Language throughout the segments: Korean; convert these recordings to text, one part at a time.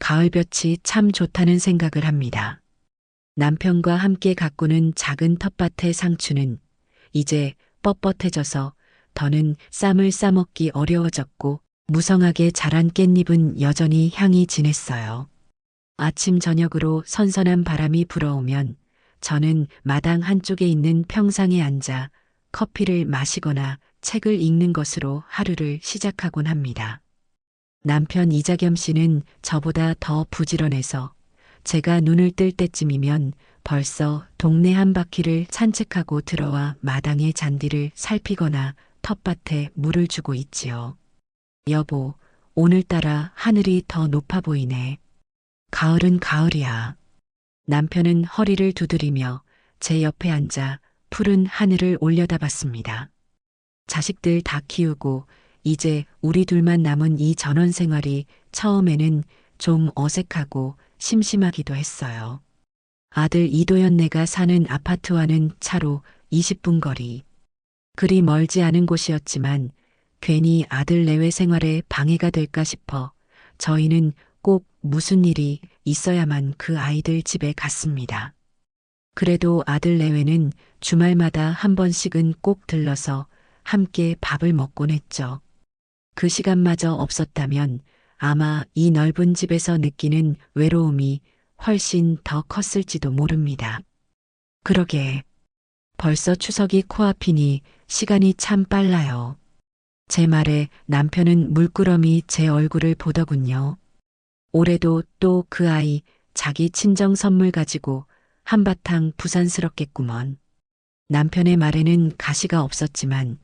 가을볕이 참 좋다는 생각을 합니다. 남편과 함께 가꾸는 작은 텃밭의 상추는 이제 뻣뻣해져서 더는 쌈을 싸먹기 어려워졌고 무성하게 자란 깻잎은 여전히 향이 진했어요. 아침 저녁으로 선선한 바람이 불어오면 저는 마당 한쪽에 있는 평상에 앉아 커피를 마시거나 책을 읽는 것으로 하루를 시작하곤 합니다. 남편 이자겸 씨는 저보다 더 부지런해서 제가 눈을 뜰 때쯤이면 벌써 동네 한 바퀴를 산책하고 들어와 마당의 잔디를 살피거나 텃밭에 물을 주고 있지요. 여보, 오늘따라 하늘이 더 높아 보이네. 가을은 가을이야. 남편은 허리를 두드리며 제 옆에 앉아 푸른 하늘을 올려다봤습니다. 자식들 다 키우고 이제 우리 둘만 남은 이 전원 생활이 처음에는 좀 어색하고 심심하기도 했어요. 아들 이도현네가 사는 아파트와는 차로 20분 거리. 그리 멀지 않은 곳이었지만 괜히 아들 내외 생활에 방해가 될까 싶어 저희는 꼭 무슨 일이 있어야만 그 아이들 집에 갔습니다. 그래도 아들 내외는 주말마다 한 번씩은 꼭 들러서 함께 밥을 먹곤 했죠. 그 시간마저 없었다면 아마 이 넓은 집에서 느끼는 외로움이 훨씬 더 컸을지도 모릅니다. 그러게 벌써 추석이 코앞이니 시간이 참 빨라요. 제 말에 남편은 물끄러미 제 얼굴을 보더군요. 올해도 또 그 아이 자기 친정 선물 가지고 한바탕 부산스럽겠구먼. 남편의 말에는 가시가 없었지만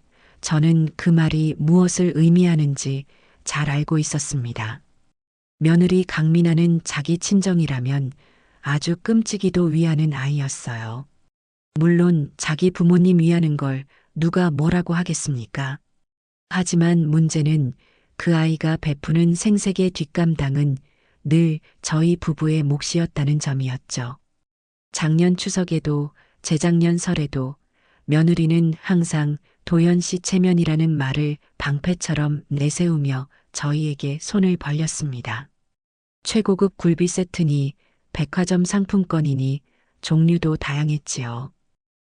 저는 그 말이 무엇을 의미하는지 잘 알고 있었습니다. 며느리 강민아는 자기 친정이라면 아주 끔찍이도 위하는 아이였어요. 물론 자기 부모님 위하는 걸 누가 뭐라고 하겠습니까? 하지만 문제는 그 아이가 베푸는 생색의 뒷감당은 늘 저희 부부의 몫이었다는 점이었죠. 작년 추석에도 재작년 설에도 며느리는 항상 도연 씨 체면이라는 말을 방패처럼 내세우며 저희에게 손을 벌렸습니다. 최고급 굴비 세트니 백화점 상품권이니 종류도 다양했지요.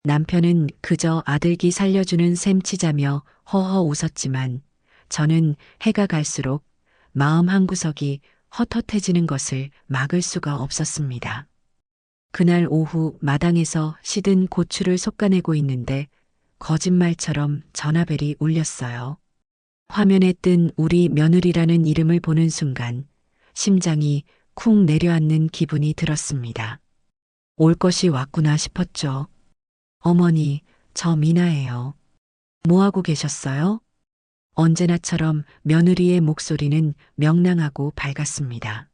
남편은 그저 아들기 살려주는 셈 치자며 허허 웃었지만 저는 해가 갈수록 마음 한구석이 헛헛해지는 것을 막을 수가 없었습니다. 그날 오후 마당에서 시든 고추를 솎아내고 있는데 거짓말처럼 전화벨이 울렸어요. 화면에 뜬 우리 며느리라는 이름을 보는 순간 심장이 쿵 내려앉는 기분이 들었습니다. 올 것이 왔구나 싶었죠. 어머니, 저 미나예요. 뭐하고 계셨어요? 언제나처럼 며느리의 목소리는 명랑하고 밝았습니다.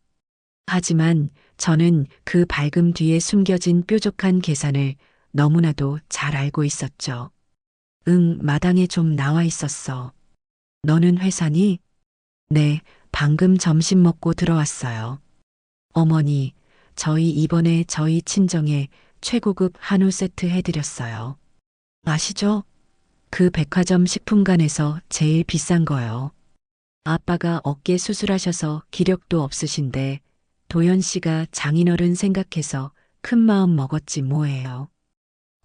하지만 저는 그 밝음 뒤에 숨겨진 뾰족한 계산을 너무나도 잘 알고 있었죠. 응, 마당에 좀 나와 있었어. 너는 회사니? 네, 방금 점심 먹고 들어왔어요. 어머니, 저희 이번에 저희 친정에 최고급 한우 세트 해드렸어요. 아시죠? 그 백화점 식품관에서 제일 비싼 거요. 아빠가 어깨 수술하셔서 기력도 없으신데 도연 씨가 장인어른 생각해서 큰 마음 먹었지 뭐예요.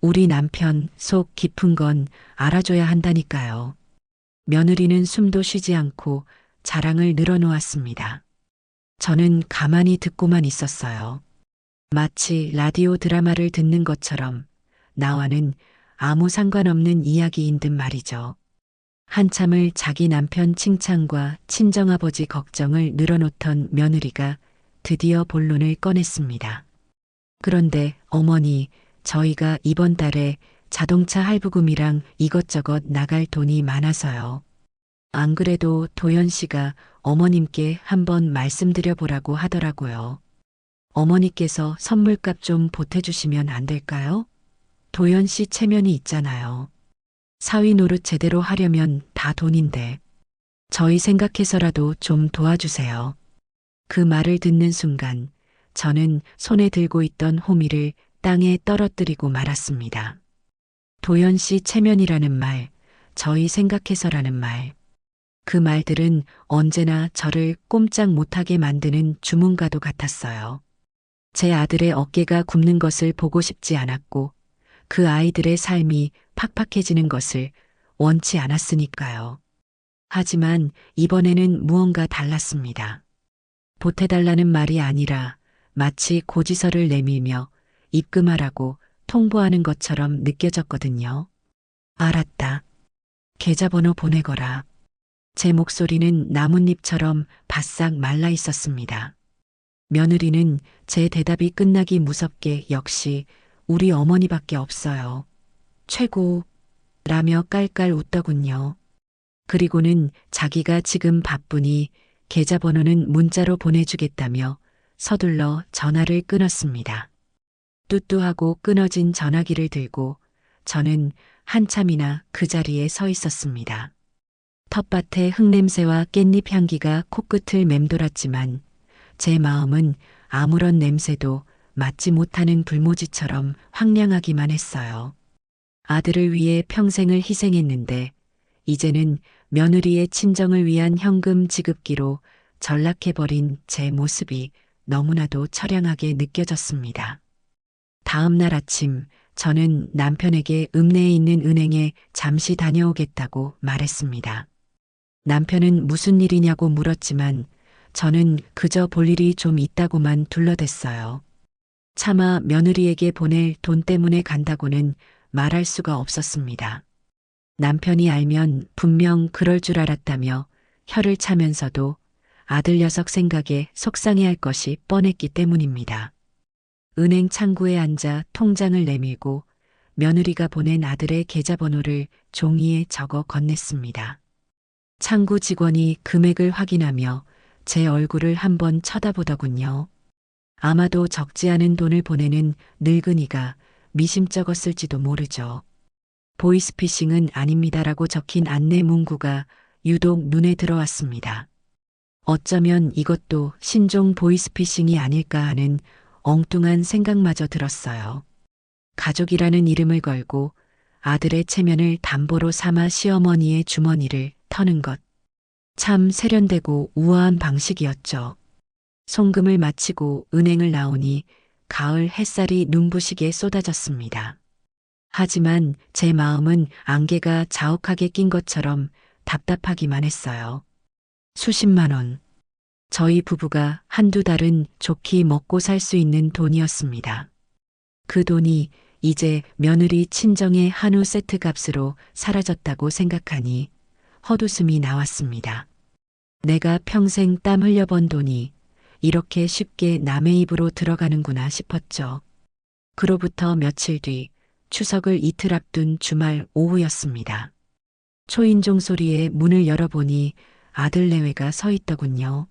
우리 남편 속 깊은 건 알아줘야 한다니까요. 며느리는 숨도 쉬지 않고 자랑을 늘어놓았습니다. 저는 가만히 듣고만 있었어요. 마치 라디오 드라마를 듣는 것처럼 나와는 아무 상관없는 이야기인 듯 말이죠. 한참을 자기 남편 칭찬과 친정아버지 걱정을 늘어놓던 며느리가 드디어 본론을 꺼냈습니다. 그런데 어머니, 저희가 이번 달에 자동차 할부금이랑 이것저것 나갈 돈이 많아서요. 안 그래도 도연 씨가 어머님께 한번 말씀드려 보라고 하더라고요. 어머니께서 선물값 좀 보태주시면 안 될까요? 도연 씨 체면이 있잖아요. 사위 노릇 제대로 하려면 다 돈인데. 저희 생각해서라도 좀 도와주세요. 그 말을 듣는 순간 저는 손에 들고 있던 호미를 땅에 떨어뜨리고 말았습니다. 도연 씨 체면이라는 말, 저희 생각해서라는 말. 그 말들은 언제나 저를 꼼짝 못하게 만드는 주문과도 같았어요. 제 아들의 어깨가 굽는 것을 보고 싶지 않았고 그 아이들의 삶이 팍팍해지는 것을 원치 않았으니까요. 하지만 이번에는 무언가 달랐습니다. 보태달라는 말이 아니라 마치 고지서를 내밀며 입금하라고 통보하는 것처럼 느껴졌거든요. 알았다. 계좌번호 보내거라. 제 목소리는 나뭇잎처럼 바싹 말라 있었습니다. 며느리는 제 대답이 끝나기 무섭게 역시 우리 어머니밖에 없어요. 최고. 라며 깔깔 웃더군요. 그리고는 자기가 지금 바쁘니 계좌번호는 문자로 보내주겠다며 서둘러 전화를 끊었습니다. 뚜뚜하고 끊어진 전화기를 들고 저는 한참이나 그 자리에 서 있었습니다. 텃밭의 흙냄새와 깻잎 향기가 코끝을 맴돌았지만 제 마음은 아무런 냄새도 맡지 못하는 불모지처럼 황량하기만 했어요. 아들을 위해 평생을 희생했는데 이제는 며느리의 친정을 위한 현금 지급기로 전락해버린 제 모습이 너무나도 처량하게 느껴졌습니다. 다음 날 아침 저는 남편에게 읍내에 있는 은행에 잠시 다녀오겠다고 말했습니다. 남편은 무슨 일이냐고 물었지만 저는 그저 볼 일이 좀 있다고만 둘러댔어요. 차마 며느리에게 보낼 돈 때문에 간다고는 말할 수가 없었습니다. 남편이 알면 분명 그럴 줄 알았다며 혀를 차면서도 아들 녀석 생각에 속상해할 것이 뻔했기 때문입니다. 은행 창구에 앉아 통장을 내밀고 며느리가 보낸 아들의 계좌번호를 종이에 적어 건넸습니다. 창구 직원이 금액을 확인하며 제 얼굴을 한번 쳐다보더군요. 아마도 적지 않은 돈을 보내는 늙은이가 미심쩍었을지도 모르죠. 보이스피싱은 아닙니다라고 적힌 안내 문구가 유독 눈에 들어왔습니다. 어쩌면 이것도 신종 보이스피싱이 아닐까 하는 엉뚱한 생각마저 들었어요. 가족이라는 이름을 걸고 아들의 체면을 담보로 삼아 시어머니의 주머니를 터는 것. 참 세련되고 우아한 방식이었죠. 송금을 마치고 은행을 나오니 가을 햇살이 눈부시게 쏟아졌습니다. 하지만 제 마음은 안개가 자욱하게 낀 것처럼 답답하기만 했어요. 수십만 원. 저희 부부가 한두 달은 좋게 먹고 살 수 있는 돈이었습니다. 그 돈이 이제 며느리 친정의 한우 세트 값으로 사라졌다고 생각하니 헛웃음이 나왔습니다. 내가 평생 땀 흘려번 돈이 이렇게 쉽게 남의 입으로 들어가는구나 싶었죠. 그로부터 며칠 뒤 추석을 이틀 앞둔 주말 오후였습니다. 초인종 소리에 문을 열어보니 아들 내외가 서 있더군요.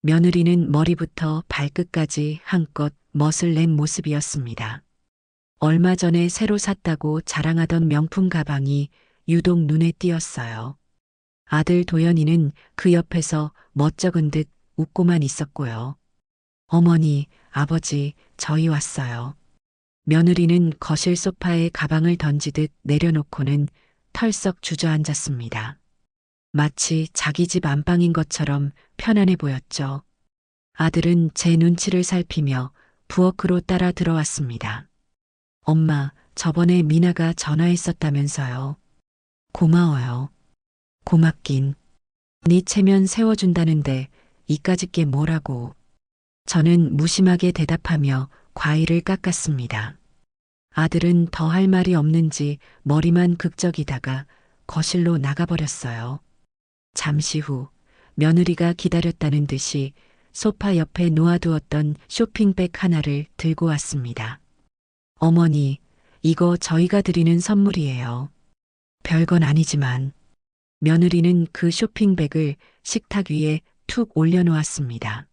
며느리는 머리부터 발끝까지 한껏 멋을 낸 모습이었습니다. 얼마 전에 새로 샀다고 자랑하던 명품 가방이 유독 눈에 띄었어요. 아들 도연이는 그 옆에서 멋쩍은 듯 웃고만 있었고요. 어머니, 아버지, 저희 왔어요. 며느리는 거실 소파에 가방을 던지듯 내려놓고는 털썩 주저앉았습니다. 마치 자기 집 안방인 것처럼 편안해 보였죠. 아들은 제 눈치를 살피며 부엌으로 따라 들어왔습니다. 엄마, 저번에 미나가 전화했었다면서요. 고마워요. 고맙긴. 네 체면 세워준다는데 이까짓 게 뭐라고. 저는 무심하게 대답하며 과일을 깎았습니다. 아들은 더 할 말이 없는지 머리만 극적이다가 거실로 나가버렸어요. 잠시 후 며느리가 기다렸다는 듯이 소파 옆에 놓아두었던 쇼핑백 하나를 들고 왔습니다. 어머니, 이거 저희가 드리는 선물이에요. 별건 아니지만. 며느리는 그 쇼핑백을 식탁 위에 툭 올려놓았습니다.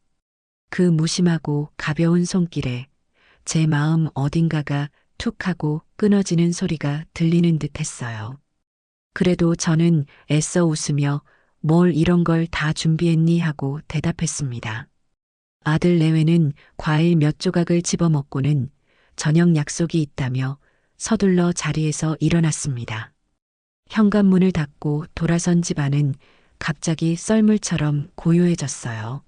그 무심하고 가벼운 손길에 제 마음 어딘가가 툭 하고 끊어지는 소리가 들리는 듯 했어요. 그래도 저는 애써 웃으며 뭘 이런 걸 다 준비했니 하고 대답했습니다. 아들 내외는 과일 몇 조각을 집어먹고는 저녁 약속이 있다며 서둘러 자리에서 일어났습니다. 현관문을 닫고 돌아선 집안은 갑자기 썰물처럼 고요해졌어요.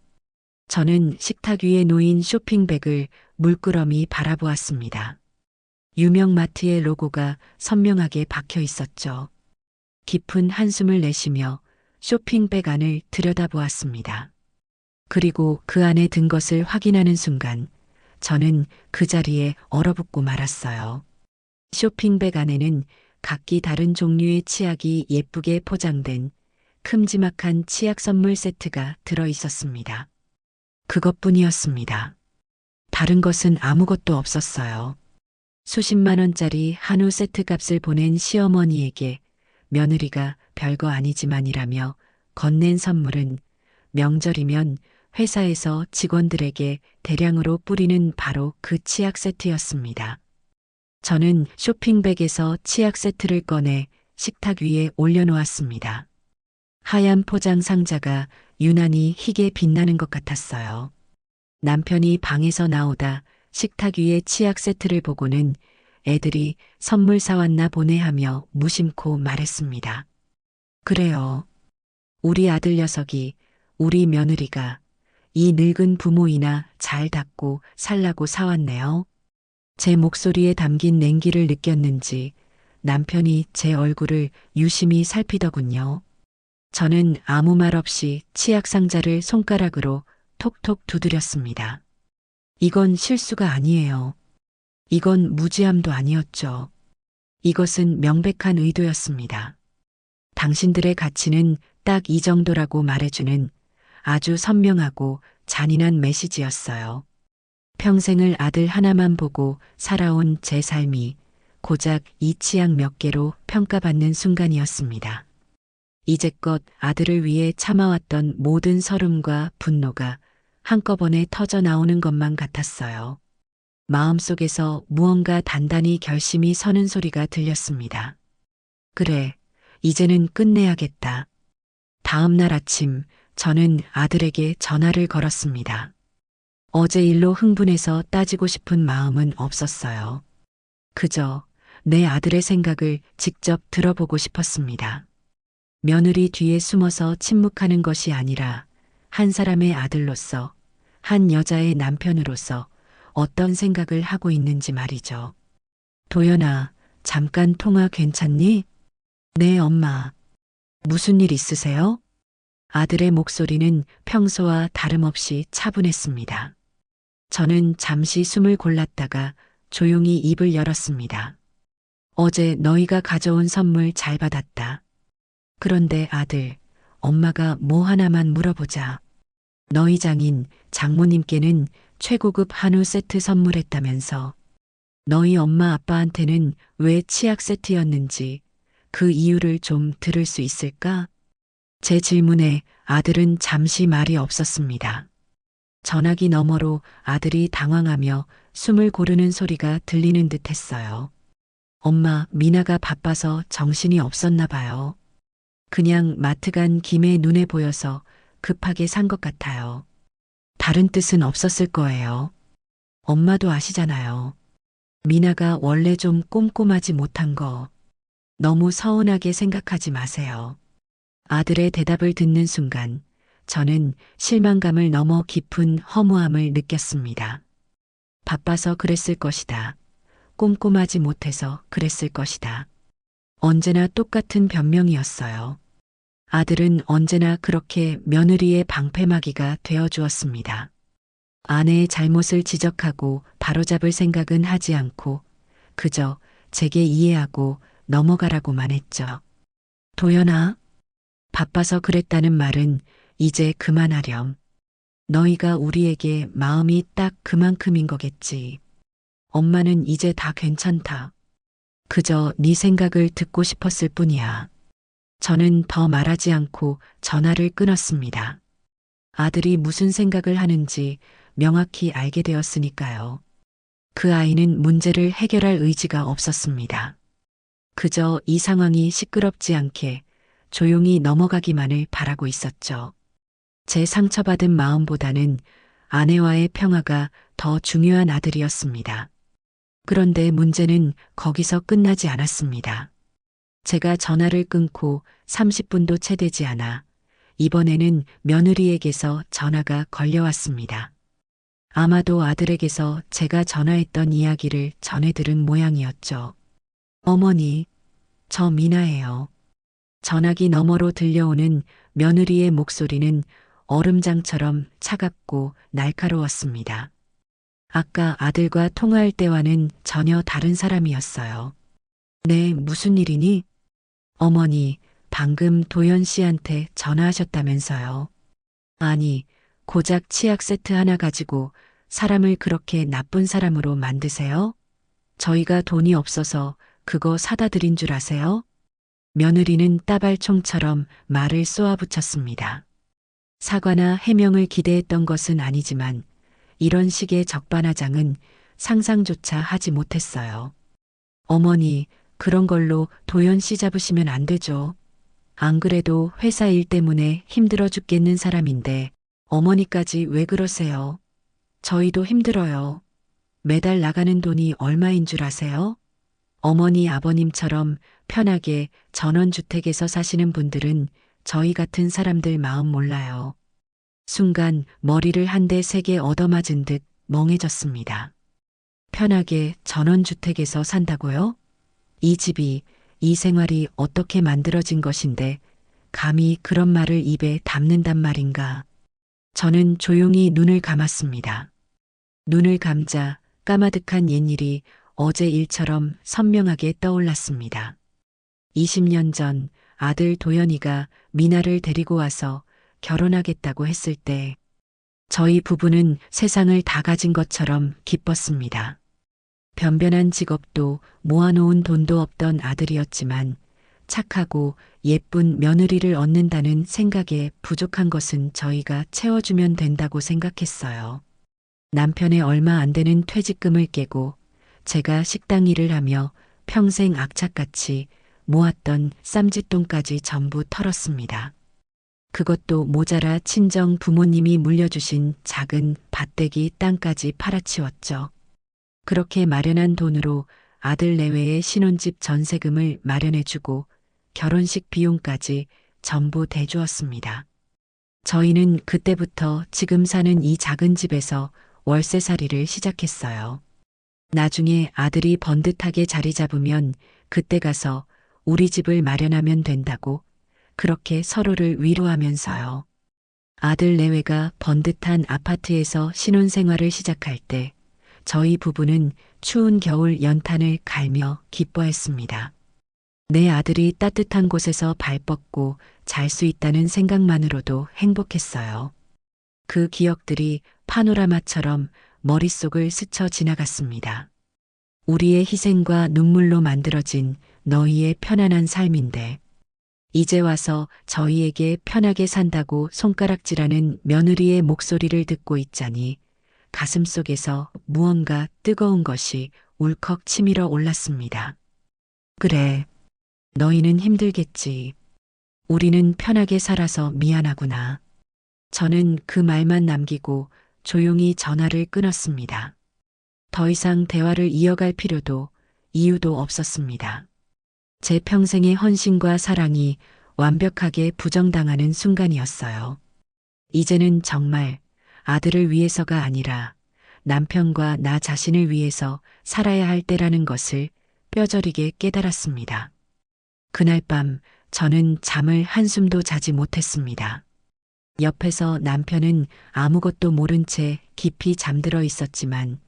저는 식탁 위에 놓인 쇼핑백을 물끄러미 바라보았습니다. 유명 마트의 로고가 선명하게 박혀 있었죠. 깊은 한숨을 내쉬며 쇼핑백 안을 들여다보았습니다. 그리고 그 안에 든 것을 확인하는 순간 저는 그 자리에 얼어붙고 말았어요. 쇼핑백 안에는 각기 다른 종류의 치약이 예쁘게 포장된 큼지막한 치약 선물 세트가 들어 있었습니다. 그것뿐이었습니다. 다른 것은 아무것도 없었어요. 수십만 원짜리 한우 세트 값을 보낸 시어머니에게 며느리가 별거 아니지만이라며 건넨 선물은 명절이면 회사에서 직원들에게 대량으로 뿌리는 바로 그 치약 세트였습니다. 저는 쇼핑백에서 치약 세트를 꺼내 식탁 위에 올려놓았습니다. 하얀 포장 상자가 유난히 희게 빛나는 것 같았어요. 남편이 방에서 나오다 식탁 위에 치약 세트를 보고는 애들이 선물 사왔나 보네 하며 무심코 말했습니다. 그래요. 우리 아들 녀석이, 우리 며느리가 이 늙은 부모이나 잘 닦고 살라고 사왔네요. 제 목소리에 담긴 냉기를 느꼈는지 남편이 제 얼굴을 유심히 살피더군요. 저는 아무 말 없이 치약 상자를 손가락으로 톡톡 두드렸습니다. 이건 실수가 아니에요. 이건 무지함도 아니었죠. 이것은 명백한 의도였습니다. 당신들의 가치는 딱 이 정도라고 말해주는 아주 선명하고 잔인한 메시지였어요. 평생을 아들 하나만 보고 살아온 제 삶이 고작 이 치약 몇 개로 평가받는 순간이었습니다. 이제껏 아들을 위해 참아왔던 모든 서름과 분노가 한꺼번에 터져 나오는 것만 같았어요. 마음속에서 무언가 단단히 결심이 서는 소리가 들렸습니다. 그래, 이제는 끝내야겠다. 다음 날 아침 저는 아들에게 전화를 걸었습니다. 어제 일로 흥분해서 따지고 싶은 마음은 없었어요. 그저 내 아들의 생각을 직접 들어보고 싶었습니다. 며느리 뒤에 숨어서 침묵하는 것이 아니라 한 사람의 아들로서, 한 여자의 남편으로서 어떤 생각을 하고 있는지 말이죠. 도연아, 잠깐 통화 괜찮니? 네, 엄마. 무슨 일 있으세요? 아들의 목소리는 평소와 다름없이 차분했습니다. 저는 잠시 숨을 골랐다가 조용히 입을 열었습니다. 어제 너희가 가져온 선물 잘 받았다. 그런데 아들, 엄마가 뭐 하나만 물어보자. 너희 장인, 장모님께는 최고급 한우 세트 선물했다면서 너희 엄마 아빠한테는 왜 치약 세트였는지 그 이유를 좀 들을 수 있을까? 제 질문에 아들은 잠시 말이 없었습니다. 전화기 너머로 아들이 당황하며 숨을 고르는 소리가 들리는 듯 했어요. 엄마, 미나가 바빠서 정신이 없었나 봐요. 그냥 마트 간 김에 눈에 보여서 급하게 산 것 같아요. 다른 뜻은 없었을 거예요. 엄마도 아시잖아요. 미나가 원래 좀 꼼꼼하지 못한 거 너무 서운하게 생각하지 마세요. 아들의 대답을 듣는 순간 저는 실망감을 넘어 깊은 허무함을 느꼈습니다. 바빠서 그랬을 것이다. 꼼꼼하지 못해서 그랬을 것이다. 언제나 똑같은 변명이었어요. 아들은 언제나 그렇게 며느리의 방패막이가 되어주었습니다. 아내의 잘못을 지적하고 바로잡을 생각은 하지 않고 그저 제게 이해하고 넘어가라고만 했죠. 도연아, 바빠서 그랬다는 말은 이제 그만하렴. 너희가 우리에게 마음이 딱 그만큼인 거겠지. 엄마는 이제 다 괜찮다. 그저 네 생각을 듣고 싶었을 뿐이야. 저는 더 말하지 않고 전화를 끊었습니다. 아들이 무슨 생각을 하는지 명확히 알게 되었으니까요. 그 아이는 문제를 해결할 의지가 없었습니다. 그저 이 상황이 시끄럽지 않게 조용히 넘어가기만을 바라고 있었죠. 제 상처받은 마음보다는 아내와의 평화가 더 중요한 아들이었습니다. 그런데 문제는 거기서 끝나지 않았습니다. 제가 전화를 끊고 30분도 채 되지 않아 이번에는 며느리에게서 전화가 걸려왔습니다. 아마도 아들에게서 제가 전화했던 이야기를 전해 들은 모양이었죠. 어머니, 저 미나예요. 전화기 너머로 들려오는 며느리의 목소리는 얼음장처럼 차갑고 날카로웠습니다. 아까 아들과 통화할 때와는 전혀 다른 사람이었어요. 네, 무슨 일이니? 어머니, 방금 도연 씨한테 전화하셨다면서요. 아니, 고작 치약 세트 하나 가지고 사람을 그렇게 나쁜 사람으로 만드세요? 저희가 돈이 없어서 그거 사다 드린 줄 아세요? 며느리는 따발총처럼 말을 쏘아붙였습니다. 사과나 해명을 기대했던 것은 아니지만 이런 식의 적반하장은 상상조차 하지 못했어요. 어머니, 그런 걸로 도연 씨 잡으시면 안 되죠. 안 그래도 회사 일 때문에 힘들어 죽겠는 사람인데 어머니까지 왜 그러세요? 저희도 힘들어요. 매달 나가는 돈이 얼마인 줄 아세요? 어머니 아버님처럼 편하게 전원주택에서 사시는 분들은 저희 같은 사람들 마음 몰라요. 순간 머리를 한 대 세게 얻어맞은 듯 멍해졌습니다. 편하게 전원주택에서 산다고요? 이 집이, 이 생활이 어떻게 만들어진 것인데 감히 그런 말을 입에 담는단 말인가. 저는 조용히 눈을 감았습니다. 눈을 감자 까마득한 옛일이 어제 일처럼 선명하게 떠올랐습니다. 20년 전 아들 도연이가 미나를 데리고 와서 결혼하겠다고 했을 때 저희 부부는 세상을 다 가진 것처럼 기뻤습니다. 변변한 직업도 모아놓은 돈도 없던 아들이었지만 착하고 예쁜 며느리를 얻는다는 생각에 부족한 것은 저희가 채워주면 된다고 생각했어요. 남편의 얼마 안 되는 퇴직금을 깨고 제가 식당 일을 하며 평생 악착같이 모았던 쌈짓돈까지 전부 털었습니다. 그것도 모자라 친정 부모님이 물려주신 작은 밭대기 땅까지 팔아치웠죠. 그렇게 마련한 돈으로 아들 내외의 신혼집 전세금을 마련해주고 결혼식 비용까지 전부 대주었습니다. 저희는 그때부터 지금 사는 이 작은 집에서 월세살이를 시작했어요. 나중에 아들이 번듯하게 자리 잡으면 그때 가서 우리 집을 마련하면 된다고 그렇게 서로를 위로하면서요. 아들 내외가 번듯한 아파트에서 신혼생활을 시작할 때 저희 부부는 추운 겨울 연탄을 갈며 기뻐했습니다. 내 아들이 따뜻한 곳에서 발 뻗고 잘 수 있다는 생각만으로도 행복했어요. 그 기억들이 파노라마처럼 머릿속을 스쳐 지나갔습니다. 우리의 희생과 눈물로 만들어진 너희의 편안한 삶인데 이제 와서 저희에게 편하게 산다고 손가락질하는 며느리의 목소리를 듣고 있자니 가슴속에서 무언가 뜨거운 것이 울컥 치밀어 올랐습니다. 그래, 너희는 힘들겠지. 우리는 편하게 살아서 미안하구나. 저는 그 말만 남기고 조용히 전화를 끊었습니다. 더 이상 대화를 이어갈 필요도 이유도 없었습니다. 제 평생의 헌신과 사랑이 완벽하게 부정당하는 순간이었어요. 이제는 정말 아들을 위해서가 아니라 남편과 나 자신을 위해서 살아야 할 때라는 것을 뼈저리게 깨달았습니다. 그날 밤 저는 잠을 한숨도 자지 못했습니다. 옆에서 남편은 아무것도 모른 채 깊이 잠들어 있었지만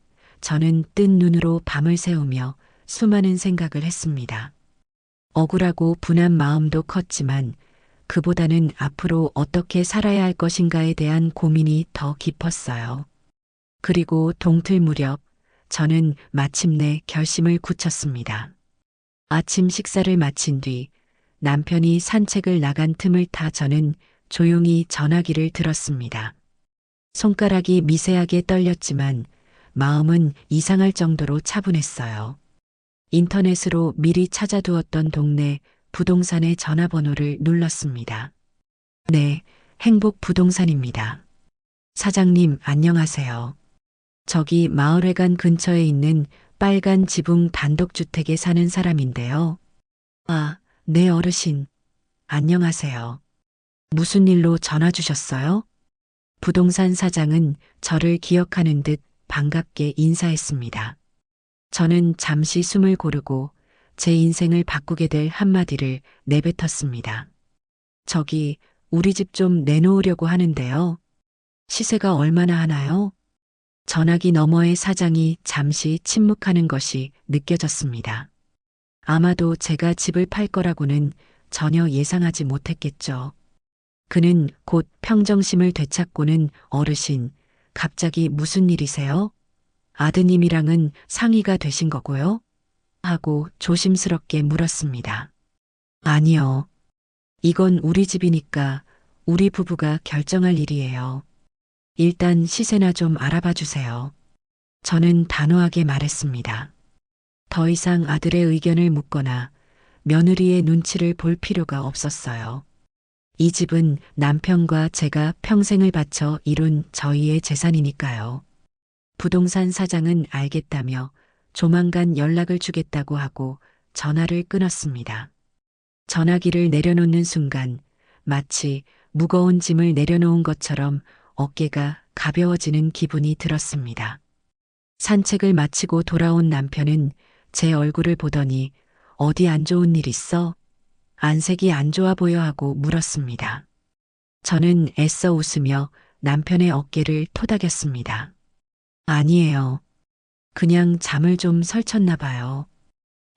저는 뜬 눈으로 밤을 새우며 수많은 생각을 했습니다. 억울하고 분한 마음도 컸지만 그보다는 앞으로 어떻게 살아야 할 것인가에 대한 고민이 더 깊었어요. 그리고 동틀 무렵 저는 마침내 결심을 굳혔습니다. 아침 식사를 마친 뒤 남편이 산책을 나간 틈을 타 저는 조용히 전화기를 들었습니다. 손가락이 미세하게 떨렸지만 마음은 이상할 정도로 차분했어요. 인터넷으로 미리 찾아두었던 동네 부동산의 전화번호를 눌렀습니다. 네, 행복 부동산입니다. 사장님, 안녕하세요. 저기 마을회관 근처에 있는 빨간 지붕 단독주택에 사는 사람인데요. 아, 네 어르신. 안녕하세요. 무슨 일로 전화 주셨어요? 부동산 사장은 저를 기억하는 듯 반갑게 인사했습니다. 저는 잠시 숨을 고르고 제 인생을 바꾸게 될 한마디를 내뱉었습니다. 저기, 우리 집 좀 내놓으려고 하는데요. 시세가 얼마나 하나요? 전화기 너머의 사장이 잠시 침묵하는 것이 느껴졌습니다. 아마도 제가 집을 팔 거라고는 전혀 예상하지 못했겠죠. 그는 곧 평정심을 되찾고는 어르신, 갑자기 무슨 일이세요? 아드님이랑은 상의가 되신 거고요? 하고 조심스럽게 물었습니다. 아니요. 이건 우리 집이니까 우리 부부가 결정할 일이에요. 일단 시세나 좀 알아봐 주세요. 저는 단호하게 말했습니다. 더 이상 아들의 의견을 묻거나 며느리의 눈치를 볼 필요가 없었어요. 이 집은 남편과 제가 평생을 바쳐 이룬 저희의 재산이니까요. 부동산 사장은 알겠다며 조만간 연락을 주겠다고 하고 전화를 끊었습니다. 전화기를 내려놓는 순간 마치 무거운 짐을 내려놓은 것처럼 어깨가 가벼워지는 기분이 들었습니다. 산책을 마치고 돌아온 남편은 제 얼굴을 보더니 어디 안 좋은 일 있어? 안색이 안 좋아 보여 하고 물었습니다. 저는 애써 웃으며 남편의 어깨를 토닥였습니다. 아니에요. 그냥 잠을 좀 설쳤나 봐요.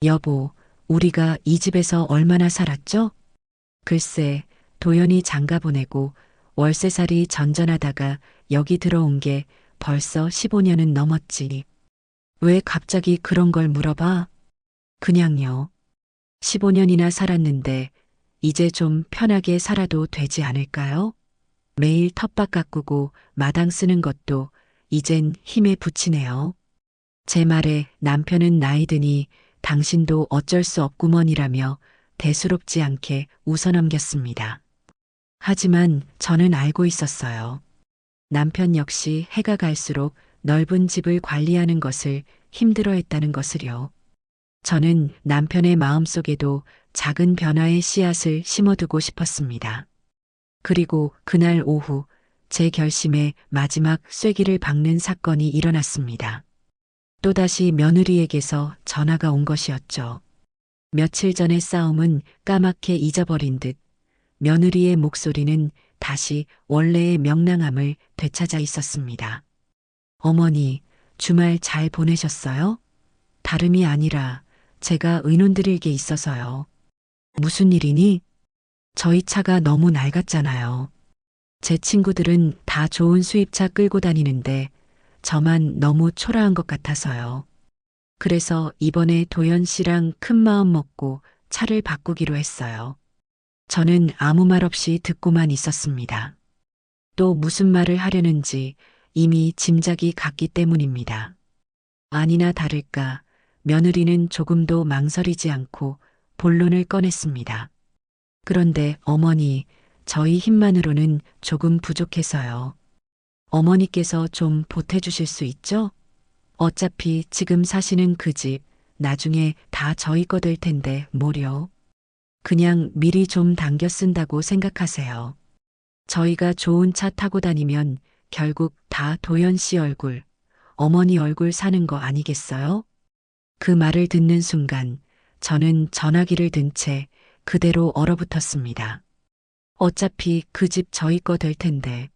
여보, 우리가 이 집에서 얼마나 살았죠? 글쎄, 도연이 장가 보내고 월세살이 전전하다가 여기 들어온 게 벌써 15년은 넘었지. 왜 갑자기 그런 걸 물어봐? 그냥요. 15년이나 살았는데 이제 좀 편하게 살아도 되지 않을까요? 매일 텃밭 가꾸고 마당 쓰는 것도 이젠 힘에 부치네요. 제 말에 남편은 나이 드니 당신도 어쩔 수 없구먼이라며 대수롭지 않게 웃어넘겼습니다. 하지만 저는 알고 있었어요. 남편 역시 해가 갈수록 넓은 집을 관리하는 것을 힘들어했다는 것을요. 저는 남편의 마음속에도 작은 변화의 씨앗을 심어두고 싶었습니다. 그리고 그날 오후 제 결심에 마지막 쐐기를 박는 사건이 일어났습니다. 또다시 며느리에게서 전화가 온 것이었죠. 며칠 전의 싸움은 까맣게 잊어버린 듯 며느리의 목소리는 다시 원래의 명랑함을 되찾아 있었습니다. 어머니, 주말 잘 보내셨어요? 다름이 아니라 제가 의논드릴 게 있어서요. 무슨 일이니? 저희 차가 너무 낡았잖아요. 제 친구들은 다 좋은 수입차 끌고 다니는데 저만 너무 초라한 것 같아서요. 그래서 이번에 도연 씨랑 큰 마음 먹고 차를 바꾸기로 했어요. 저는 아무 말 없이 듣고만 있었습니다. 또 무슨 말을 하려는지 이미 짐작이 갔기 때문입니다. 아니나 다를까 며느리는 조금도 망설이지 않고 본론을 꺼냈습니다. 그런데 어머니, 저희 힘만으로는 조금 부족해서요. 어머니께서 좀 보태주실 수 있죠? 어차피 지금 사시는 그 집, 나중에 다 저희 거 될 텐데 뭐려. 그냥 미리 좀 당겨 쓴다고 생각하세요. 저희가 좋은 차 타고 다니면 결국 다 도연 씨 얼굴, 어머니 얼굴 사는 거 아니겠어요? 그 말을 듣는 순간 저는 전화기를 든 채 그대로 얼어붙었습니다. 어차피 그 집 저희 거 될 텐데.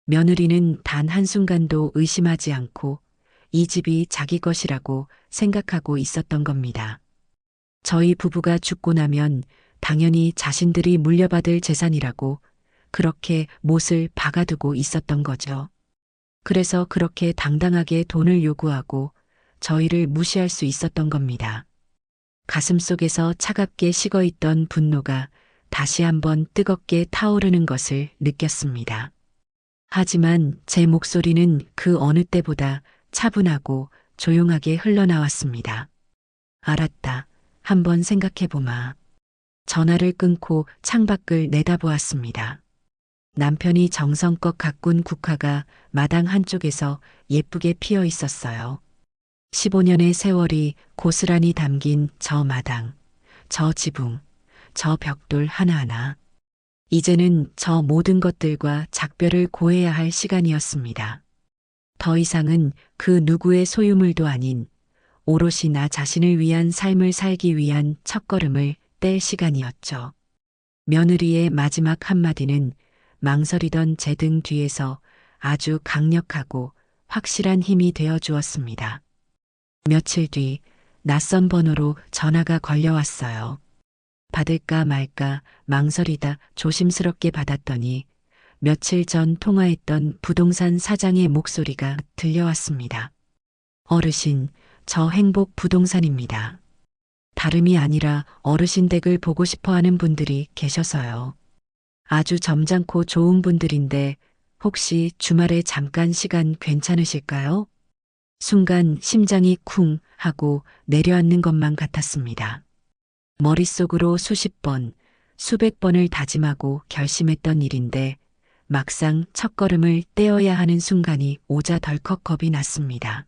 며느리는 단 한순간도 의심하지 않고 이 집이 자기 것이라고 생각하고 있었던 겁니다. 저희 부부가 죽고 나면 당연히 자신들이 물려받을 재산이라고 그렇게 못을 박아두고 있었던 거죠. 그래서 그렇게 당당하게 돈을 요구하고 저희를 무시할 수 있었던 겁니다. 가슴속에서 차갑게 식어있던 분노가 다시 한번 뜨겁게 타오르는 것을 느꼈습니다. 하지만 제 목소리는 그 어느 때보다 차분하고 조용하게 흘러나왔습니다. 알았다. 한번 생각해보마. 전화를 끊고 창밖을 내다보았습니다. 남편이 정성껏 가꾼 국화가 마당 한쪽에서 예쁘게 피어 있었어요. 15년의 세월이 고스란히 담긴 저 마당, 저 지붕, 저 벽돌 하나하나. 이제는 저 모든 것들과 작별을 고해야 할 시간이었습니다. 더 이상은 그 누구의 소유물도 아닌 오롯이 나 자신을 위한 삶을 살기 위한 첫걸음을 뗄 시간이었죠. 며느리의 마지막 한마디는 망설이던 제 등 뒤에서 아주 강력하고 확실한 힘이 되어 주었습니다. 며칠 뒤 낯선 번호로 전화가 걸려왔어요. 받을까 말까 망설이다 조심스럽게 받았더니 며칠 전 통화했던 부동산 사장의 목소리가 들려왔습니다. 어르신, 저 행복 부동산입니다. 다름이 아니라 어르신 댁을 보고 싶어 하는 분들이 계셔서요. 아주 점잖고 좋은 분들인데 혹시 주말에 잠깐 시간 괜찮으실까요? 순간 심장이 쿵 하고 내려앉는 것만 같았습니다. 머릿속으로 수십 번, 수백 번을 다짐하고 결심했던 일인데 막상 첫걸음을 떼어야 하는 순간이 오자 덜컥 겁이 났습니다.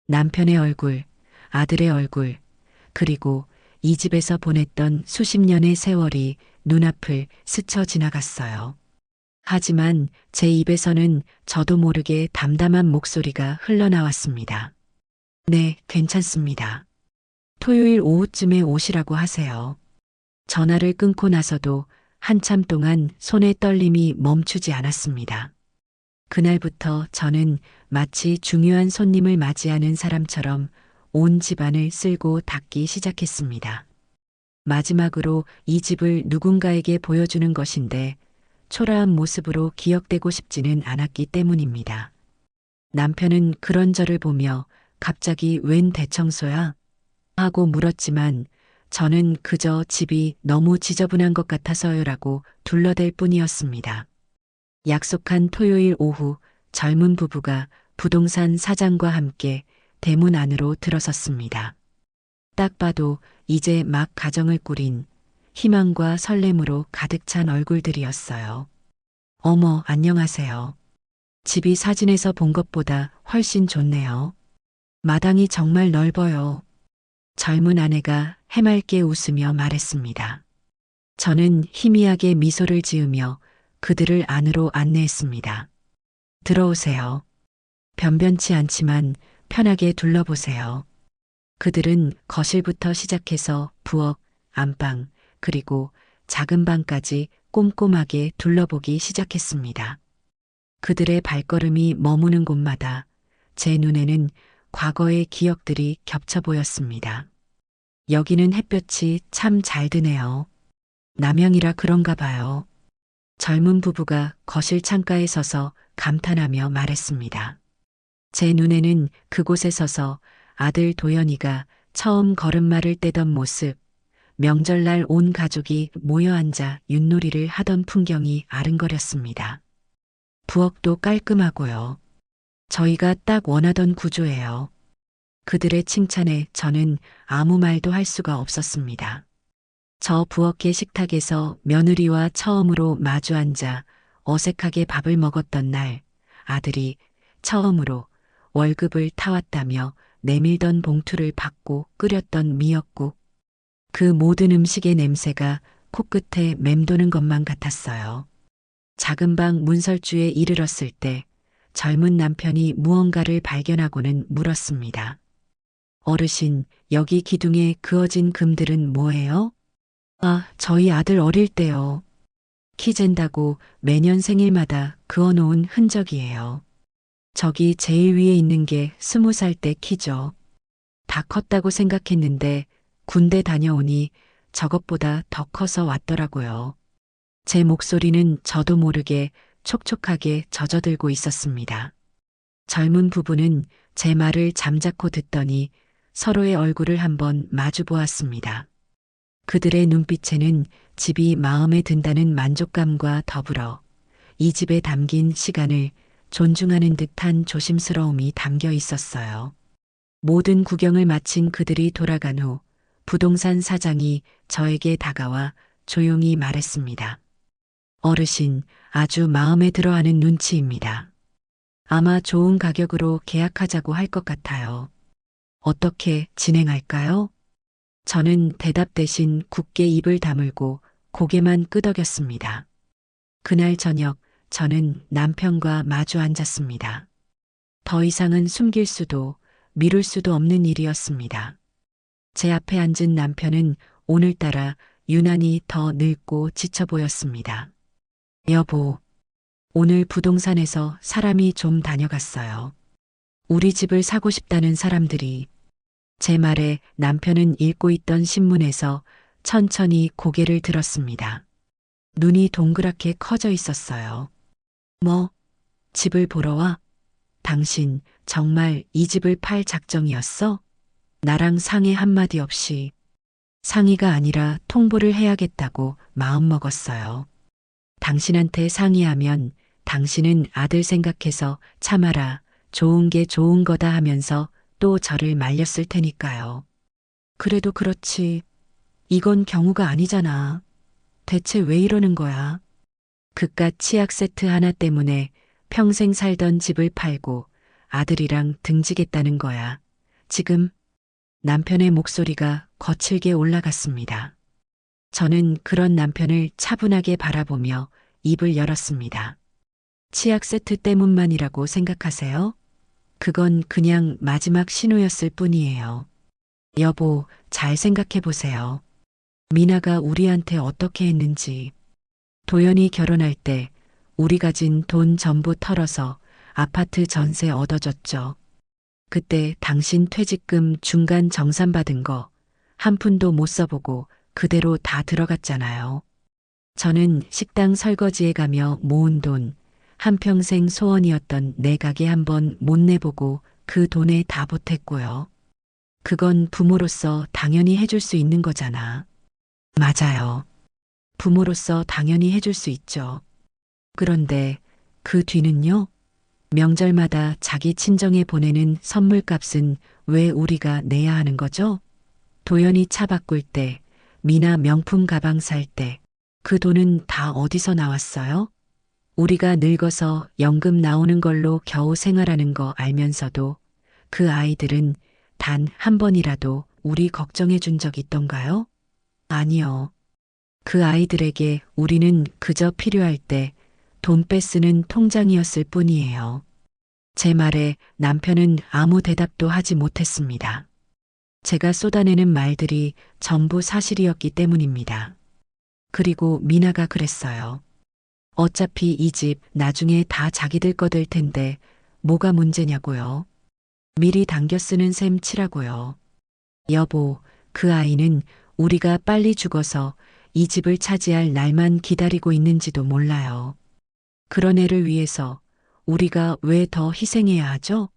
남편의 얼굴, 아들의 얼굴, 그리고 이 집에서 보냈던 수십 년의 세월이 눈앞을 스쳐 지나갔어요. 하지만 제 입에서는 저도 모르게 담담한 목소리가 흘러나왔습니다. 네, 괜찮습니다. 토요일 오후쯤에 오시라고 하세요. 전화를 끊고 나서도 한참 동안 손의 떨림이 멈추지 않았습니다. 그날부터 저는 마치 중요한 손님을 맞이하는 사람처럼 온 집안을 쓸고 닦기 시작했습니다. 마지막으로 이 집을 누군가에게 보여주는 것인데 초라한 모습으로 기억되고 싶지는 않았기 때문입니다. 남편은 그런 저를 보며 갑자기 웬 대청소야? 하고 물었지만 저는 그저 집이 너무 지저분한 것 같아서요라고 둘러댈 뿐이었습니다. 약속한 토요일 오후 젊은 부부가 부동산 사장과 함께 대문 안으로 들어섰습니다. 딱 봐도 이제 막 가정을 꾸린 희망과 설렘으로 가득 찬 얼굴들이었어요. 어머, 안녕하세요. 집이 사진에서 본 것보다 훨씬 좋네요. 마당이 정말 넓어요. 젊은 아내가 해맑게 웃으며 말했습니다. 저는 희미하게 미소를 지으며 그들을 안으로 안내했습니다. 들어오세요. 변변치 않지만 편하게 둘러보세요. 그들은 거실부터 시작해서 부엌, 안방, 그리고 작은 방까지 꼼꼼하게 둘러보기 시작했습니다. 그들의 발걸음이 머무는 곳마다 제 눈에는 과거의 기억들이 겹쳐 보였습니다. 여기는 햇볕이 참 잘 드네요. 남양이라 그런가 봐요. 젊은 부부가 거실 창가에 서서 감탄하며 말했습니다. 제 눈에는 그곳에 서서 아들 도연이가 처음 걸음마를 떼던 모습, 명절날 온 가족이 모여 앉아 윷놀이를 하던 풍경이 아른거렸습니다. 부엌도 깔끔하고요. 저희가 딱 원하던 구조예요. 그들의 칭찬에 저는 아무 말도 할 수가 없었습니다. 저 부엌의 식탁에서 며느리와 처음으로 마주 앉아 어색하게 밥을 먹었던 날, 아들이 처음으로 월급을 타왔다며 내밀던 봉투를 받고 끓였던 미역국. 그 모든 음식의 냄새가 코끝에 맴도는 것만 같았어요. 작은 방 문설주에 이르렀을 때 젊은 남편이 무언가를 발견하고는 물었습니다. 어르신, 여기 기둥에 그어진 금들은 뭐예요? 아, 저희 아들 어릴 때요. 키 잰다고 매년 생일마다 그어놓은 흔적이에요. 저기 제일 위에 있는 게 20살 때 키죠. 다 컸다고 생각했는데 군대 다녀오니 저것보다 더 커서 왔더라고요. 제 목소리는 저도 모르게 촉촉하게 젖어들고 있었습니다. 젊은 부부는 제 말을 잠자코 듣더니 서로의 얼굴을 한번 마주 보았습니다. 그들의 눈빛에는 집이 마음에 든다는 만족감과 더불어 이 집에 담긴 시간을 존중하는 듯한 조심스러움이 담겨 있었어요. 모든 구경을 마친 그들이 돌아간 후 부동산 사장이 저에게 다가와 조용히 말했습니다. 어르신, 아주 마음에 들어하는 눈치입니다. 아마 좋은 가격으로 계약하자고 할 것 같아요. 어떻게 진행할까요? 저는 대답 대신 굳게 입을 다물고 고개만 끄덕였습니다. 그날 저녁 저는 남편과 마주 앉았습니다. 더 이상은 숨길 수도 미룰 수도 없는 일이었습니다. 제 앞에 앉은 남편은 오늘따라 유난히 더 늙고 지쳐 보였습니다. 여보, 오늘 부동산에서 사람이 좀 다녀갔어요. 우리 집을 사고 싶다는 사람들이. 제 말에 남편은 읽고 있던 신문에서 천천히 고개를 들었습니다. 눈이 동그랗게 커져 있었어요. 뭐, 집을 보러 와? 당신 정말 이 집을 팔 작정이었어? 나랑 상의 한마디 없이. 상의가 아니라 통보를 해야겠다고 마음먹었어요. 당신한테 상의하면 당신은 아들 생각해서 참아라, 좋은 게 좋은 거다 하면서 또 저를 말렸을 테니까요. 그래도 그렇지. 이건 경우가 아니잖아. 대체 왜 이러는 거야? 그깟 치약 세트 하나 때문에 평생 살던 집을 팔고 아들이랑 등지겠다는 거야. 지금 남편의 목소리가 거칠게 올라갔습니다. 저는 그런 남편을 차분하게 바라보며 입을 열었습니다. 치약 세트 때문만이라고 생각하세요? 그건 그냥 마지막 신호였을 뿐이에요. 여보, 잘 생각해 보세요. 미나가 우리한테 어떻게 했는지. 도연이 결혼할 때 우리 가진 돈 전부 털어서 아파트 전세 얻어줬죠. 그때 당신 퇴직금 중간 정산받은 거 한 푼도 못 써보고 그대로 다 들어갔잖아요. 저는 식당 설거지에 가며 모은 돈, 한평생 소원이었던 내 가게 한번 못 내보고 그 돈에 다 보탰고요. 그건 부모로서 당연히 해줄 수 있는 거잖아. 맞아요. 부모로서 당연히 해줄 수 있죠. 그런데 그 뒤는요? 명절마다 자기 친정에 보내는 선물값은 왜 우리가 내야 하는 거죠? 도연이 차 바꿀 때, 미나 명품 가방 살 때, 그 돈은 다 어디서 나왔어요? 우리가 늙어서 연금 나오는 걸로 겨우 생활하는 거 알면서도 그 아이들은 단 한 번이라도 우리 걱정해 준 적 있던가요? 아니요. 그 아이들에게 우리는 그저 필요할 때 돈 빼쓰는 통장이었을 뿐이에요. 제 말에 남편은 아무 대답도 하지 못했습니다. 제가 쏟아내는 말들이 전부 사실이었기 때문입니다. 그리고 미나가 그랬어요. 어차피 이 집 나중에 다 자기들 거 될 텐데 뭐가 문제냐고요. 미리 당겨 쓰는 셈 치라고요. 여보, 그 아이는 우리가 빨리 죽어서 이 집을 차지할 날만 기다리고 있는지도 몰라요. 그런 애를 위해서 우리가 왜 더 희생해야 하죠?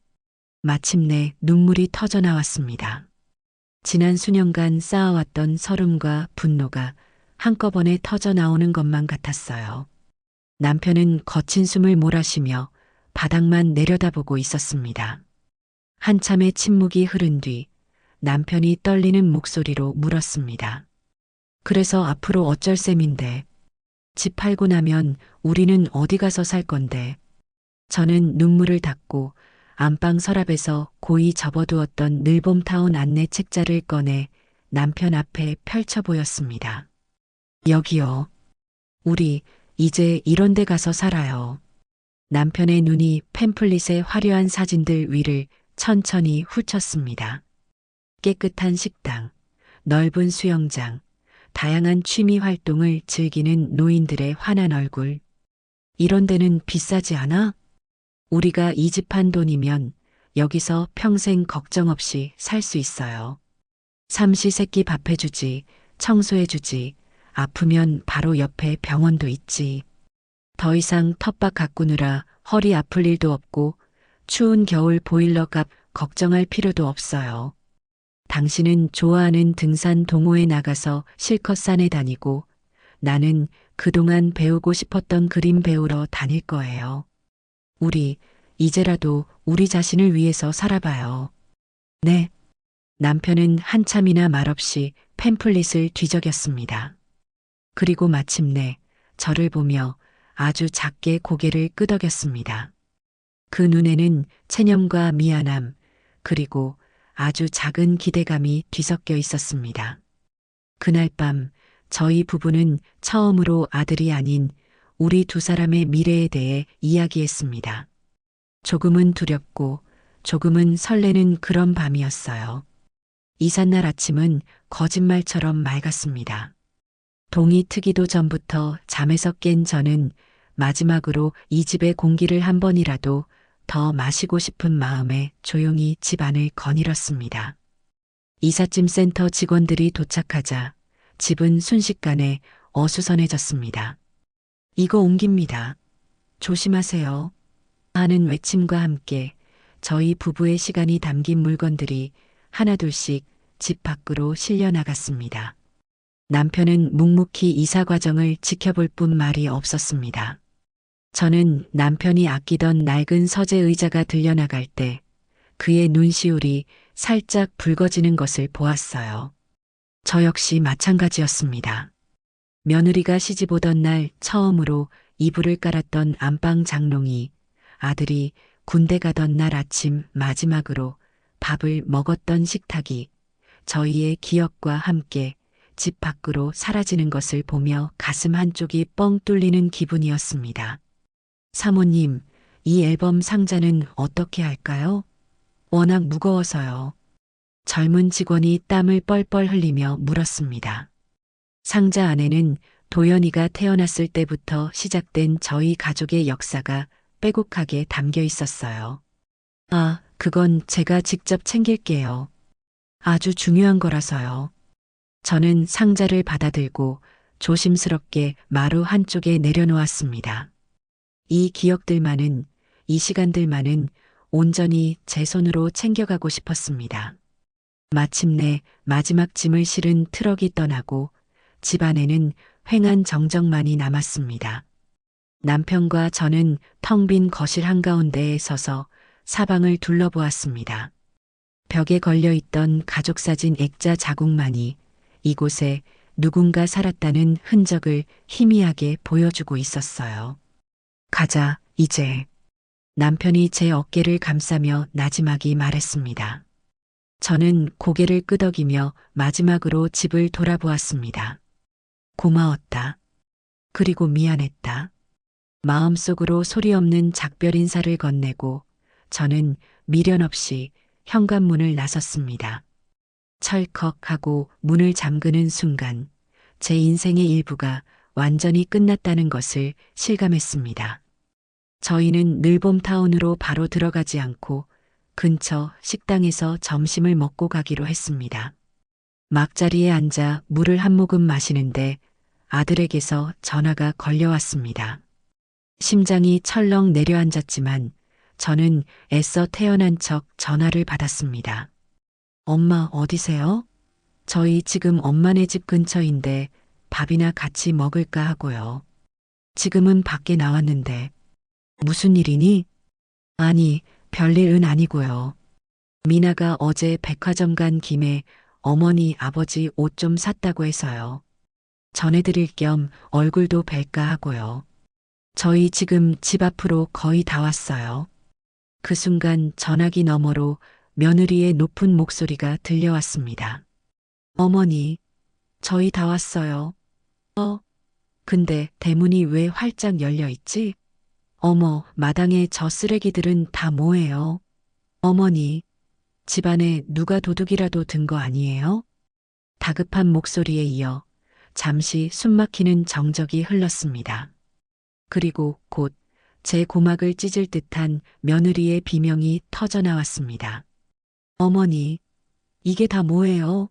마침내 눈물이 터져 나왔습니다. 지난 수년간 쌓아왔던 서름과 분노가 한꺼번에 터져 나오는 것만 같았어요. 남편은 거친 숨을 몰아쉬며 바닥만 내려다보고 있었습니다. 한참의 침묵이 흐른 뒤 남편이 떨리는 목소리로 물었습니다. 그래서 앞으로 어쩔 셈인데, 집 팔고 나면 우리는 어디 가서 살 건데. 저는 눈물을 닦고 안방 서랍에서 고이 접어두었던 늘봄타운 안내 책자를 꺼내 남편 앞에 펼쳐 보였습니다. 여기요. 우리 이제 이런 데 가서 살아요. 남편의 눈이 팸플릿의 화려한 사진들 위를 천천히 훑었습니다. 깨끗한 식당, 넓은 수영장, 다양한 취미 활동을 즐기는 노인들의 환한 얼굴. 이런 데는 비싸지 않아? 우리가 이 집 한 돈이면 여기서 평생 걱정 없이 살 수 있어요. 삼시세끼 밥 해주지, 청소해주지, 아프면 바로 옆에 병원도 있지. 더 이상 텃밭 가꾸느라 허리 아플 일도 없고 추운 겨울 보일러 값 걱정할 필요도 없어요. 당신은 좋아하는 등산 동호회 나가서 실컷 산에 다니고 나는 그동안 배우고 싶었던 그림 배우러 다닐 거예요. 우리 이제라도 우리 자신을 위해서 살아봐요. 네. 남편은 한참이나 말없이 팸플릿을 뒤적였습니다. 그리고 마침내 저를 보며 아주 작게 고개를 끄덕였습니다. 그 눈에는 체념과 미안함, 그리고 아주 작은 기대감이 뒤섞여 있었습니다. 그날 밤 저희 부부는 처음으로 아들이 아닌 우리 두 사람의 미래에 대해 이야기했습니다. 조금은 두렵고 조금은 설레는 그런 밤이었어요. 이삿날 아침은 거짓말처럼 맑았습니다. 동이 트기도 전부터 잠에서 깬 저는 마지막으로 이 집의 공기를 한 번이라도 더 마시고 싶은 마음에 조용히 집 안을 거닐었습니다. 이삿짐 센터 직원들이 도착하자 집은 순식간에 어수선해졌습니다. 이거 옮깁니다. 조심하세요. 하는 외침과 함께 저희 부부의 시간이 담긴 물건들이 하나둘씩 집 밖으로 실려 나갔습니다. 남편은 묵묵히 이사 과정을 지켜볼 뿐 말이 없었습니다. 저는 남편이 아끼던 낡은 서재 의자가 들려나갈 때 그의 눈시울이 살짝 붉어지는 것을 보았어요. 저 역시 마찬가지였습니다. 며느리가 시집 오던 날 처음으로 이불을 깔았던 안방 장롱이 아들이 군대 가던 날 아침 마지막으로 밥을 먹었던 식탁이 저희의 기억과 함께 집 밖으로 사라지는 것을 보며 가슴 한쪽이 뻥 뚫리는 기분이었습니다. 사모님, 이 앨범 상자는 어떻게 할까요? 워낙 무거워서요. 젊은 직원이 땀을 뻘뻘 흘리며 물었습니다. 상자 안에는 도연이가 태어났을 때부터 시작된 저희 가족의 역사가 빼곡하게 담겨 있었어요. 아, 그건 제가 직접 챙길게요. 아주 중요한 거라서요. 저는 상자를 받아들고 조심스럽게 마루 한쪽에 내려놓았습니다. 이 기억들만은, 이 시간들만은 온전히 제 손으로 챙겨가고 싶었습니다. 마침내 마지막 짐을 실은 트럭이 떠나고 집 안에는 휑한 정적만이 남았습니다. 남편과 저는 텅 빈 거실 한가운데에 서서 사방을 둘러보았습니다. 벽에 걸려있던 가족사진 액자 자국만이 이곳에 누군가 살았다는 흔적을 희미하게 보여주고 있었어요. 가자, 이제. 남편이 제 어깨를 감싸며 나지막이 말했습니다. 저는 고개를 끄덕이며 마지막으로 집을 돌아보았습니다. 고마웠다. 그리고 미안했다. 마음속으로 소리 없는 작별 인사를 건네고 저는 미련 없이 현관문을 나섰습니다. 철컥하고 문을 잠그는 순간 제 인생의 일부가 완전히 끝났다는 것을 실감했습니다. 저희는 늘봄타운으로 바로 들어가지 않고 근처 식당에서 점심을 먹고 가기로 했습니다. 막자리에 앉아 물을 한 모금 마시는데 아들에게서 전화가 걸려왔습니다. 심장이 철렁 내려앉았지만 저는 애써 태어난 척 전화를 받았습니다. 엄마 어디세요? 저희 지금 엄마네 집 근처인데 밥이나 같이 먹을까 하고요. 지금은 밖에 나왔는데. 무슨 일이니? 아니, 별일은 아니고요. 미나가 어제 백화점 간 김에 어머니 아버지 옷 좀 샀다고 해서요. 전해드릴 겸 얼굴도 뵐까 하고요. 저희 지금 집 앞으로 거의 다 왔어요. 그 순간 전화기 너머로 며느리의 높은 목소리가 들려왔습니다. 어머니, 저희 다 왔어요. 근데 대문이 왜 활짝 열려 있지? 어머, 마당에 저 쓰레기들은 다 뭐예요? 어머니, 집안에 누가 도둑이라도 든 거 아니에요? 다급한 목소리에 이어 잠시 숨막히는 정적이 흘렀습니다. 그리고 곧 제 고막을 찢을 듯한 며느리의 비명이 터져 나왔습니다. 어머니, 이게 다 뭐예요?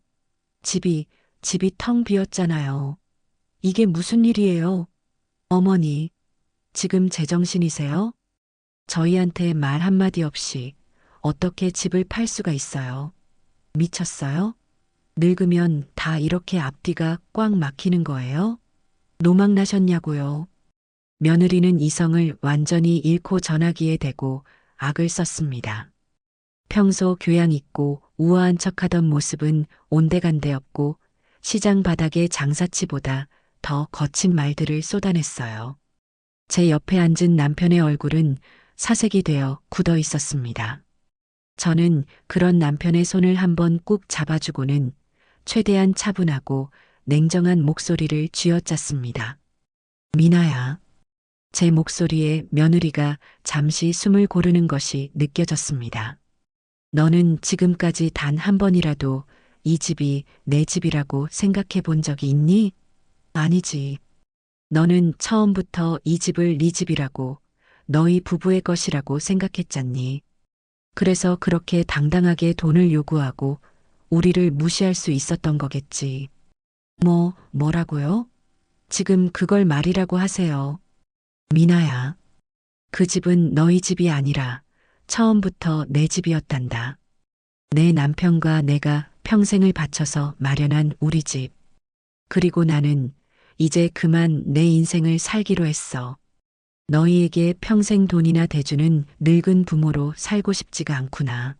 집이 텅 비었잖아요. 이게 무슨 일이에요? 어머니, 지금 제정신이세요? 저희한테 말 한마디 없이 어떻게 집을 팔 수가 있어요? 미쳤어요? 늙으면 다 이렇게 앞뒤가 꽉 막히는 거예요? 노망 나셨냐고요? 며느리는 이성을 완전히 잃고 전화기에 대고 악을 썼습니다. 평소 교양 있고 우아한 척하던 모습은 온데간데 없고 시장 바닥의 장사치보다 더 거친 말들을 쏟아냈어요. 제 옆에 앉은 남편의 얼굴은 사색이 되어 굳어 있었습니다. 저는 그런 남편의 손을 한번 꾹 잡아주고는 최대한 차분하고 냉정한 목소리를 쥐어짰습니다. 미나야, 제 목소리에 며느리가 잠시 숨을 고르는 것이 느껴졌습니다. 너는 지금까지 단 한 번이라도 이 집이 내 집이라고 생각해 본 적이 있니? 아니지. 너는 처음부터 이 집을 네 집이라고, 너희 부부의 것이라고 생각했잖니. 그래서 그렇게 당당하게 돈을 요구하고 우리를 무시할 수 있었던 거겠지. 뭐라고요? 지금 그걸 말이라고 하세요. 미나야, 그 집은 너희 집이 아니라 처음부터 내 집이었단다. 내 남편과 내가 평생을 바쳐서 마련한 우리 집. 그리고 나는 이제 그만 내 인생을 살기로 했어. 너희에게 평생 돈이나 대주는 늙은 부모로 살고 싶지가 않구나.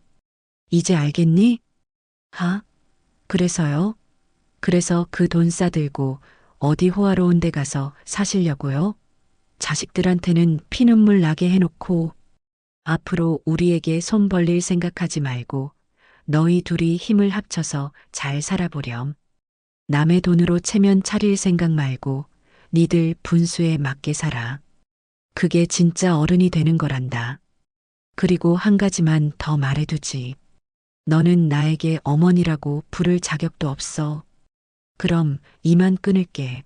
이제 알겠니? 그래서요? 그래서 그 돈 싸들고 어디 호화로운 데 가서 사시려고요? 자식들한테는 피눈물 나게 해놓고 앞으로 우리에게 손 벌릴 생각하지 말고 너희 둘이 힘을 합쳐서 잘 살아보렴. 남의 돈으로 체면 차릴 생각 말고 니들 분수에 맞게 살아. 그게 진짜 어른이 되는 거란다. 그리고 한 가지만 더 말해두지. 너는 나에게 어머니라고 부를 자격도 없어. 그럼 이만 끊을게.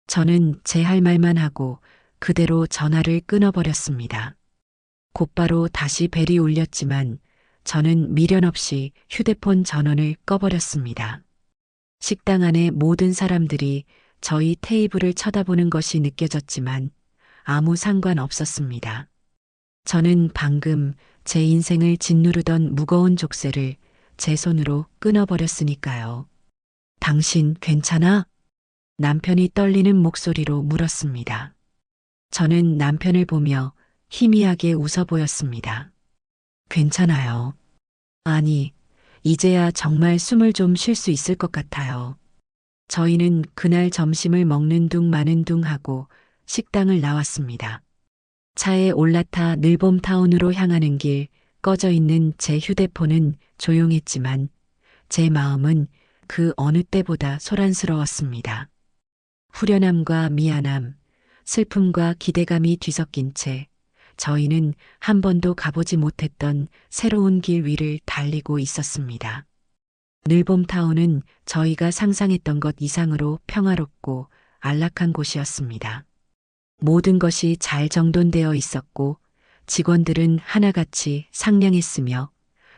저는 제 할 말만 하고 그대로 전화를 끊어버렸습니다. 곧바로 다시 벨이 울렸지만 저는 미련 없이 휴대폰 전원을 꺼버렸습니다. 식당 안의 모든 사람들이 저희 테이블을 쳐다보는 것이 느껴졌지만 아무 상관 없었습니다. 저는 방금 제 인생을 짓누르던 무거운 족쇄를 제 손으로 끊어버렸으니까요. 당신 괜찮아? 남편이 떨리는 목소리로 물었습니다. 저는 남편을 보며 희미하게 웃어 보였습니다. 괜찮아요. 아니, 이제야 정말 숨을 좀 쉴 수 있을 것 같아요. 저희는 그날 점심을 먹는 둥 마는 둥 하고 식당을 나왔습니다. 차에 올라타 늘봄타운으로 향하는 길, 꺼져 있는 제 휴대폰은 조용했지만 제 마음은 그 어느 때보다 소란스러웠습니다. 후련함과 미안함, 슬픔과 기대감이 뒤섞인 채 저희는 한 번도 가보지 못했던 새로운 길 위를 달리고 있었습니다. 늘봄타운은 저희가 상상했던 것 이상으로 평화롭고 안락한 곳이었습니다. 모든 것이 잘 정돈되어 있었고 직원들은 하나같이 상냥했으며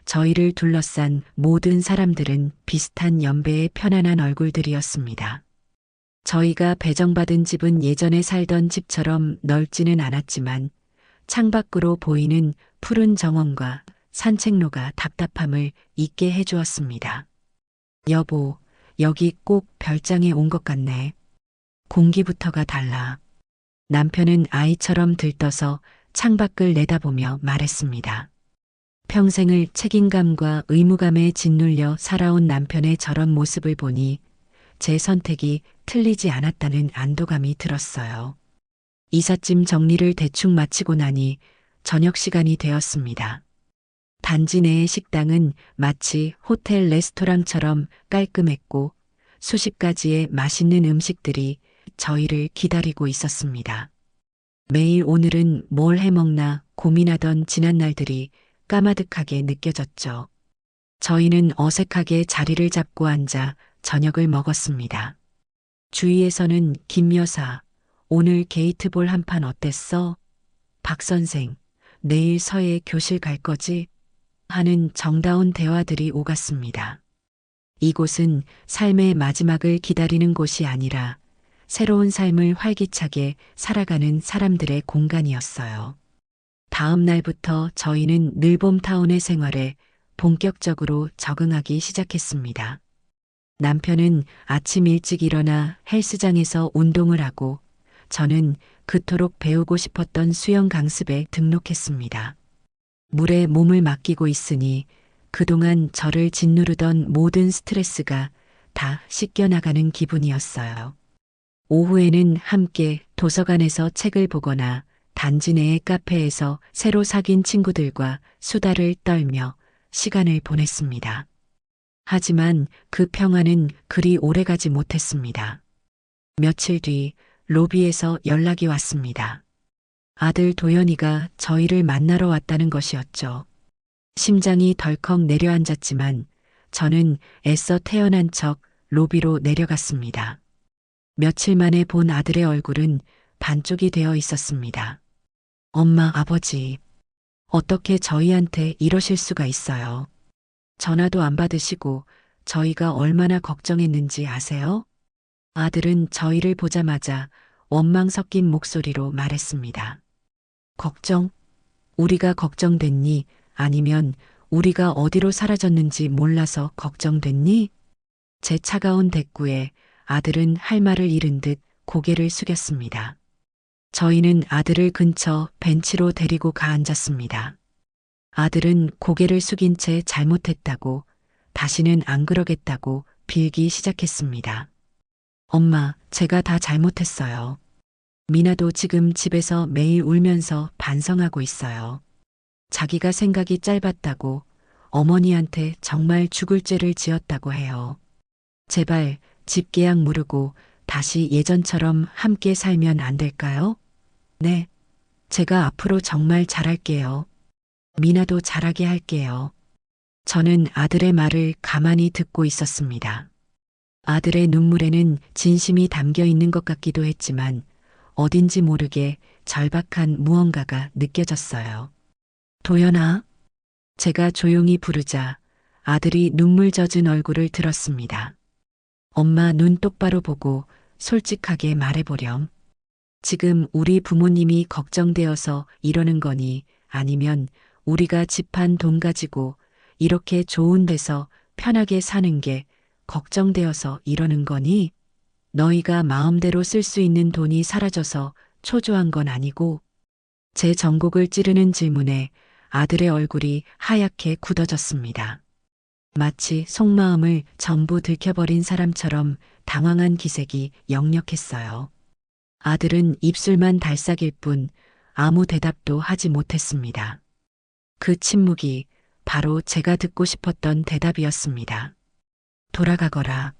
저희를 둘러싼 모든 사람들은 비슷한 연배의 편안한 얼굴들이었습니다. 저희가 배정받은 집은 예전에 살던 집처럼 넓지는 않았지만 창밖으로 보이는 푸른 정원과 산책로가 답답함을 잊게 해주었습니다. 여보, 여기 꼭 별장에 온 것 같네. 공기부터가 달라. 남편은 아이처럼 들떠서 창밖을 내다보며 말했습니다. 평생을 책임감과 의무감에 짓눌려 살아온 남편의 저런 모습을 보니 제 선택이 틀리지 않았다는 안도감이 들었어요. 이삿짐 정리를 대충 마치고 나니 저녁 시간이 되었습니다. 단지 내의 식당은 마치 호텔 레스토랑처럼 깔끔했고 수십 가지의 맛있는 음식들이 저희를 기다리고 있었습니다. 매일 오늘은 뭘 해먹나 고민하던 지난 날들이 까마득하게 느껴졌죠. 저희는 어색하게 자리를 잡고 앉아 저녁을 먹었습니다. 주위에서는 김 여사, 오늘 게이트볼 한 판 어땠어? 박 선생, 내일 서예 교실 갈 거지? 하는 정다운 대화들이 오갔습니다. 이곳은 삶의 마지막을 기다리는 곳이 아니라 새로운 삶을 활기차게 살아가는 사람들의 공간이었어요. 다음 날부터 저희는 늘봄타운의 생활에 본격적으로 적응하기 시작했습니다. 남편은 아침 일찍 일어나 헬스장에서 운동을 하고 저는 그토록 배우고 싶었던 수영 강습에 등록했습니다. 물에 몸을 맡기고 있으니 그동안 저를 짓누르던 모든 스트레스가 다 씻겨나가는 기분이었어요. 오후에는 함께 도서관에서 책을 보거나 단지 내의 카페에서 새로 사귄 친구들과 수다를 떨며 시간을 보냈습니다. 하지만 그 평화는 그리 오래가지 못했습니다. 며칠 뒤 로비에서 연락이 왔습니다. 아들 도연이가 저희를 만나러 왔다는 것이었죠. 심장이 덜컥 내려앉았지만 저는 애써 태어난 척 로비로 내려갔습니다. 며칠 만에 본 아들의 얼굴은 반쪽이 되어 있었습니다. 엄마, 아버지, 어떻게 저희한테 이러실 수가 있어요? 전화도 안 받으시고 저희가 얼마나 걱정했는지 아세요? 아들은 저희를 보자마자 원망 섞인 목소리로 말했습니다. 걱정? 우리가 걱정됐니? 아니면 우리가 어디로 사라졌는지 몰라서 걱정됐니? 제 차가운 대꾸에 아들은 할 말을 잃은 듯 고개를 숙였습니다. 저희는 아들을 근처 벤치로 데리고 가앉았습니다. 아들은 고개를 숙인 채 잘못했다고, 다시는 안 그러겠다고 빌기 시작했습니다. 엄마, 제가 다 잘못했어요. 미나도 지금 집에서 매일 울면서 반성하고 있어요. 자기가 생각이 짧았다고, 어머니한테 정말 죽을 죄를 지었다고 해요. 제발 집 계약 무르고 다시 예전처럼 함께 살면 안 될까요? 네, 제가 앞으로 정말 잘할게요. 미나도 잘하게 할게요. 저는 아들의 말을 가만히 듣고 있었습니다. 아들의 눈물에는 진심이 담겨 있는 것 같기도 했지만 어딘지 모르게 절박한 무언가가 느껴졌어요. 도연아, 제가 조용히 부르자 아들이 눈물 젖은 얼굴을 들었습니다. 엄마, 눈 똑바로 보고 솔직하게 말해보렴. 지금 우리 부모님이 걱정되어서 이러는 거니, 아니면 우리가 집 한 돈 가지고 이렇게 좋은 데서 편하게 사는 게 걱정되어서 이러는 거니? 너희가 마음대로 쓸 수 있는 돈이 사라져서 초조한 건 아니고? 제 전곡을 찌르는 질문에 아들의 얼굴이 하얗게 굳어졌습니다. 마치 속마음을 전부 들켜버린 사람처럼 당황한 기색이 역력했어요. 아들은 입술만 달싹일 뿐 아무 대답도 하지 못했습니다. 그 침묵이 바로 제가 듣고 싶었던 대답이었습니다. 돌아가거라.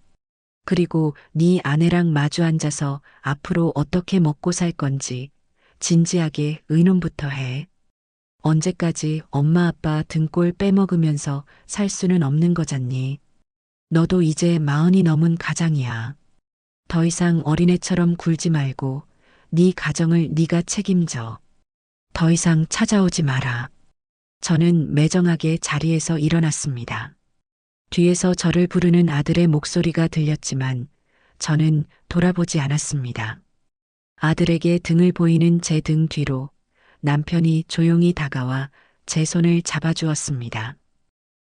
그리고 네 아내랑 마주 앉아서 앞으로 어떻게 먹고 살 건지 진지하게 의논부터 해. 언제까지 엄마 아빠 등골 빼먹으면서 살 수는 없는 거잖니. 너도 이제 40이 넘은 가장이야. 더 이상 어린애처럼 굴지 말고 네 가정을 네가 책임져. 더 이상 찾아오지 마라. 저는 매정하게 자리에서 일어났습니다. 뒤에서 저를 부르는 아들의 목소리가 들렸지만 저는 돌아보지 않았습니다. 아들에게 등을 보이는 제 등 뒤로 남편이 조용히 다가와 제 손을 잡아주었습니다.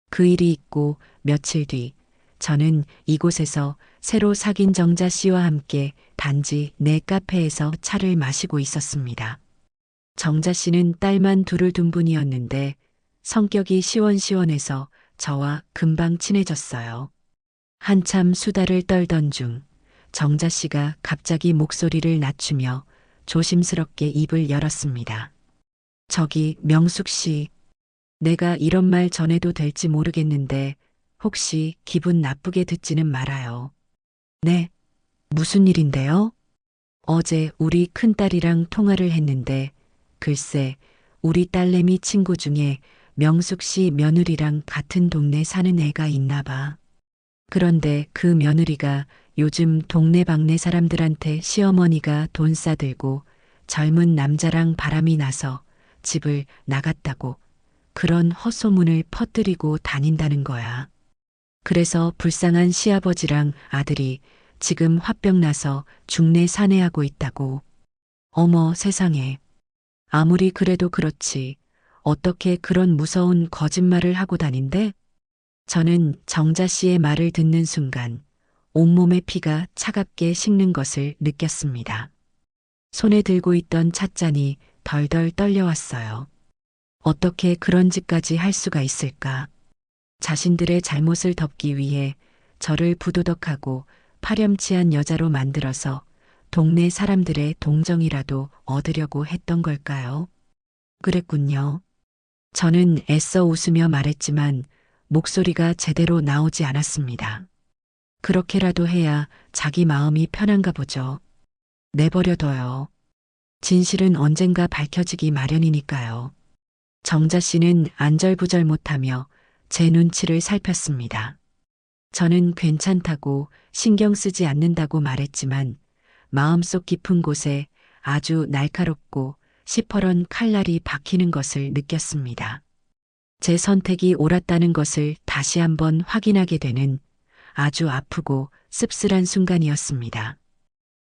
그 일이 있고 며칠 뒤 저는 이곳에서 새로 사귄 정자 씨와 함께 단지 내 카페에서 차를 마시고 있었습니다. 정자 씨는 딸만 둘을 둔 분이었는데 성격이 시원시원해서 저와 금방 친해졌어요. 한참 수다를 떨던 중 정자 씨가 갑자기 목소리를 낮추며 조심스럽게 입을 열었습니다. 저기 명숙 씨, 내가 이런 말 전해도 될지 모르겠는데 혹시 기분 나쁘게 듣지는 말아요. 네, 무슨 일인데요? 어제 우리 큰딸이랑 통화를 했는데 글쎄 우리 딸내미 친구 중에 명숙 씨 며느리랑 같은 동네 사는 애가 있나 봐. 그런데 그 며느리가 요즘 동네방네 사람들한테 시어머니가 돈 싸들고 젊은 남자랑 바람이 나서 집을 나갔다고 그런 헛소문을 퍼뜨리고 다닌다는 거야. 그래서 불쌍한 시아버지랑 아들이 지금 화병 나서 중내 산해하고 있다고. 어머 세상에. 아무리 그래도 그렇지. 어떻게 그런 무서운 거짓말을 하고 다닌대? 저는 정자 씨의 말을 듣는 순간 온몸의 피가 차갑게 식는 것을 느꼈습니다. 손에 들고 있던 찻잔이 덜덜 떨려왔어요. 어떻게 그런 짓까지 할 수가 있을까? 자신들의 잘못을 덮기 위해 저를 부도덕하고 파렴치한 여자로 만들어서 동네 사람들의 동정이라도 얻으려고 했던 걸까요? 그랬군요. 저는 애써 웃으며 말했지만 목소리가 제대로 나오지 않았습니다. 그렇게라도 해야 자기 마음이 편한가 보죠. 내버려둬요. 진실은 언젠가 밝혀지기 마련이니까요. 정자 씨는 안절부절 못하며 제 눈치를 살폈습니다. 저는 괜찮다고 신경 쓰지 않는다고 말했지만 마음속 깊은 곳에 아주 날카롭고 시퍼런 칼날이 박히는 것을 느꼈습니다. 제 선택이 옳았다는 것을 다시 한번 확인하게 되는 아주 아프고 씁쓸한 순간이었습니다.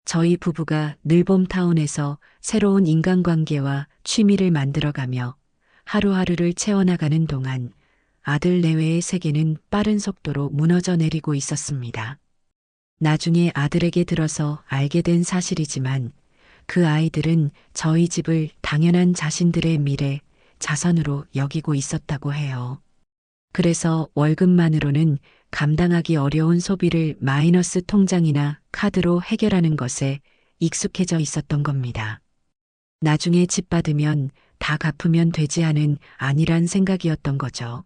저희 부부가 늘봄타운에서 새로운 인간관계와 취미를 만들어가며 하루하루를 채워나가는 동안 아들 내외의 세계는 빠른 속도로 무너져 내리고 있었습니다. 나중에 아들에게 들어서 알게 된 사실이지만 그 아이들은 저희 집을 당연한 자신들의 미래, 자산으로 여기고 있었다고 해요. 그래서 월급만으로는 감당하기 어려운 소비를 마이너스 통장이나 카드로 해결하는 것에 익숙해져 있었던 겁니다. 나중에 집 받으면 다 갚으면 되지 않은 아니란 생각이었던 거죠.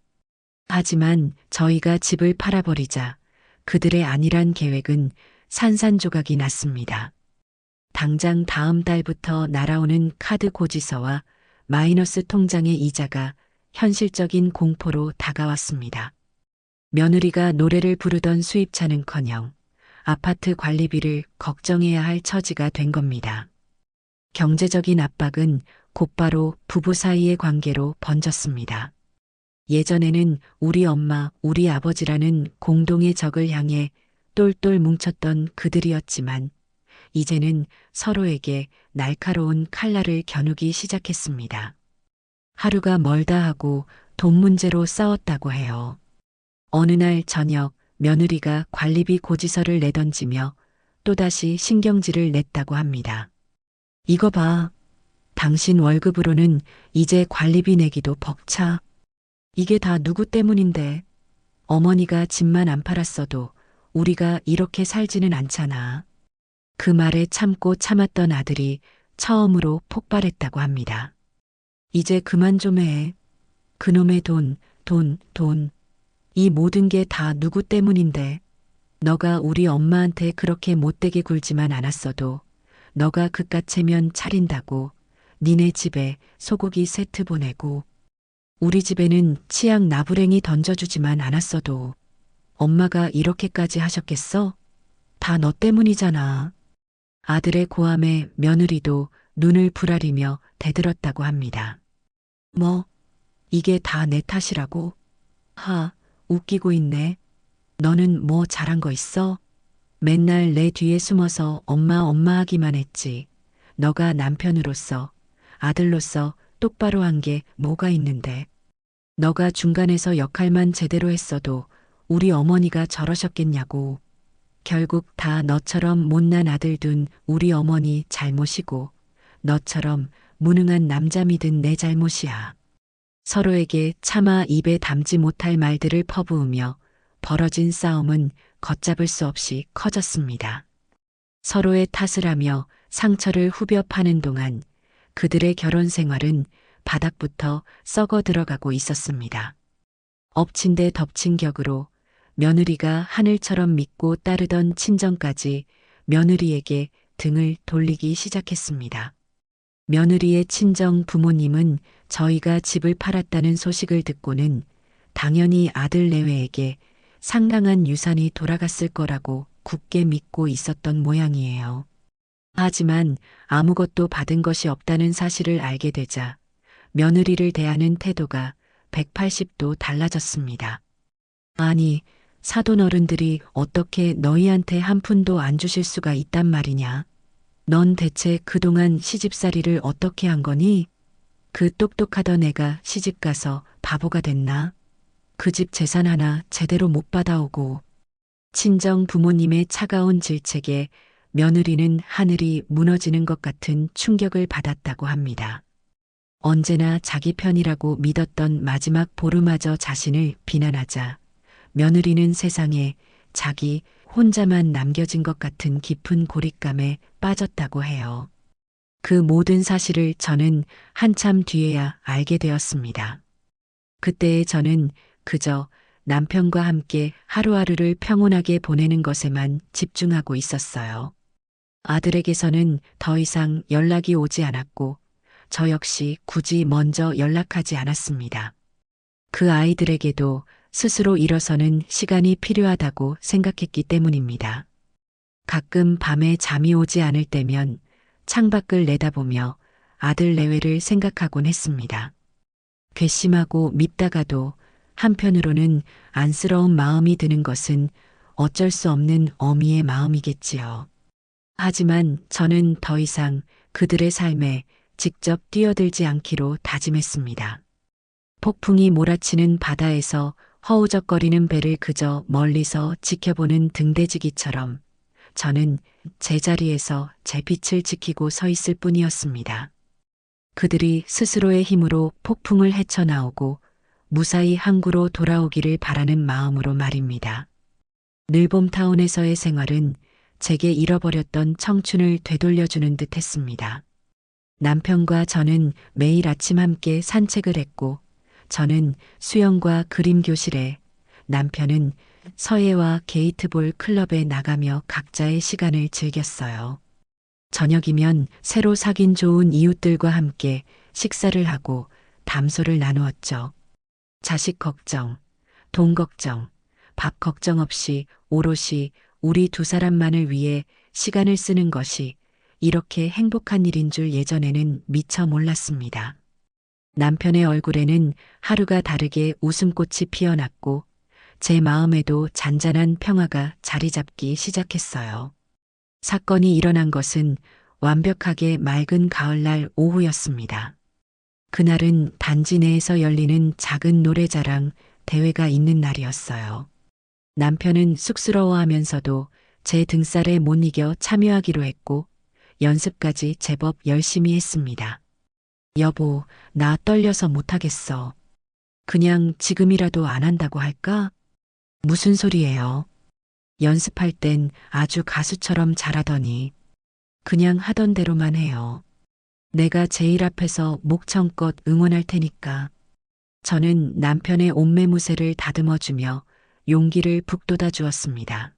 하지만 저희가 집을 팔아버리자 그들의 안일한 계획은 산산조각이 났습니다. 당장 다음 달부터 날아오는 카드 고지서와 마이너스 통장의 이자가 현실적인 공포로 다가왔습니다. 며느리가 노래를 부르던 수입차는커녕 아파트 관리비를 걱정해야 할 처지가 된 겁니다. 경제적인 압박은 곧바로 부부 사이의 관계로 번졌습니다. 예전에는 우리 엄마, 우리 아버지라는 공동의 적을 향해 똘똘 뭉쳤던 그들이었지만 이제는 서로에게 날카로운 칼날을 겨누기 시작했습니다. 하루가 멀다 하고 돈 문제로 싸웠다고 해요. 어느 날 저녁 며느리가 관리비 고지서를 내던지며 또다시 신경질을 냈다고 합니다. 이거 봐. 당신 월급으로는 이제 관리비 내기도 벅차. 이게 다 누구 때문인데? 어머니가 집만 안 팔았어도 우리가 이렇게 살지는 않잖아. 그 말에 참고 참았던 아들이 처음으로 폭발했다고 합니다. 이제 그만 좀 해. 그놈의 돈. 이 모든 게 다 누구 때문인데. 너가 우리 엄마한테 그렇게 못되게 굴지만 않았어도 너가 그깟 체면 차린다고 니네 집에 소고기 세트 보내고 우리 집에는 치약 나부랭이 던져주지만 않았어도 엄마가 이렇게까지 하셨겠어? 다 너 때문이잖아. 아들의 고함에 며느리도 눈을 부라리며 대들었다고 합니다. 뭐, 이게 다 내 탓이라고? 웃기고 있네. 너는 뭐 잘한 거 있어? 맨날 내 뒤에 숨어서 엄마 하기만 했지. 너가 남편으로서, 아들로서 똑바로 한 게 뭐가 있는데. 너가 중간에서 역할만 제대로 했어도 우리 어머니가 저러셨겠냐고. 결국 다 너처럼 못난 아들 둔 우리 어머니 잘못이고 너처럼 무능한 남자 믿은 내 잘못이야. 서로에게 차마 입에 담지 못할 말들을 퍼부으며 벌어진 싸움은 걷잡을 수 없이 커졌습니다. 서로의 탓을 하며 상처를 후벼 파는 동안 그들의 결혼 생활은 바닥부터 썩어 들어가고 있었습니다. 엎친 데 덮친 격으로 며느리가 하늘처럼 믿고 따르던 친정까지 며느리에게 등을 돌리기 시작했습니다. 며느리의 친정 부모님은 저희가 집을 팔았다는 소식을 듣고는 당연히 아들 내외에게 상당한 유산이 돌아갔을 거라고 굳게 믿고 있었던 모양이에요. 하지만 아무것도 받은 것이 없다는 사실을 알게 되자 며느리를 대하는 태도가 180도 달라졌습니다. 아니, 사돈 어른들이 어떻게 너희한테 한 푼도 안 주실 수가 있단 말이냐? 넌 대체 그동안 시집살이를 어떻게 한 거니? 그 똑똑하던 애가 시집가서 바보가 됐나? 그 집 재산 하나 제대로 못 받아오고. 친정 부모님의 차가운 질책에 며느리는 하늘이 무너지는 것 같은 충격을 받았다고 합니다. 언제나 자기 편이라고 믿었던 마지막 보루마저 자신을 비난하자 며느리는 세상에 자기 혼자만 남겨진 것 같은 깊은 고립감에 빠졌다고 해요. 그 모든 사실을 저는 한참 뒤에야 알게 되었습니다. 그때의 저는 그저 남편과 함께 하루하루를 평온하게 보내는 것에만 집중하고 있었어요. 아들에게서는 더 이상 연락이 오지 않았고 저 역시 굳이 먼저 연락하지 않았습니다. 그 아이들에게도 스스로 일어서는 시간이 필요하다고 생각했기 때문입니다. 가끔 밤에 잠이 오지 않을 때면 창밖을 내다보며 아들 내외를 생각하곤 했습니다. 괘씸하고 밉다가도 한편으로는 안쓰러운 마음이 드는 것은 어쩔 수 없는 어미의 마음이겠지요. 하지만 저는 더 이상 그들의 삶에 직접 뛰어들지 않기로 다짐했습니다. 폭풍이 몰아치는 바다에서 허우적거리는 배를 그저 멀리서 지켜보는 등대지기처럼 저는 제자리에서 제 빛을 지키고 서 있을 뿐이었습니다. 그들이 스스로의 힘으로 폭풍을 헤쳐나오고 무사히 항구로 돌아오기를 바라는 마음으로 말입니다. 늘봄타운에서의 생활은 제게 잃어버렸던 청춘을 되돌려주는 듯 했습니다. 남편과 저는 매일 아침 함께 산책을 했고, 저는 수영과 그림 교실에, 남편은 서예와 게이트볼 클럽에 나가며 각자의 시간을 즐겼어요. 저녁이면 새로 사귄 좋은 이웃들과 함께 식사를 하고 담소를 나누었죠. 자식 걱정, 돈 걱정, 밥 걱정 없이 오롯이 우리 두 사람만을 위해 시간을 쓰는 것이 이렇게 행복한 일인 줄 예전에는 미처 몰랐습니다. 남편의 얼굴에는 하루가 다르게 웃음꽃이 피어났고 제 마음에도 잔잔한 평화가 자리 잡기 시작했어요. 사건이 일어난 것은 완벽하게 맑은 가을날 오후였습니다. 그날은 단지 내에서 열리는 작은 노래자랑 대회가 있는 날이었어요. 남편은 쑥스러워하면서도 제 등살에 못 이겨 참여하기로 했고 연습까지 제법 열심히 했습니다. 여보, 나 떨려서 못하겠어. 그냥 지금이라도 안 한다고 할까? 무슨 소리예요? 연습할 땐 아주 가수처럼 잘하더니 그냥 하던 대로만 해요. 내가 제일 앞에서 목청껏 응원할 테니까. 저는 남편의 옷매무새를 다듬어주며 용기를 북돋아 주었습니다.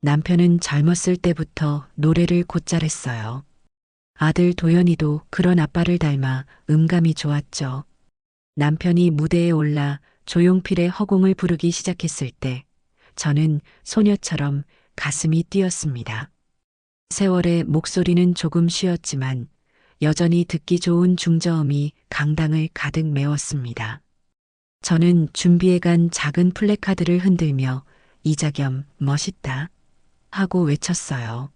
남편은 젊었을 때부터 노래를 곧잘 했어요. 아들 도연이도 그런 아빠를 닮아 음감이 좋았죠. 남편이 무대에 올라 조용필의 허공을 부르기 시작했을 때 저는 소녀처럼 가슴이 뛰었습니다. 세월의 목소리는 조금 쉬었지만 여전히 듣기 좋은 중저음이 강당을 가득 메웠습니다. 저는 준비해간 작은 플래카드를 흔들며 이자겸 멋있다 하고 외쳤어요.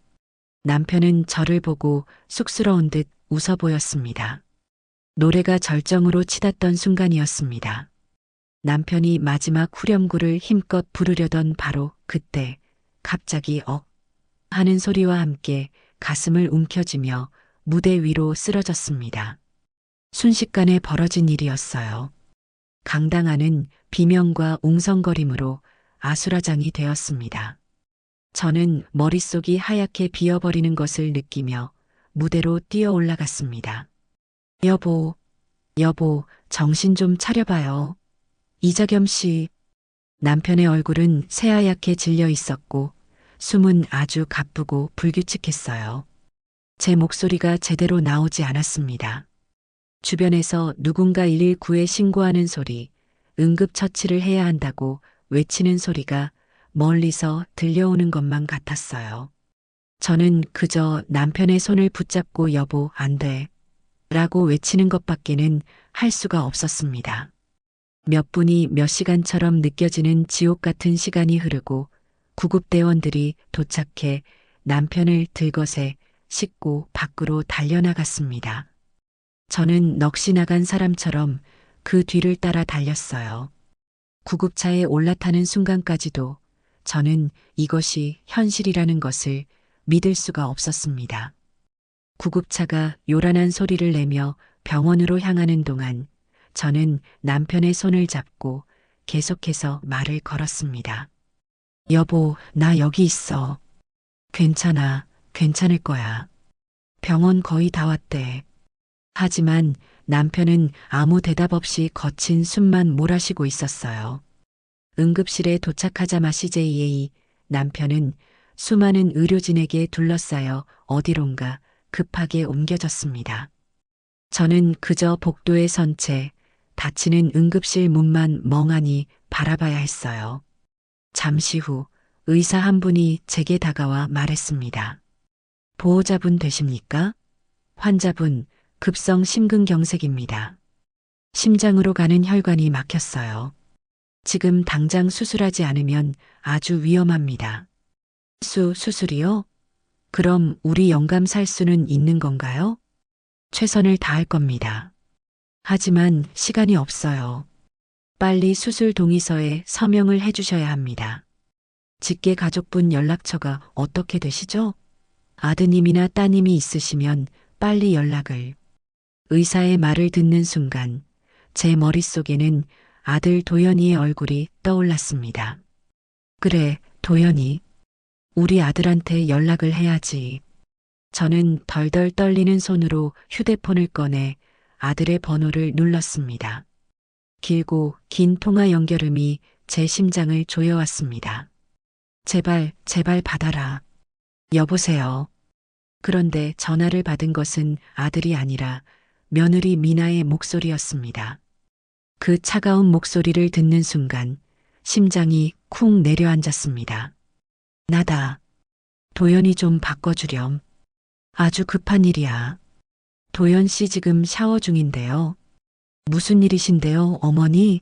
남편은 저를 보고 쑥스러운 듯 웃어 보였습니다. 노래가 절정으로 치닫던 순간이었습니다. 남편이 마지막 후렴구를 힘껏 부르려던 바로 그때 갑자기 하는 소리와 함께 가슴을 움켜쥐며 무대 위로 쓰러졌습니다. 순식간에 벌어진 일이었어요. 강당 안은 비명과 웅성거림으로 아수라장이 되었습니다. 저는 머릿속이 하얗게 비어버리는 것을 느끼며 무대로 뛰어 올라갔습니다. 여보, 여보, 정신 좀 차려봐요. 이자겸 씨. 남편의 얼굴은 새하얗게 질려 있었고 숨은 아주 가쁘고 불규칙했어요. 제 목소리가 제대로 나오지 않았습니다. 주변에서 누군가 119에 신고하는 소리, 응급처치를 해야 한다고 외치는 소리가 멀리서 들려오는 것만 같았어요. 저는 그저 남편의 손을 붙잡고 여보, 안 돼. 라고 외치는 것밖에는 할 수가 없었습니다. 몇 분이 몇 시간처럼 느껴지는 지옥 같은 시간이 흐르고 구급대원들이 도착해 남편을 들것에 싣고 밖으로 달려나갔습니다. 저는 넋이 나간 사람처럼 그 뒤를 따라 달렸어요. 구급차에 올라타는 순간까지도 저는 이것이 현실이라는 것을 믿을 수가 없었습니다. 구급차가 요란한 소리를 내며 병원으로 향하는 동안 저는 남편의 손을 잡고 계속해서 말을 걸었습니다. 여보, 나 여기 있어. 괜찮아, 괜찮을 거야. 병원 거의 다 왔대. 하지만 남편은 아무 대답 없이 거친 숨만 몰아쉬고 있었어요. 응급실에 도착하자마 CJA 남편은 수많은 의료진에게 둘러싸여 어디론가 급하게 옮겨졌습니다. 저는 그저 복도에 선 채 닫히는 응급실 문만 멍하니 바라봐야 했어요. 잠시 후 의사 한 분이 제게 다가와 말했습니다. 보호자분 되십니까? 환자분, 급성 심근경색입니다. 심장으로 가는 혈관이 막혔어요. 지금 당장 수술하지 않으면 아주 위험합니다. 수술이요? 그럼 우리 영감 살 수는 있는 건가요? 최선을 다할 겁니다. 하지만 시간이 없어요. 빨리 수술 동의서에 서명을 해주셔야 합니다. 직계 가족분 연락처가 어떻게 되시죠? 아드님이나 따님이 있으시면 빨리 연락을. 의사의 말을 듣는 순간 제 머릿속에는 아들 도연이의 얼굴이 떠올랐습니다. 그래, 도연이. 우리 아들한테 연락을 해야지. 저는 덜덜 떨리는 손으로 휴대폰을 꺼내 아들의 번호를 눌렀습니다. 길고 긴 통화 연결음이 제 심장을 조여왔습니다. 제발, 제발 받아라. 여보세요. 그런데 전화를 받은 것은 아들이 아니라 며느리 미나의 목소리였습니다. 그 차가운 목소리를 듣는 순간 심장이 쿵 내려앉았습니다. 나다. 도연이 좀 바꿔주렴. 아주 급한 일이야. 도연 씨 지금 샤워 중인데요. 무슨 일이신데요, 어머니?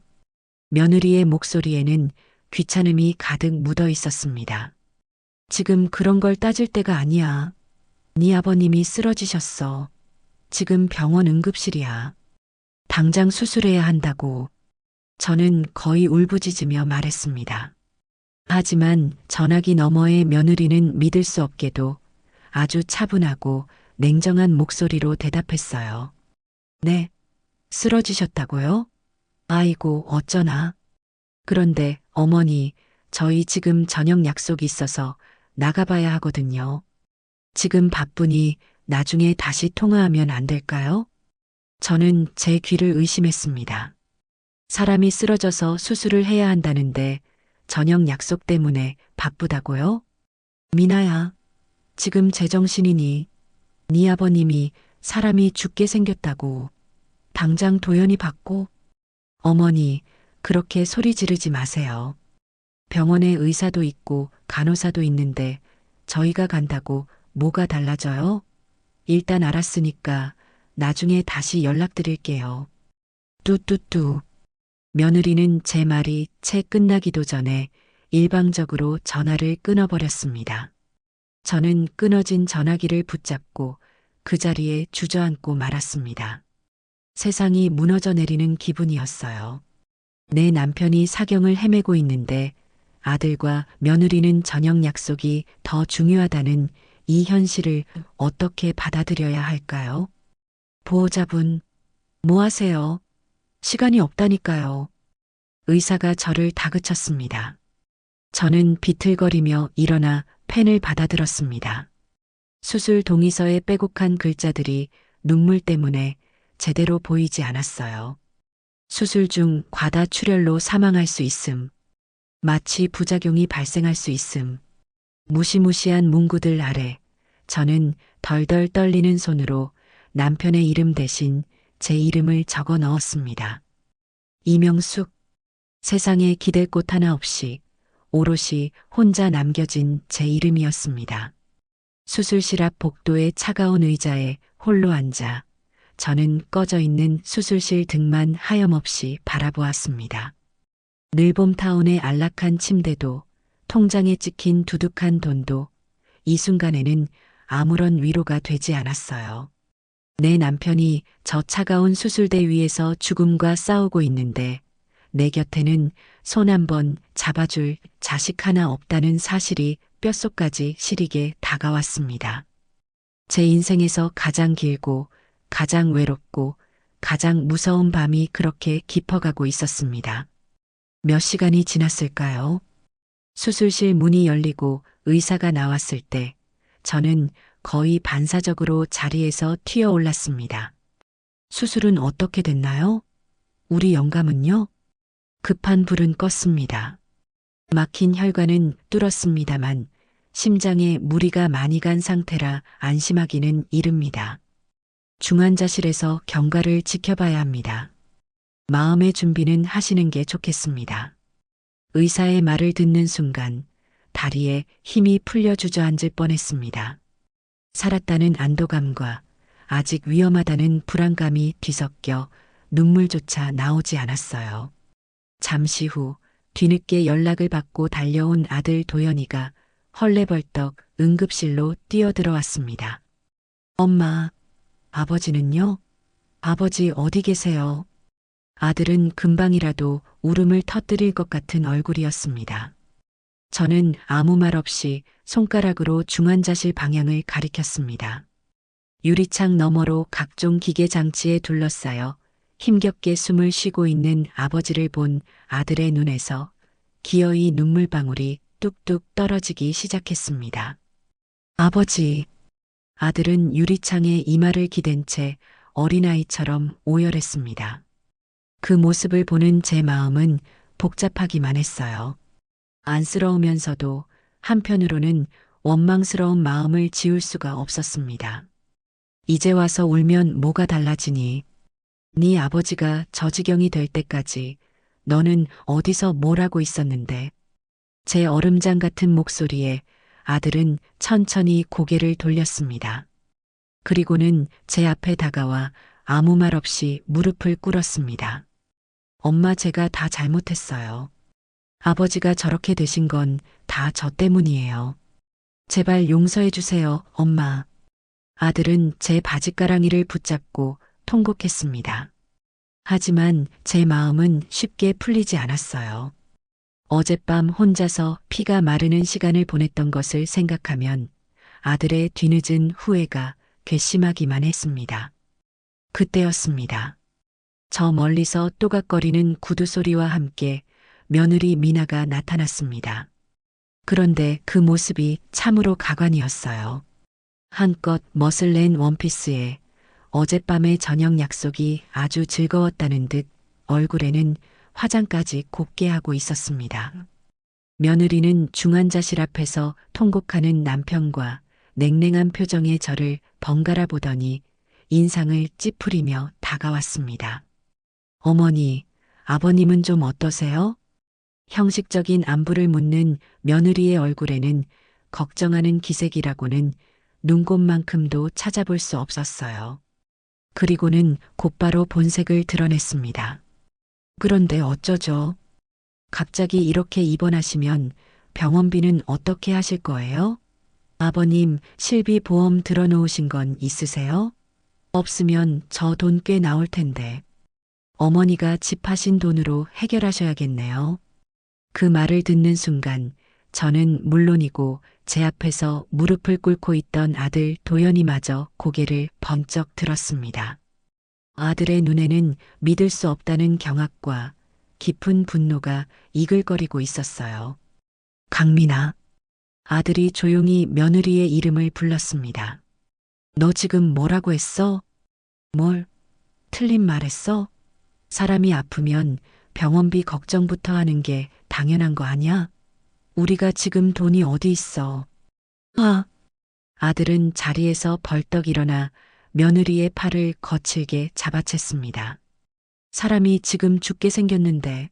며느리의 목소리에는 귀찮음이 가득 묻어 있었습니다. 지금 그런 걸 따질 때가 아니야. 네 아버님이 쓰러지셨어. 지금 병원 응급실이야. 당장 수술해야 한다고. 저는 거의 울부짖으며 말했습니다. 하지만 전화기 너머의 며느리는 믿을 수 없게도 아주 차분하고 냉정한 목소리로 대답했어요. 네, 쓰러지셨다고요? 아이고, 어쩌나. 그런데 어머니, 저희 지금 저녁 약속이 있어서 나가봐야 하거든요. 지금 바쁘니 나중에 다시 통화하면 안 될까요? 저는 제 귀를 의심했습니다. 사람이 쓰러져서 수술을 해야 한다는데 저녁 약속 때문에 바쁘다고요? 미나야, 지금 제정신이니 네 아버님이 사람이 죽게 생겼다고. 당장 도연이 받고. 어머니, 그렇게 소리 지르지 마세요. 병원에 의사도 있고 간호사도 있는데 저희가 간다고 뭐가 달라져요? 일단 알았으니까 나중에 다시 연락드릴게요. 뚜뚜뚜. 며느리는 제 말이 채 끝나기도 전에 일방적으로 전화를 끊어버렸습니다. 저는 끊어진 전화기를 붙잡고 그 자리에 주저앉고 말았습니다. 세상이 무너져 내리는 기분이었어요. 내 남편이 사경을 헤매고 있는데 아들과 며느리는 저녁 약속이 더 중요하다는 이 현실을 어떻게 받아들여야 할까요? 보호자분, 뭐 하세요? 시간이 없다니까요. 의사가 저를 다그쳤습니다. 저는 비틀거리며 일어나 펜을 받아들었습니다. 수술 동의서에 빼곡한 글자들이 눈물 때문에 제대로 보이지 않았어요. 수술 중 과다 출혈로 사망할 수 있음. 마취 부작용이 발생할 수 있음. 무시무시한 문구들 아래 저는 덜덜 떨리는 손으로 남편의 이름 대신 제 이름을 적어 넣었습니다. 이명숙. 세상에 기댈 곳 하나 없이 오롯이 혼자 남겨진 제 이름이었습니다. 수술실 앞 복도의 차가운 의자에 홀로 앉아 저는 꺼져 있는 수술실 등만 하염없이 바라보았습니다. 늘봄타운의 안락한 침대도 통장에 찍힌 두둑한 돈도 이 순간에는 아무런 위로가 되지 않았어요. 내 남편이 저 차가운 수술대 위에서 죽음과 싸우고 있는데 내 곁에는 손 한 번 잡아줄 자식 하나 없다는 사실이 뼛속까지 시리게 다가왔습니다. 제 인생에서 가장 길고 가장 외롭고 가장 무서운 밤이 그렇게 깊어가고 있었습니다. 몇 시간이 지났을까요? 수술실 문이 열리고 의사가 나왔을 때 저는 거의 반사적으로 자리에서 튀어 올랐습니다. 수술은 어떻게 됐나요? 우리 영감은요? 급한 불은 껐습니다. 막힌 혈관은 뚫었습니다만 심장에 무리가 많이 간 상태라 안심하기는 이릅니다. 중환자실에서 경과를 지켜봐야 합니다. 마음의 준비는 하시는 게 좋겠습니다. 의사의 말을 듣는 순간 다리에 힘이 풀려 주저앉을 뻔했습니다. 살았다는 안도감과 아직 위험하다는 불안감이 뒤섞여 눈물조차 나오지 않았어요. 잠시 후 뒤늦게 연락을 받고 달려온 아들 도연이가 헐레벌떡 응급실로 뛰어들어왔습니다. 엄마, 아버지는요? 아버지 어디 계세요? 아들은 금방이라도 울음을 터뜨릴 것 같은 얼굴이었습니다. 저는 아무 말 없이 손가락으로 중환자실 방향을 가리켰습니다. 유리창 너머로 각종 기계 장치에 둘러싸여 힘겹게 숨을 쉬고 있는 아버지를 본 아들의 눈에서 기어이 눈물방울이 뚝뚝 떨어지기 시작했습니다. 아버지. 아들은 유리창에 이마를 기댄 채 어린아이처럼 오열했습니다. 그 모습을 보는 제 마음은 복잡하기만 했어요. 안쓰러우면서도 한편으로는 원망스러운 마음을 지울 수가 없었습니다. 이제 와서 울면 뭐가 달라지니? 네 아버지가 저 지경이 될 때까지 너는 어디서 뭘 하고 있었는데? 제 얼음장 같은 목소리에 아들은 천천히 고개를 돌렸습니다. 그리고는 제 앞에 다가와 아무 말 없이 무릎을 꿇었습니다. 엄마, 제가 다 잘못했어요. 아버지가 저렇게 되신 건 다 저 때문이에요. 제발 용서해 주세요, 엄마. 아들은 제 바짓가랑이를 붙잡고 통곡했습니다. 하지만 제 마음은 쉽게 풀리지 않았어요. 어젯밤 혼자서 피가 마르는 시간을 보냈던 것을 생각하면 아들의 뒤늦은 후회가 괘씸하기만 했습니다. 그때였습니다. 저 멀리서 또각거리는 구두 소리와 함께 며느리 미나가 나타났습니다. 그런데 그 모습이 참으로 가관이었어요. 한껏 멋을 낸 원피스에 어젯밤의 저녁 약속이 아주 즐거웠다는 듯 얼굴에는 화장까지 곱게 하고 있었습니다. 며느리는 중환자실 앞에서 통곡하는 남편과 냉랭한 표정의 저를 번갈아 보더니 인상을 찌푸리며 다가왔습니다. 어머니, 아버님은 좀 어떠세요? 형식적인 안부를 묻는 며느리의 얼굴에는 걱정하는 기색이라고는 눈곱만큼도 찾아볼 수 없었어요. 그리고는 곧바로 본색을 드러냈습니다. 그런데 어쩌죠? 갑자기 이렇게 입원하시면 병원비는 어떻게 하실 거예요? 아버님, 실비 보험 들어놓으신 건 있으세요? 없으면 저 돈 꽤 나올 텐데. 어머니가 집하신 돈으로 해결하셔야겠네요. 그 말을 듣는 순간 저는 물론이고 제 앞에서 무릎을 꿇고 있던 아들 도연이마저 고개를 번쩍 들었습니다. 아들의 눈에는 믿을 수 없다는 경악과 깊은 분노가 이글거리고 있었어요. 강민아. 아들이 조용히 며느리의 이름을 불렀습니다. 너 지금 뭐라고 했어? 뭘? 틀린 말 했어? 사람이 아프면 병원비 걱정부터 하는 게 당연한 거 아니야? 우리가 지금 돈이 어디 있어? 아! 아들은 자리에서 벌떡 일어나 며느리의 팔을 거칠게 잡아챘습니다. 사람이 지금 죽게 생겼는데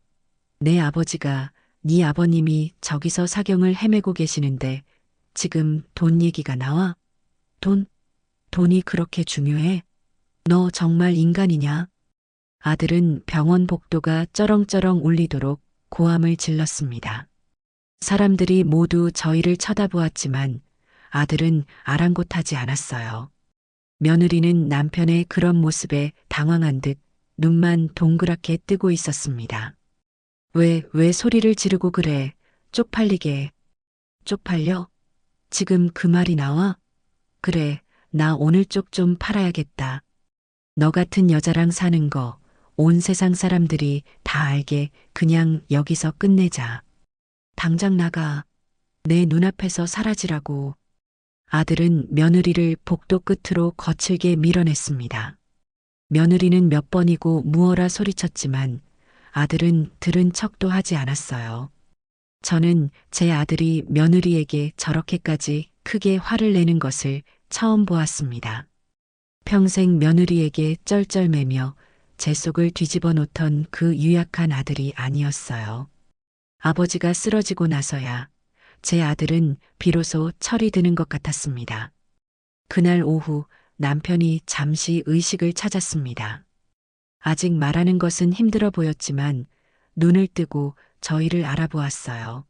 내 아버지가 네 아버님이 저기서 사경을 헤매고 계시는데 지금 돈 얘기가 나와? 돈이 그렇게 중요해? 너 정말 인간이냐? 아들은 병원 복도가 쩌렁쩌렁 울리도록 고함을 질렀습니다. 사람들이 모두 저희를 쳐다보았지만 아들은 아랑곳하지 않았어요. 며느리는 남편의 그런 모습에 당황한 듯 눈만 동그랗게 뜨고 있었습니다. 왜 소리를 지르고 그래? 쪽팔리게. 쪽팔려? 지금 그 말이 나와? 그래, 나 오늘 쪽 좀 팔아야겠다. 너 같은 여자랑 사는 거 온 세상 사람들이 다 알게 그냥 여기서 끝내자. 당장 나가. 내 눈앞에서 사라지라고. 아들은 며느리를 복도 끝으로 거칠게 밀어냈습니다. 며느리는 몇 번이고 무어라 소리쳤지만 아들은 들은 척도 하지 않았어요. 저는 제 아들이 며느리에게 저렇게까지 크게 화를 내는 것을 처음 보았습니다. 평생 며느리에게 쩔쩔매며 제 속을 뒤집어 놓던 그 유약한 아들이 아니었어요. 아버지가 쓰러지고 나서야 제 아들은 비로소 철이 드는 것 같았습니다. 그날 오후 남편이 잠시 의식을 찾았습니다. 아직 말하는 것은 힘들어 보였지만 눈을 뜨고 저희를 알아보았어요.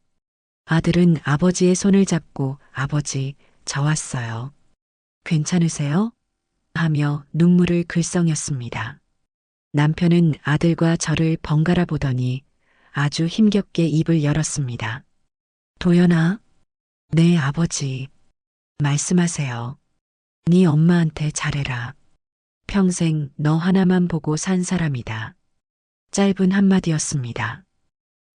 아들은 아버지의 손을 잡고 아버지, 저 왔어요. 괜찮으세요? 하며 눈물을 글썽였습니다. 남편은 아들과 저를 번갈아 보더니 아주 힘겹게 입을 열었습니다. 도연아, 네 아버지. 말씀하세요. 네 엄마한테 잘해라. 평생 너 하나만 보고 산 사람이다. 짧은 한마디였습니다.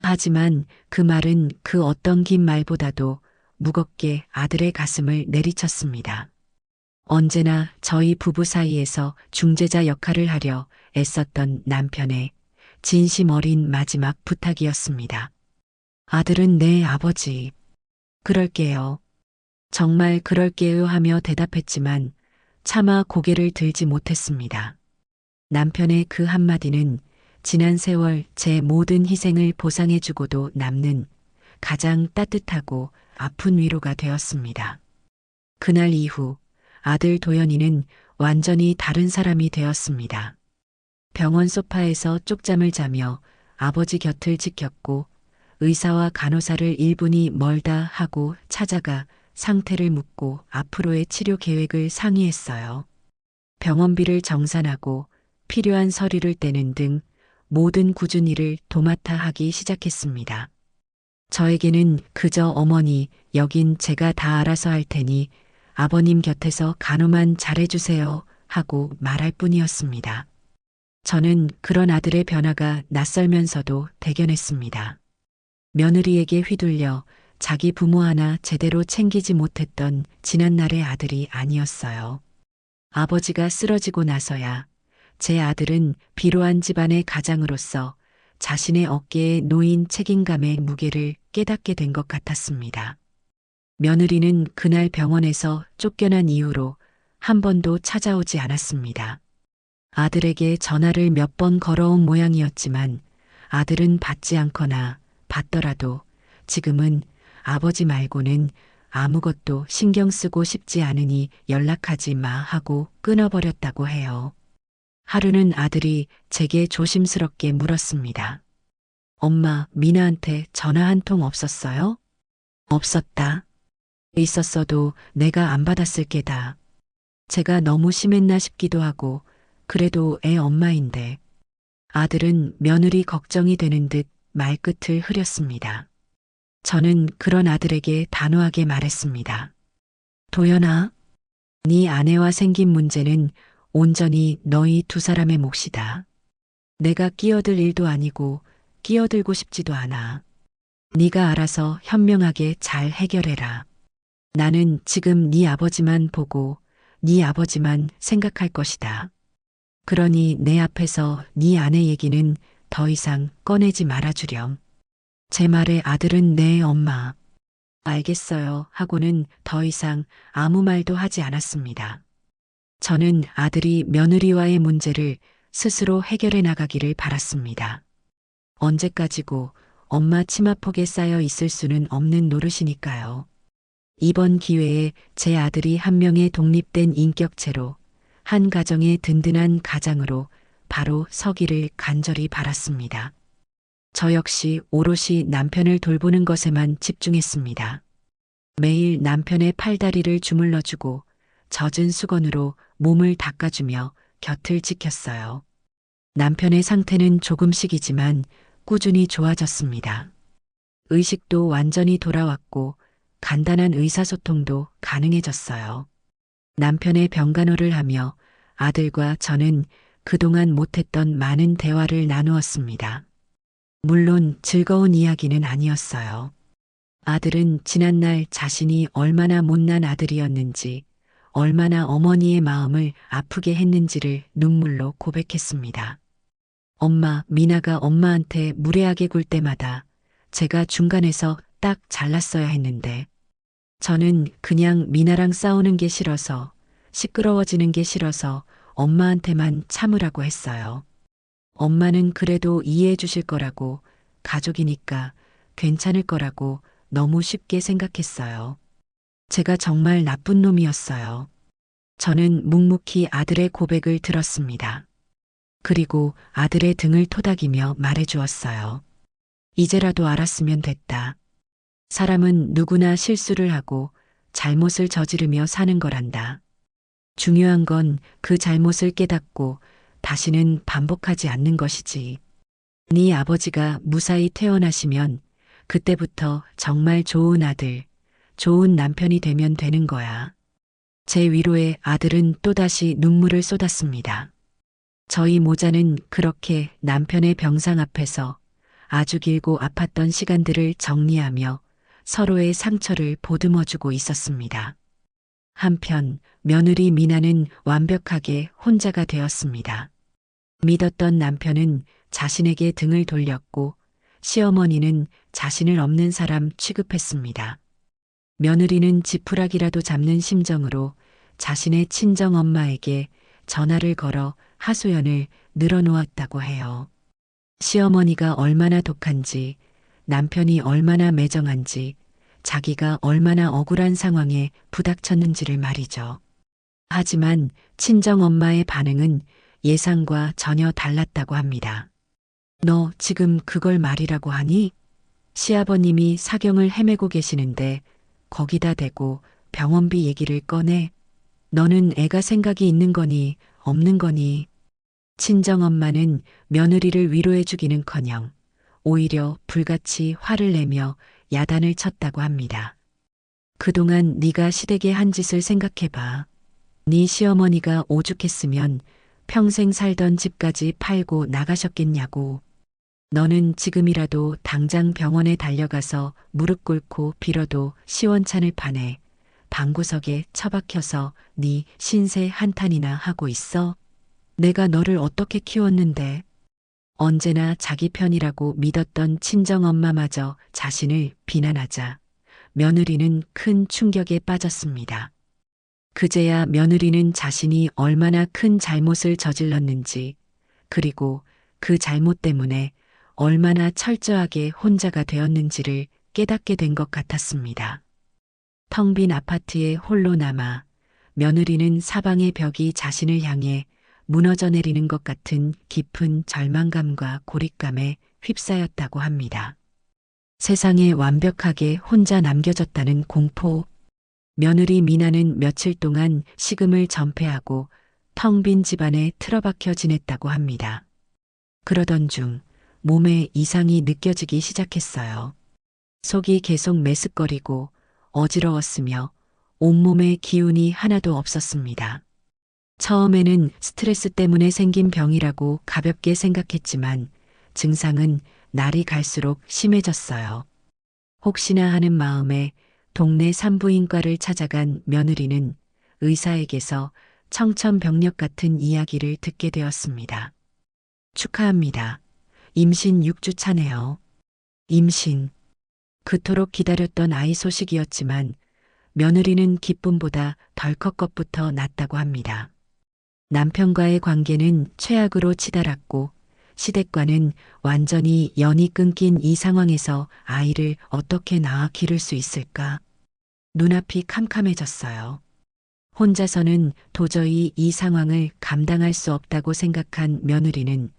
하지만 그 말은 그 어떤 긴 말보다도 무겁게 아들의 가슴을 내리쳤습니다. 언제나 저희 부부 사이에서 중재자 역할을 하려 애썼던 남편의 진심 어린 마지막 부탁이었습니다. 아들은 네 아버지. 그럴게요. 정말 그럴게요 하며 대답했지만 차마 고개를 들지 못했습니다. 남편의 그 한마디는 지난 세월 제 모든 희생을 보상해주고도 남는 가장 따뜻하고 아픈 위로가 되었습니다. 그날 이후 아들 도연이는 완전히 다른 사람이 되었습니다. 병원 소파에서 쪽잠을 자며 아버지 곁을 지켰고 의사와 간호사를 1분이 멀다 하고 찾아가 상태를 묻고 앞으로의 치료 계획을 상의했어요. 병원비를 정산하고 필요한 서류를 떼는 등 모든 굳은 일을 도맡아 하기 시작했습니다. 저에게는 그저 어머니, 여긴 제가 다 알아서 할 테니 아버님 곁에서 간호만 잘해주세요 하고 말할 뿐이었습니다. 저는 그런 아들의 변화가 낯설면서도 대견했습니다. 며느리에게 휘둘려 자기 부모 하나 제대로 챙기지 못했던 지난날의 아들이 아니었어요. 아버지가 쓰러지고 나서야 제 아들은 비로한 집안의 가장으로서 자신의 어깨에 놓인 책임감의 무게를 깨닫게 된 것 같았습니다. 며느리는 그날 병원에서 쫓겨난 이후로 한 번도 찾아오지 않았습니다. 아들에게 전화를 몇 번 걸어온 모양이었지만 아들은 받지 않거나 받더라도 지금은 아버지 말고는 아무것도 신경 쓰고 싶지 않으니 연락하지 마 하고 끊어버렸다고 해요. 하루는 아들이 제게 조심스럽게 물었습니다. 엄마, 미나한테 전화 한 통 없었어요? 없었다. 있었어도 내가 안 받았을 게다. 제가 너무 심했나 싶기도 하고 그래도 애 엄마인데. 아들은 며느리 걱정이 되는 듯 말끝을 흐렸습니다. 저는 그런 아들에게 단호하게 말했습니다. 도연아, 네 아내와 생긴 문제는 온전히 너희 두 사람의 몫이다. 내가 끼어들 일도 아니고 끼어들고 싶지도 않아. 네가 알아서 현명하게 잘 해결해라. 나는 지금 네 아버지만 보고 네 아버지만 생각할 것이다. 그러니 내 앞에서 네 아내 얘기는 더 이상 꺼내지 말아주렴. 제 말에 아들은 네 엄마. 알겠어요 하고는 더 이상 아무 말도 하지 않았습니다. 저는 아들이 며느리와의 문제를 스스로 해결해 나가기를 바랐습니다. 언제까지고 엄마 치마폭에 쌓여 있을 수는 없는 노릇이니까요. 이번 기회에 제 아들이 한 명의 독립된 인격체로 한 가정의 든든한 가장으로 바로 서기를 간절히 바랐습니다. 저 역시 오롯이 남편을 돌보는 것에만 집중했습니다. 매일 남편의 팔다리를 주물러주고 젖은 수건으로 몸을 닦아주며 곁을 지켰어요. 남편의 상태는 조금씩이지만 꾸준히 좋아졌습니다. 의식도 완전히 돌아왔고 간단한 의사소통도 가능해졌어요. 남편의 병간호를 하며 아들과 저는 그동안 못했던 많은 대화를 나누었습니다. 물론 즐거운 이야기는 아니었어요. 아들은 지난날 자신이 얼마나 못난 아들이었는지, 얼마나 어머니의 마음을 아프게 했는지를 눈물로 고백했습니다. 엄마, 미나가 엄마한테 무례하게 굴 때마다 제가 중간에서 딱 잘랐어야 했는데 저는 그냥 미나랑 싸우는 게 싫어서 시끄러워지는 게 싫어서 엄마한테만 참으라고 했어요. 엄마는 그래도 이해해 주실 거라고 가족이니까 괜찮을 거라고 너무 쉽게 생각했어요. 제가 정말 나쁜 놈이었어요. 저는 묵묵히 아들의 고백을 들었습니다. 그리고 아들의 등을 토닥이며 말해 주었어요. 이제라도 알았으면 됐다. 사람은 누구나 실수를 하고 잘못을 저지르며 사는 거란다. 중요한 건 그 잘못을 깨닫고 다시는 반복하지 않는 것이지. 네 아버지가 무사히 퇴원하시면 그때부터 정말 좋은 아들, 좋은 남편이 되면 되는 거야. 제 위로에 아들은 또다시 눈물을 쏟았습니다. 저희 모자는 그렇게 남편의 병상 앞에서 아주 길고 아팠던 시간들을 정리하며 서로의 상처를 보듬어주고 있었습니다. 한편 며느리 미나는 완벽하게 혼자가 되었습니다. 믿었던 남편은 자신에게 등을 돌렸고 시어머니는 자신을 없는 사람 취급했습니다. 며느리는 지푸라기라도 잡는 심정으로 자신의 친정 엄마에게 전화를 걸어 하소연을 늘어놓았다고 해요. 시어머니가 얼마나 독한지, 남편이 얼마나 매정한지, 자기가 얼마나 억울한 상황에 부닥쳤는지를 말이죠. 하지만 친정엄마의 반응은 예상과 전혀 달랐다고 합니다. 너 지금 그걸 말이라고 하니? 시아버님이 사경을 헤매고 계시는데 거기다 대고 병원비 얘기를 꺼내? 너는 애가 생각이 있는 거니 없는 거니? 친정엄마는 며느리를 위로해주기는커녕 오히려 불같이 화를 내며 야단을 쳤다고 합니다. 그동안 네가 시댁에 한 짓을 생각해봐. 네 시어머니가 오죽했으면 평생 살던 집까지 팔고 나가셨겠냐고. 너는 지금이라도 당장 병원에 달려가서 무릎 꿇고 빌어도 시원찮을 판에 방구석에 처박혀서 네 신세 한탄이나 하고 있어? 내가 너를 어떻게 키웠는데? 언제나 자기 편이라고 믿었던 친정엄마마저 자신을 비난하자 며느리는 큰 충격에 빠졌습니다. 그제야 며느리는 자신이 얼마나 큰 잘못을 저질렀는지, 그리고 그 잘못 때문에 얼마나 철저하게 혼자가 되었는지를 깨닫게 된 것 같았습니다. 텅 빈 아파트에 홀로 남아 며느리는 사방의 벽이 자신을 향해 무너져 내리는 것 같은 깊은 절망감과 고립감에 휩싸였다고 합니다. 세상에 완벽하게 혼자 남겨졌다는 공포. 며느리 미나는 며칠 동안 식음을 전폐하고 텅 빈 집안에 틀어박혀 지냈다고 합니다. 그러던 중 몸에 이상이 느껴지기 시작했어요. 속이 계속 메스꺼리고 어지러웠으며 온몸에 기운이 하나도 없었습니다. 처음에는 스트레스 때문에 생긴 병이라고 가볍게 생각했지만 증상은 날이 갈수록 심해졌어요. 혹시나 하는 마음에 동네 산부인과를 찾아간 며느리는 의사에게서 청천벽력 같은 이야기를 듣게 되었습니다. 축하합니다. 임신 6주 차네요. 임신. 그토록 기다렸던 아이 소식이었지만 며느리는 기쁨보다 덜컥 것부터 났다고 합니다. 남편과의 관계는 최악으로 치달았고 시댁과는 완전히 연이 끊긴 이 상황에서 아이를 어떻게 낳아 기를 수 있을까? 눈앞이 캄캄해졌어요. 혼자서는 도저히 이 상황을 감당할 수 없다고 생각한 며느리는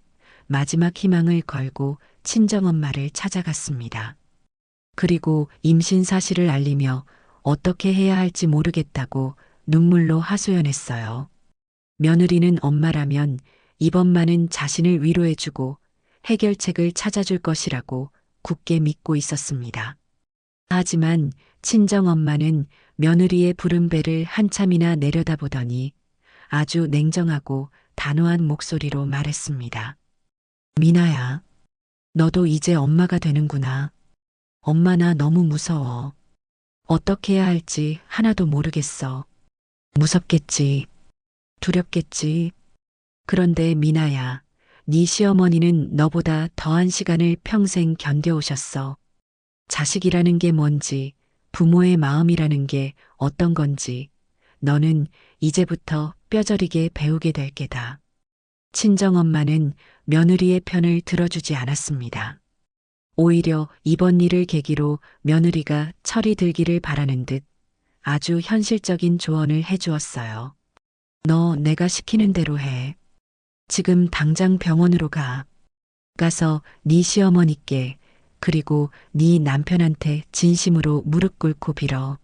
마지막 희망을 걸고 친정엄마를 찾아갔습니다. 그리고 임신 사실을 알리며 어떻게 해야 할지 모르겠다고 눈물로 하소연했어요. 며느리는 엄마라면 이번만은 자신을 위로해주고 해결책을 찾아줄 것이라고 굳게 믿고 있었습니다. 하지만 친정엄마는 며느리의 부른 배를 한참이나 내려다보더니 아주 냉정하고 단호한 목소리로 말했습니다. 미나야, 너도 이제 엄마가 되는구나. 엄마 나 너무 무서워. 어떻게 해야 할지 하나도 모르겠어. 무섭겠지. 두렵겠지. 그런데 미나야, 네 시어머니는 너보다 더한 시간을 평생 견뎌오셨어. 자식이라는 게 뭔지, 부모의 마음이라는 게 어떤 건지, 너는 이제부터 뼈저리게 배우게 될 게다. 친정엄마는 며느리의 편을 들어주지 않았습니다. 오히려 이번 일을 계기로 며느리가 철이 들기를 바라는 듯 아주 현실적인 조언을 해주었어요. 너 내가 시키는 대로 해. 지금 당장 병원으로 가. 가서 네 시어머니께 그리고 네 남편한테 진심으로 무릎 꿇고 빌어.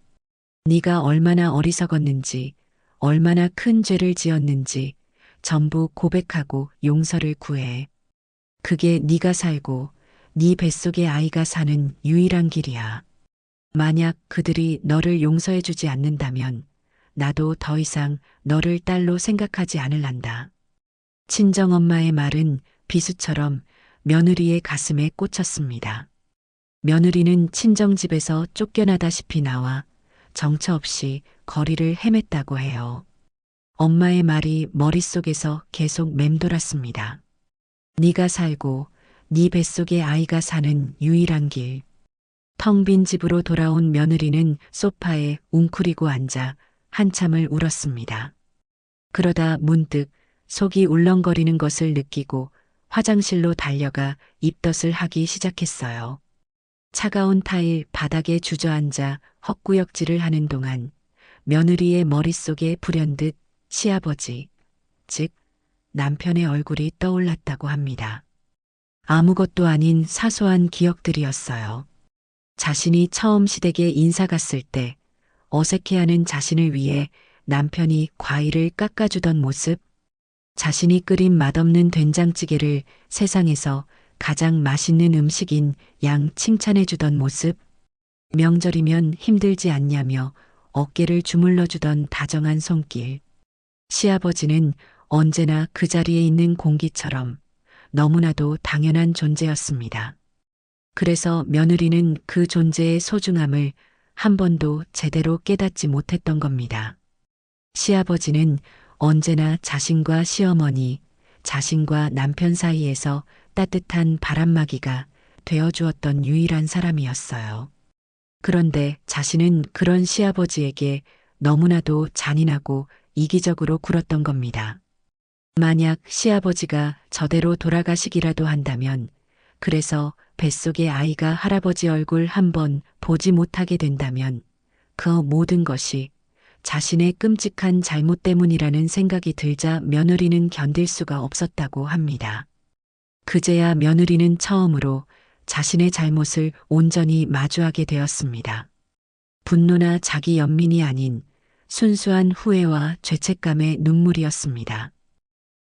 네가 얼마나 어리석었는지, 얼마나 큰 죄를 지었는지 전부 고백하고 용서를 구해. 그게 네가 살고 네 뱃속의 아이가 사는 유일한 길이야. 만약 그들이 너를 용서해주지 않는다면 나도 더 이상 너를 딸로 생각하지 않을란다. 친정엄마의 말은 비수처럼 며느리의 가슴에 꽂혔습니다. 며느리는 친정집에서 쫓겨나다시피 나와 정처 없이 거리를 헤맸다고 해요. 엄마의 말이 머릿속에서 계속 맴돌았습니다. 네가 살고 네 뱃속의 아이가 사는 유일한 길. 텅 빈 집으로 돌아온 며느리는 소파에 웅크리고 앉아 한참을 울었습니다. 그러다 문득 속이 울렁거리는 것을 느끼고 화장실로 달려가 입덧을 하기 시작했어요. 차가운 타일 바닥에 주저앉아 헛구역질을 하는 동안 며느리의 머릿속에 불현듯 시아버지, 즉 남편의 얼굴이 떠올랐다고 합니다. 아무것도 아닌 사소한 기억들이었어요. 자신이 처음 시댁에 인사 갔을 때 어색해하는 자신을 위해 남편이 과일을 깎아주던 모습, 자신이 끓인 맛없는 된장찌개를 세상에서 가장 맛있는 음식인 양 칭찬해주던 모습, 명절이면 힘들지 않냐며 어깨를 주물러주던 다정한 손길. 시아버지는 언제나 그 자리에 있는 공기처럼 너무나도 당연한 존재였습니다. 그래서 며느리는 그 존재의 소중함을 한 번도 제대로 깨닫지 못했던 겁니다. 시아버지는 언제나 자신과 시어머니, 자신과 남편 사이에서 따뜻한 바람막이가 되어주었던 유일한 사람이었어요. 그런데 자신은 그런 시아버지에게 너무나도 잔인하고 이기적으로 굴었던 겁니다. 만약 시아버지가 저대로 돌아가시기라도 한다면, 그래서 뱃속의 아이가 할아버지 얼굴 한번 보지 못하게 된다면 그 모든 것이 자신의 끔찍한 잘못 때문이라는 생각이 들자 며느리는 견딜 수가 없었다고 합니다. 그제야 며느리는 처음으로 자신의 잘못을 온전히 마주하게 되었습니다. 분노나 자기 연민이 아닌 순수한 후회와 죄책감의 눈물이었습니다.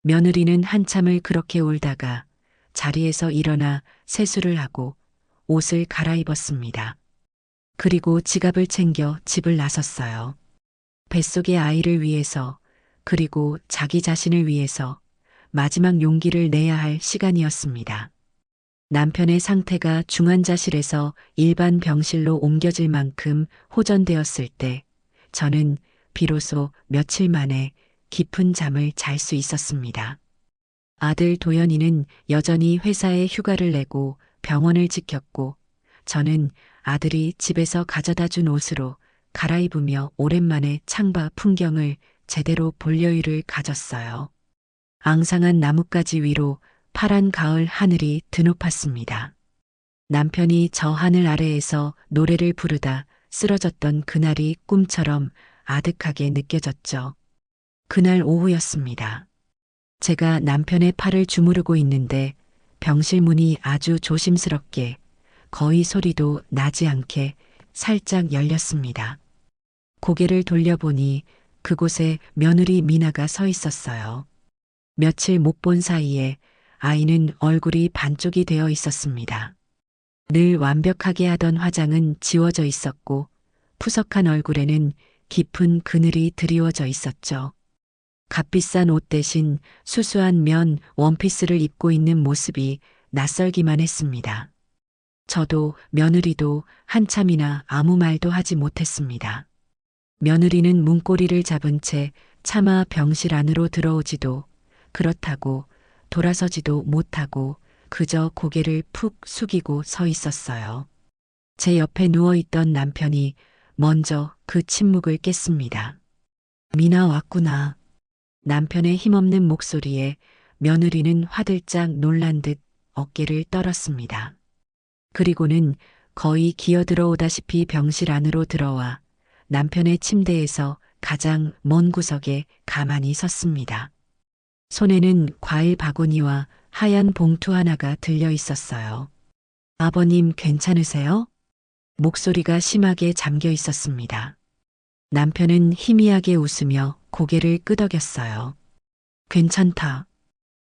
며느리는 한참을 그렇게 울다가 자리에서 일어나 세수를 하고 옷을 갈아입었습니다. 그리고 지갑을 챙겨 집을 나섰어요. 뱃속의 아이를 위해서, 그리고 자기 자신을 위해서 마지막 용기를 내야 할 시간이었습니다. 남편의 상태가 중환자실에서 일반 병실로 옮겨질 만큼 호전되었을 때 저는 비로소 며칠 만에 깊은 잠을 잘 수 있었습니다. 아들 도연이는 여전히 회사에 휴가를 내고 병원을 지켰고 저는 아들이 집에서 가져다 준 옷으로 갈아입으며 오랜만에 창밖 풍경을 제대로 볼 여유를 가졌어요. 앙상한 나뭇가지 위로 파란 가을 하늘이 드높았습니다. 남편이 저 하늘 아래에서 노래를 부르다 쓰러졌던 그날이 꿈처럼 아득하게 느껴졌죠. 그날 오후였습니다. 제가 남편의 팔을 주무르고 있는데 병실 문이 아주 조심스럽게, 거의 소리도 나지 않게 살짝 열렸습니다. 고개를 돌려보니 그곳에 며느리 미나가 서 있었어요. 며칠 못 본 사이에 아이는 얼굴이 반쪽이 되어 있었습니다. 늘 완벽하게 하던 화장은 지워져 있었고 푸석한 얼굴에는 깊은 그늘이 드리워져 있었죠. 값비싼 옷 대신 수수한 면 원피스를 입고 있는 모습이 낯설기만 했습니다. 저도 며느리도 한참이나 아무 말도 하지 못했습니다. 며느리는 문고리를 잡은 채 차마 병실 안으로 들어오지도, 그렇다고 돌아서지도 못하고 그저 고개를 푹 숙이고 서 있었어요. 제 옆에 누워있던 남편이 먼저 그 침묵을 깼습니다. 미나 왔구나. 남편의 힘없는 목소리에 며느리는 화들짝 놀란 듯 어깨를 떨었습니다. 그리고는 거의 기어들어오다시피 병실 안으로 들어와 남편의 침대에서 가장 먼 구석에 가만히 섰습니다. 손에는 과일 바구니와 하얀 봉투 하나가 들려 있었어요. 아버님 괜찮으세요? 목소리가 심하게 잠겨 있었습니다. 남편은 희미하게 웃으며 고개를 끄덕였어요. 괜찮다.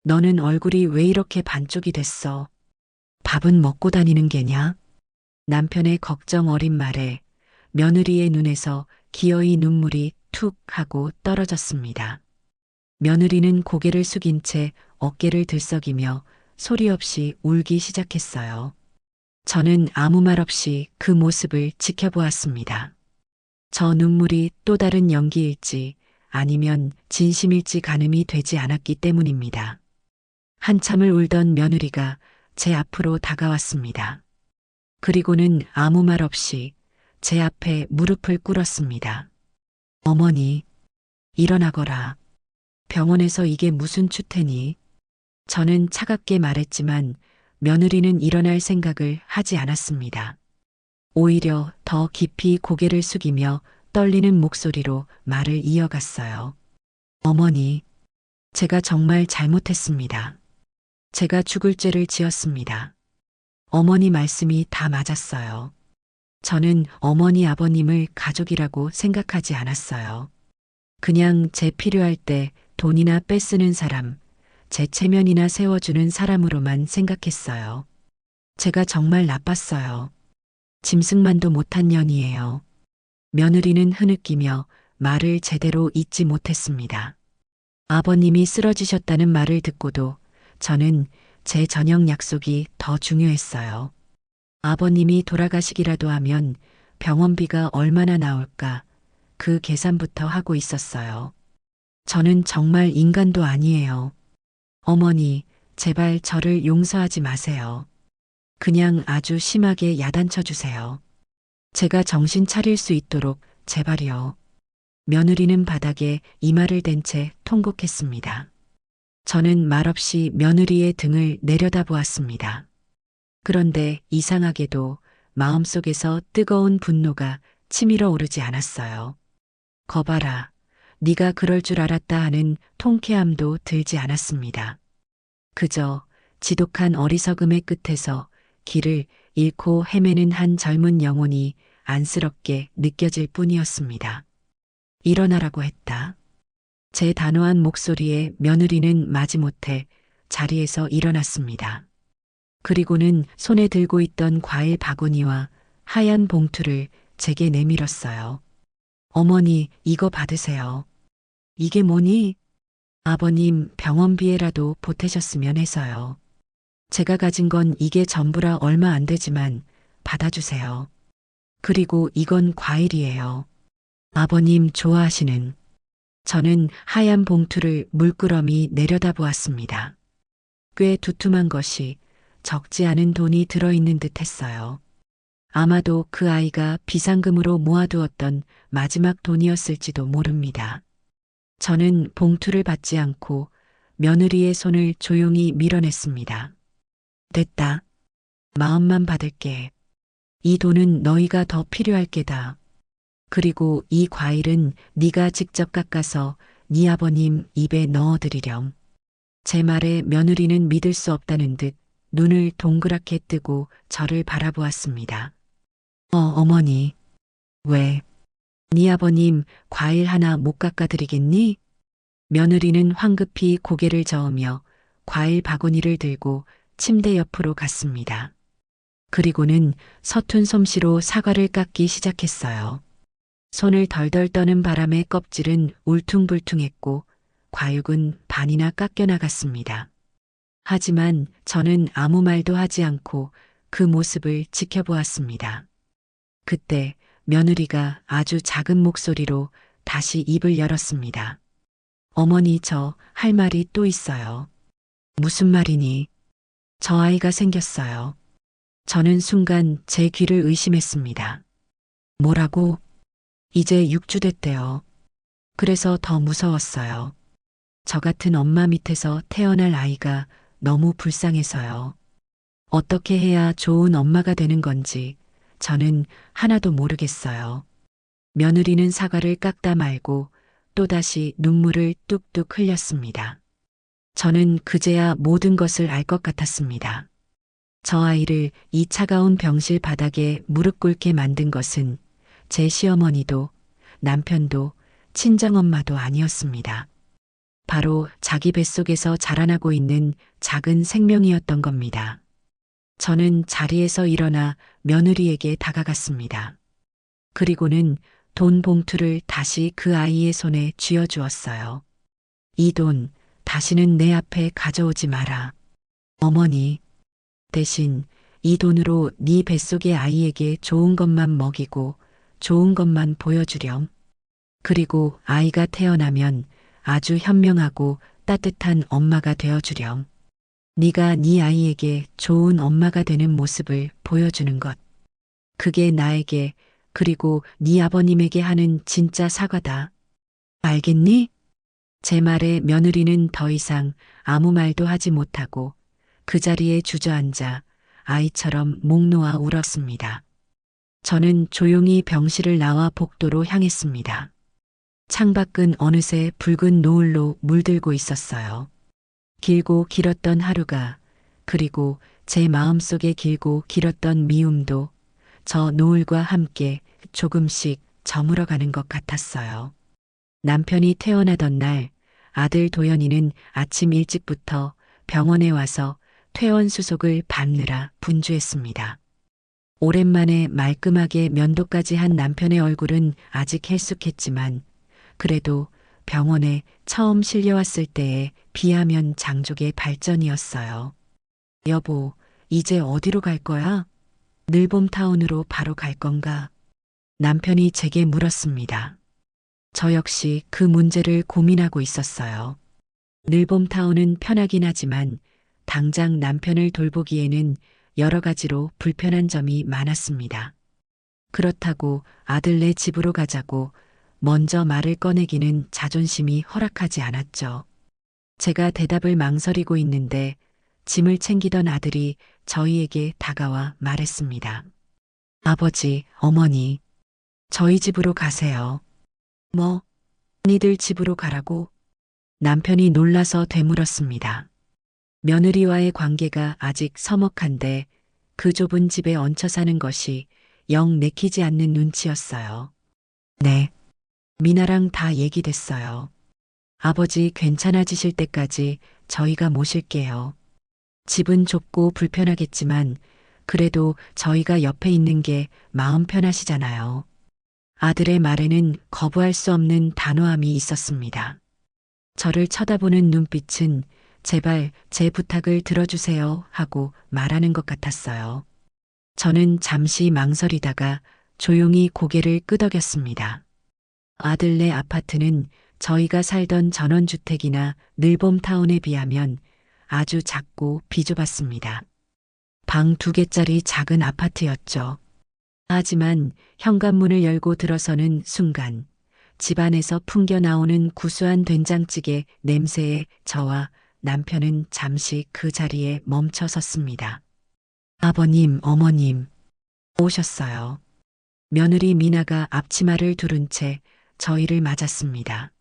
너는 얼굴이 왜 이렇게 반쪽이 됐어? 밥은 먹고 다니는 게냐? 남편의 걱정 어린 말에 며느리의 눈에서 기어이 눈물이 툭 하고 떨어졌습니다. 며느리는 고개를 숙인 채 어깨를 들썩이며 소리 없이 울기 시작했어요. 저는 아무 말 없이 그 모습을 지켜보았습니다. 저 눈물이 또 다른 연기일지 아니면 진심일지 가늠이 되지 않았기 때문입니다. 한참을 울던 며느리가 제 앞으로 다가왔습니다. 그리고는 아무 말 없이 제 앞에 무릎을 꿇었습니다. 어머니, 일어나거라. 병원에서 이게 무슨 추태니? 저는 차갑게 말했지만 며느리는 일어날 생각을 하지 않았습니다. 오히려 더 깊이 고개를 숙이며 떨리는 목소리로 말을 이어갔어요. 어머니, 제가 정말 잘못했습니다. 제가 죽을 죄를 지었습니다. 어머니 말씀이 다 맞았어요. 저는 어머니 아버님을 가족이라고 생각하지 않았어요. 그냥 제 필요할 때 돈이나 빼쓰는 사람, 제 체면이나 세워주는 사람으로만 생각했어요. 제가 정말 나빴어요. 짐승만도 못한 년이에요. 며느리는 흐느끼며 말을 제대로 잇지 못했습니다. 아버님이 쓰러지셨다는 말을 듣고도 저는 제 저녁 약속이 더 중요했어요. 아버님이 돌아가시기라도 하면 병원비가 얼마나 나올까 그 계산부터 하고 있었어요. 저는 정말 인간도 아니에요. 어머니, 제발 저를 용서하지 마세요. 그냥 아주 심하게 야단쳐 주세요. 제가 정신 차릴 수 있도록 제발요. 며느리는 바닥에 이마를 댄 채 통곡했습니다. 저는 말없이 며느리의 등을 내려다보았습니다. 그런데 이상하게도 마음속에서 뜨거운 분노가 치밀어 오르지 않았어요. 거봐라, 네가 그럴 줄 알았다 하는 통쾌함도 들지 않았습니다. 그저 지독한 어리석음의 끝에서 길을 잃고 헤매는 한 젊은 영혼이 안쓰럽게 느껴질 뿐이었습니다. 일어나라고 했다. 제 단호한 목소리에 며느리는 마지못해 자리에서 일어났습니다. 그리고는 손에 들고 있던 과일 바구니와 하얀 봉투를 제게 내밀었어요. 어머니, 이거 받으세요. 이게 뭐니? 아버님 병원비에라도 보태셨으면 해서요. 제가 가진 건 이게 전부라 얼마 안 되지만 받아주세요. 그리고 이건 과일이에요. 아버님 좋아하시는. 저는 하얀 봉투를 물끄러미 내려다보았습니다. 꽤 두툼한 것이 적지 않은 돈이 들어있는 듯 했어요. 아마도 그 아이가 비상금으로 모아두었던 마지막 돈이었을지도 모릅니다. 저는 봉투를 받지 않고 며느리의 손을 조용히 밀어냈습니다. 됐다. 마음만 받을게. 이 돈은 너희가 더 필요할 게다. 그리고 이 과일은 네가 직접 깎아서 네 아버님 입에 넣어드리렴. 제 말에 며느리는 믿을 수 없다는 듯 눈을 동그랗게 뜨고 저를 바라보았습니다. 어머니. 왜? 네 아버님 과일 하나 못 깎아드리겠니? 며느리는 황급히 고개를 저으며 과일 바구니를 들고 침대 옆으로 갔습니다. 그리고는 서툰 솜씨로 사과를 깎기 시작했어요. 손을 덜덜 떠는 바람에 껍질은 울퉁불퉁했고 과육은 반이나 깎여 나갔습니다. 하지만 저는 아무 말도 하지 않고 그 모습을 지켜보았습니다. 그때 며느리가 아주 작은 목소리로 다시 입을 열었습니다. 어머니, 저 할 말이 또 있어요. 무슨 말이니? 저 아이가 생겼어요. 저는 순간 제 귀를 의심했습니다. 뭐라고? 이제 6주 됐대요. 그래서 더 무서웠어요. 저 같은 엄마 밑에서 태어날 아이가 너무 불쌍해서요. 어떻게 해야 좋은 엄마가 되는 건지 저는 하나도 모르겠어요. 며느리는 사과를 깎다 말고 또다시 눈물을 뚝뚝 흘렸습니다. 저는 그제야 모든 것을 알 것 같았습니다. 저 아이를 이 차가운 병실 바닥에 무릎 꿇게 만든 것은 제 시어머니도 남편도 친정엄마도 아니었습니다. 바로 자기 뱃속에서 자라나고 있는 작은 생명이었던 겁니다. 저는 자리에서 일어나 며느리에게 다가갔습니다. 그리고는 돈 봉투를 다시 그 아이의 손에 쥐어주었어요. 이 돈 다시는 내 앞에 가져오지 마라. 어머니, 대신 이 돈으로 네 뱃속의 아이에게 좋은 것만 먹이고 좋은 것만 보여주렴. 그리고 아이가 태어나면 아주 현명하고 따뜻한 엄마가 되어주렴. 네가 네 아이에게 좋은 엄마가 되는 모습을 보여주는 것. 그게 나에게 그리고 네 아버님에게 하는 진짜 사과다. 알겠니? 제 말에 며느리는 더 이상 아무 말도 하지 못하고 그 자리에 주저앉아 아이처럼 목 놓아 울었습니다. 저는 조용히 병실을 나와 복도로 향했습니다. 창밖은 어느새 붉은 노을로 물들고 있었어요. 길고 길었던 하루가 그리고 제 마음속에 길고 길었던 미움도 저 노을과 함께 조금씩 저물어가는 것 같았어요. 남편이 퇴원하던 날 아들 도연이는 아침 일찍부터 병원에 와서 퇴원 수속을 받느라 분주했습니다. 오랜만에 말끔하게 면도까지 한 남편의 얼굴은 아직 헬쑥했지만 그래도 병원에 처음 실려왔을 때에 비하면 장족의 발전이었어요. 여보, 이제 어디로 갈 거야? 늘봄타운으로 바로 갈 건가? 남편이 제게 물었습니다. 저 역시 그 문제를 고민하고 있었어요. 늘봄타운은 편하긴 하지만 당장 남편을 돌보기에는 여러 가지로 불편한 점이 많았습니다. 그렇다고 아들네 집으로 가자고 먼저 말을 꺼내기는 자존심이 허락하지 않았죠. 제가 대답을 망설이고 있는데 짐을 챙기던 아들이 저희에게 다가와 말했습니다. 아버지, 어머니, 저희 집으로 가세요. 뭐, 니들 집으로 가라고? 남편이 놀라서 되물었습니다. 며느리와의 관계가 아직 서먹한데 그 좁은 집에 얹혀 사는 것이 영 내키지 않는 눈치였어요. 네. 미나랑 다 얘기됐어요. 아버지 괜찮아지실 때까지 저희가 모실게요. 집은 좁고 불편하겠지만 그래도 저희가 옆에 있는 게 마음 편하시잖아요. 아들의 말에는 거부할 수 없는 단호함이 있었습니다. 저를 쳐다보는 눈빛은 제발 제 부탁을 들어주세요 하고 말하는 것 같았어요. 저는 잠시 망설이다가 조용히 고개를 끄덕였습니다. 아들네 아파트는 저희가 살던 전원주택이나 늘봄타운에 비하면 아주 작고 비좁았습니다. 방 2개짜리 작은 아파트였죠. 하지만 현관문을 열고 들어서는 순간 집안에서 풍겨 나오는 구수한 된장찌개 냄새에 저와 남편은 잠시 그 자리에 멈춰 섰습니다. 아버님, 어머님, 오셨어요. 며느리 미나가 앞치마를 두른 채 저희를 맞았습니다.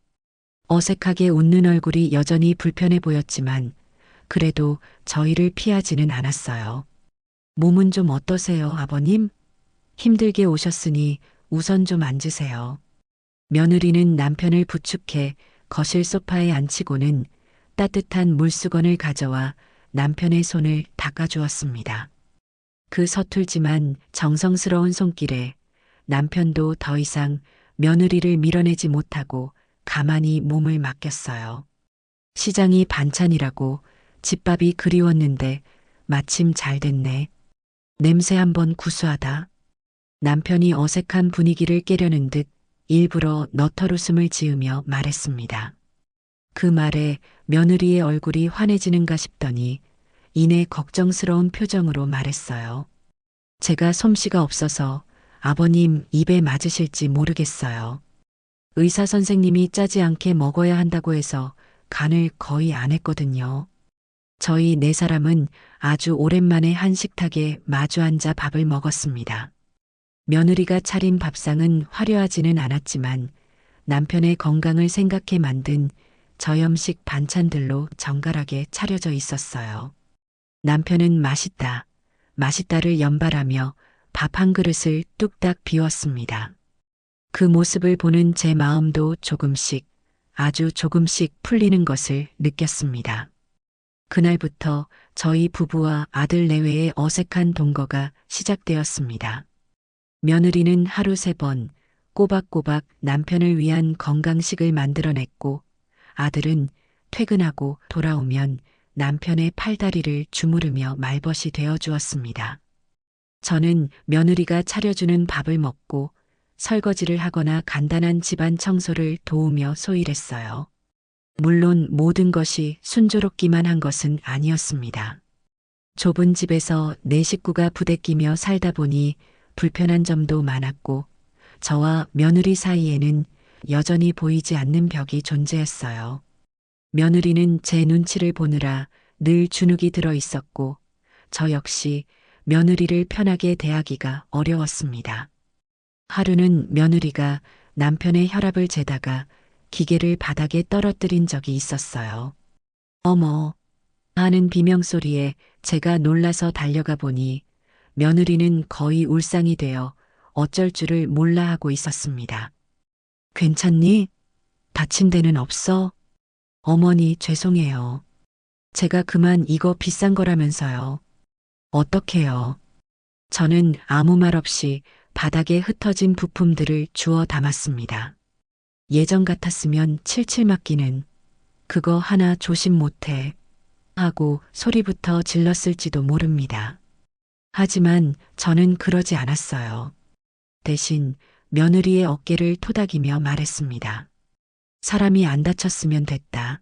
어색하게 웃는 얼굴이 여전히 불편해 보였지만 그래도 저희를 피하지는 않았어요. 몸은 좀 어떠세요, 아버님? 힘들게 오셨으니 우선 좀 앉으세요. 며느리는 남편을 부축해 거실 소파에 앉히고는 따뜻한 물수건을 가져와 남편의 손을 닦아주었습니다. 그 서툴지만 정성스러운 손길에 남편도 더 이상 며느리를 밀어내지 못하고 가만히 몸을 맡겼어요. 시장이 반찬이라고 집밥이 그리웠는데 마침 잘 됐네. 냄새 한번 구수하다. 남편이 어색한 분위기를 깨려는 듯 일부러 너털웃음을 지으며 말했습니다. 그 말에 며느리의 얼굴이 환해지는가 싶더니 이내 걱정스러운 표정으로 말했어요. 제가 솜씨가 없어서 아버님 입에 맞으실지 모르겠어요. 의사 선생님이 짜지 않게 먹어야 한다고 해서 간을 거의 안 했거든요. 저희 네 사람은 아주 오랜만에 한 식탁에 마주 앉아 밥을 먹었습니다. 며느리가 차린 밥상은 화려하지는 않았지만 남편의 건강을 생각해 만든 저염식 반찬들로 정갈하게 차려져 있었어요. 남편은 맛있다, 맛있다를 연발하며 밥 한 그릇을 뚝딱 비웠습니다. 그 모습을 보는 제 마음도 조금씩, 아주 조금씩 풀리는 것을 느꼈습니다. 그날부터 저희 부부와 아들 내외의 어색한 동거가 시작되었습니다. 며느리는 하루 3번 꼬박꼬박 남편을 위한 건강식을 만들어냈고, 아들은 퇴근하고 돌아오면 남편의 팔다리를 주무르며 말벗이 되어 주었습니다. 저는 며느리가 차려주는 밥을 먹고 설거지를 하거나 간단한 집안 청소를 도우며 소일했어요. 물론 모든 것이 순조롭기만 한 것은 아니었습니다. 좁은 집에서 네 식구가 부대끼며 살다 보니 불편한 점도 많았고, 저와 며느리 사이에는 여전히 보이지 않는 벽이 존재했어요. 며느리는 제 눈치를 보느라 늘 주눅이 들어 있었고, 저 역시 며느리를 편하게 대하기가 어려웠습니다. 하루는 며느리가 남편의 혈압을 재다가 기계를 바닥에 떨어뜨린 적이 있었어요. 어머! 하는 비명소리에 제가 놀라서 달려가 보니 며느리는 거의 울상이 되어 어쩔 줄을 몰라 하고 있었습니다. 괜찮니? 다친 데는 없어? 어머니 죄송해요. 제가 그만 이거 비싼 거라면서요. 어떡해요. 저는 아무 말 없이 바닥에 흩어진 부품들을 주워 담았습니다. 예전 같았으면 칠칠 맞기는 그거 하나 조심 못해 하고 소리부터 질렀을지도 모릅니다. 하지만 저는 그러지 않았어요. 대신 며느리의 어깨를 토닥이며 말했습니다. 사람이 안 다쳤으면 됐다.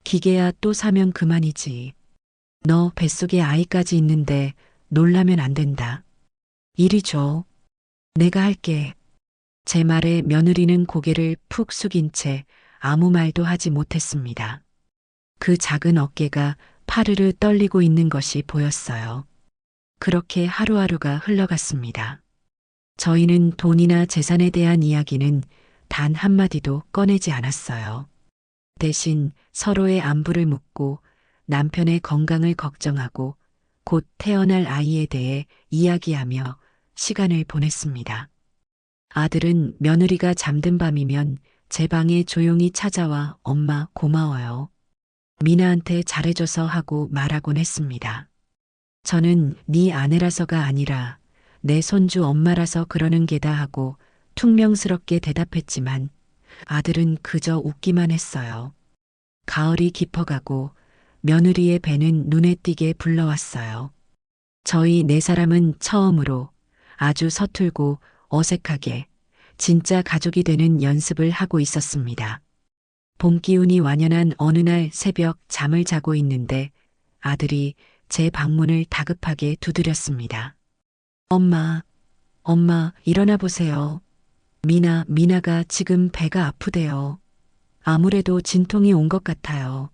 기계야 또 사면 그만이지. 너 뱃속에 아이까지 있는데 놀라면 안 된다. 이리 줘. 내가 할게. 제 말에 며느리는 고개를 푹 숙인 채 아무 말도 하지 못했습니다. 그 작은 어깨가 파르르 떨리고 있는 것이 보였어요. 그렇게 하루하루가 흘러갔습니다. 저희는 돈이나 재산에 대한 이야기는 단 한마디도 꺼내지 않았어요. 대신 서로의 안부를 묻고 남편의 건강을 걱정하고 곧 태어날 아이에 대해 이야기하며 시간을 보냈습니다. 아들은 며느리가 잠든 밤이면 제 방에 조용히 찾아와 엄마 고마워요. 미나한테 잘해줘서 하고 말하곤 했습니다. 저는 네 아내라서가 아니라 내 손주 엄마라서 그러는 게다 하고 퉁명스럽게 대답했지만 아들은 그저 웃기만 했어요. 가을이 깊어가고 며느리의 배는 눈에 띄게 불러왔어요. 저희 네 사람은 처음으로 아주 서툴고 어색하게 진짜 가족이 되는 연습을 하고 있었습니다. 봄 기운이 완연한 어느 날 새벽 잠을 자고 있는데 아들이 제 방문을 다급하게 두드렸습니다. 엄마, 엄마, 일어나 보세요. 미나가 지금 배가 아프대요. 아무래도 진통이 온 것 같아요.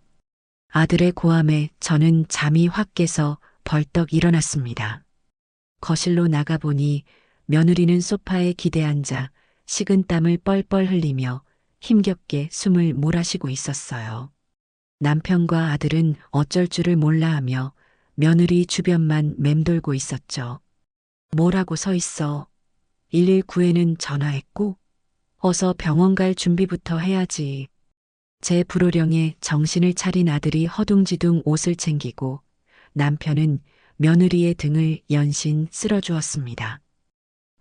아들의 고함에 저는 잠이 확 깨서 벌떡 일어났습니다. 거실로 나가보니 며느리는 소파에 기대앉아 식은땀을 뻘뻘 흘리며 힘겹게 숨을 몰아쉬고 있었어요. 남편과 아들은 어쩔 줄을 몰라하며 며느리 주변만 맴돌고 있었죠. 뭐라고 서 있어. 119에는 전화했고 어서 병원 갈 준비부터 해야지. 제 불호령에 정신을 차린 아들이 허둥지둥 옷을 챙기고 남편은 며느리의 등을 연신 쓸어주었습니다.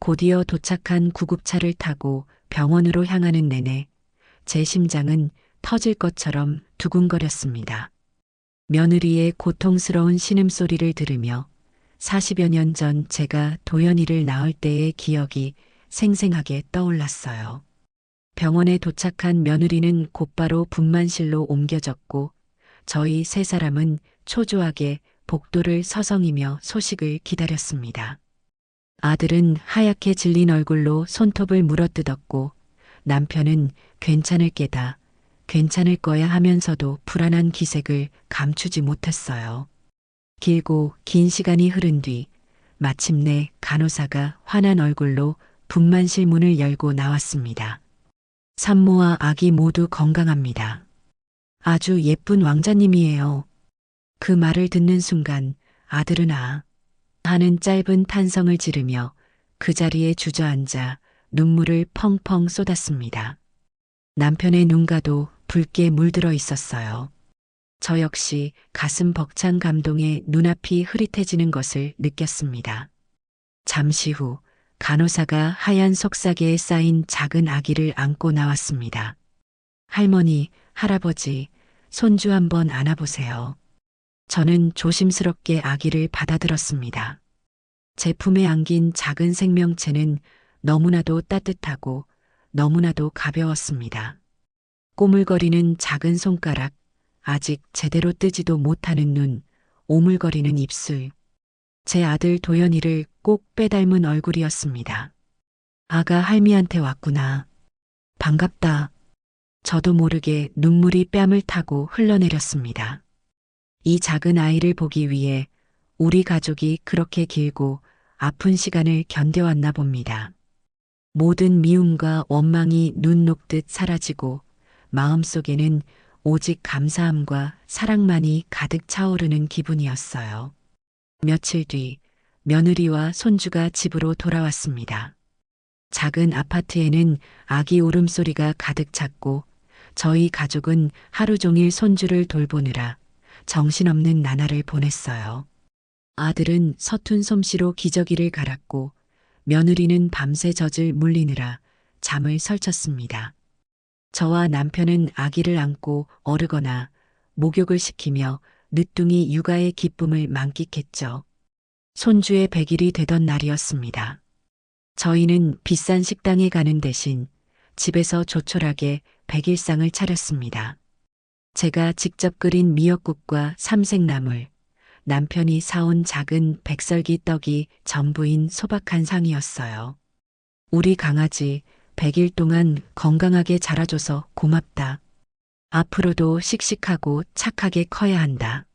곧이어 도착한 구급차를 타고 병원으로 향하는 내내 제 심장은 터질 것처럼 두근거렸습니다. 며느리의 고통스러운 신음소리를 들으며 40여 년 전 제가 도연이를 낳을 때의 기억이 생생하게 떠올랐어요. 병원에 도착한 며느리는 곧바로 분만실로 옮겨졌고 저희 세 사람은 초조하게 복도를 서성이며 소식을 기다렸습니다. 아들은 하얗게 질린 얼굴로 손톱을 물어뜯었고 남편은 괜찮을 게다, 괜찮을 거야 하면서도 불안한 기색을 감추지 못했어요. 길고 긴 시간이 흐른 뒤 마침내 간호사가 환한 얼굴로 분만실 문을 열고 나왔습니다. 산모와 아기 모두 건강합니다. 아주 예쁜 왕자님이에요. 그 말을 듣는 순간 아들은 아 하는 짧은 탄성을 지르며 그 자리에 주저앉아 눈물을 펑펑 쏟았습니다. 남편의 눈가도 붉게 물들어 있었어요. 저 역시 가슴 벅찬 감동에 눈앞이 흐릿해지는 것을 느꼈습니다. 잠시 후 간호사가 하얀 속삭이에 쌓인 작은 아기를 안고 나왔습니다. 할머니, 할아버지, 손주 한번 안아보세요. 저는 조심스럽게 아기를 받아들었습니다. 제 품에 안긴 작은 생명체는 너무나도 따뜻하고 너무나도 가벼웠습니다. 꼬물거리는 작은 손가락, 아직 제대로 뜨지도 못하는 눈, 오물거리는 입술. 제 아들 도연이를 꼭 빼닮은 얼굴이었습니다. 아가 할미한테 왔구나. 반갑다. 저도 모르게 눈물이 뺨을 타고 흘러내렸습니다. 이 작은 아이를 보기 위해 우리 가족이 그렇게 길고 아픈 시간을 견뎌왔나 봅니다. 모든 미움과 원망이 눈 녹듯 사라지고 마음속에는 오직 감사함과 사랑만이 가득 차오르는 기분이었어요. 며칠 뒤 며느리와 손주가 집으로 돌아왔습니다. 작은 아파트에는 아기 울음소리가 가득 찼고 저희 가족은 하루 종일 손주를 돌보느라 정신없는 나날을 보냈어요. 아들은 서툰 솜씨로 기저귀를 갈았고 며느리는 밤새 젖을 물리느라 잠을 설쳤습니다. 저와 남편은 아기를 안고 어르거나 목욕을 시키며 늦둥이 육아의 기쁨을 만끽했죠. 손주의 100일이 되던 날이었습니다. 저희는 비싼 식당에 가는 대신 집에서 조촐하게 100일상을 차렸습니다. 제가 직접 끓인 미역국과 삼색나물, 남편이 사온 작은 백설기 떡이 전부인 소박한 상이었어요. 우리 강아지 100일 동안 건강하게 자라줘서 고맙다. 앞으로도 씩씩하고 착하게 커야 한다.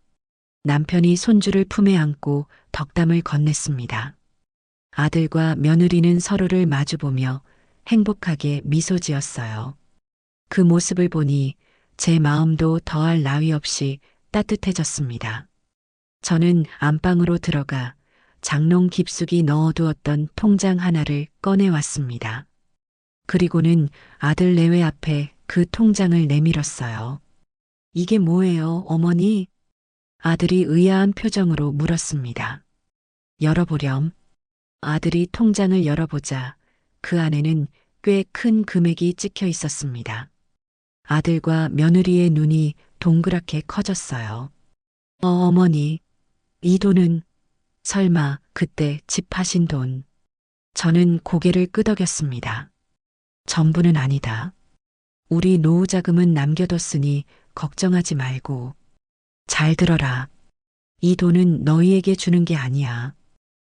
남편이 손주를 품에 안고 덕담을 건넸습니다. 아들과 며느리는 서로를 마주보며 행복하게 미소 지었어요. 그 모습을 보니 제 마음도 더할 나위 없이 따뜻해졌습니다. 저는 안방으로 들어가 장롱 깊숙이 넣어두었던 통장 하나를 꺼내왔습니다. 그리고는 아들 내외 앞에 그 통장을 내밀었어요. 이게 뭐예요, 어머니? 아들이 의아한 표정으로 물었습니다. 열어보렴. 아들이 통장을 열어보자 그 안에는 꽤 큰 금액이 찍혀 있었습니다. 아들과 며느리의 눈이 동그랗게 커졌어요. 어머니, 이 돈은 설마 그때 집 파신 돈. 저는 고개를 끄덕였습니다. 전부는 아니다. 우리 노후 자금은 남겨뒀으니 걱정하지 말고. 잘 들어라. 이 돈은 너희에게 주는 게 아니야.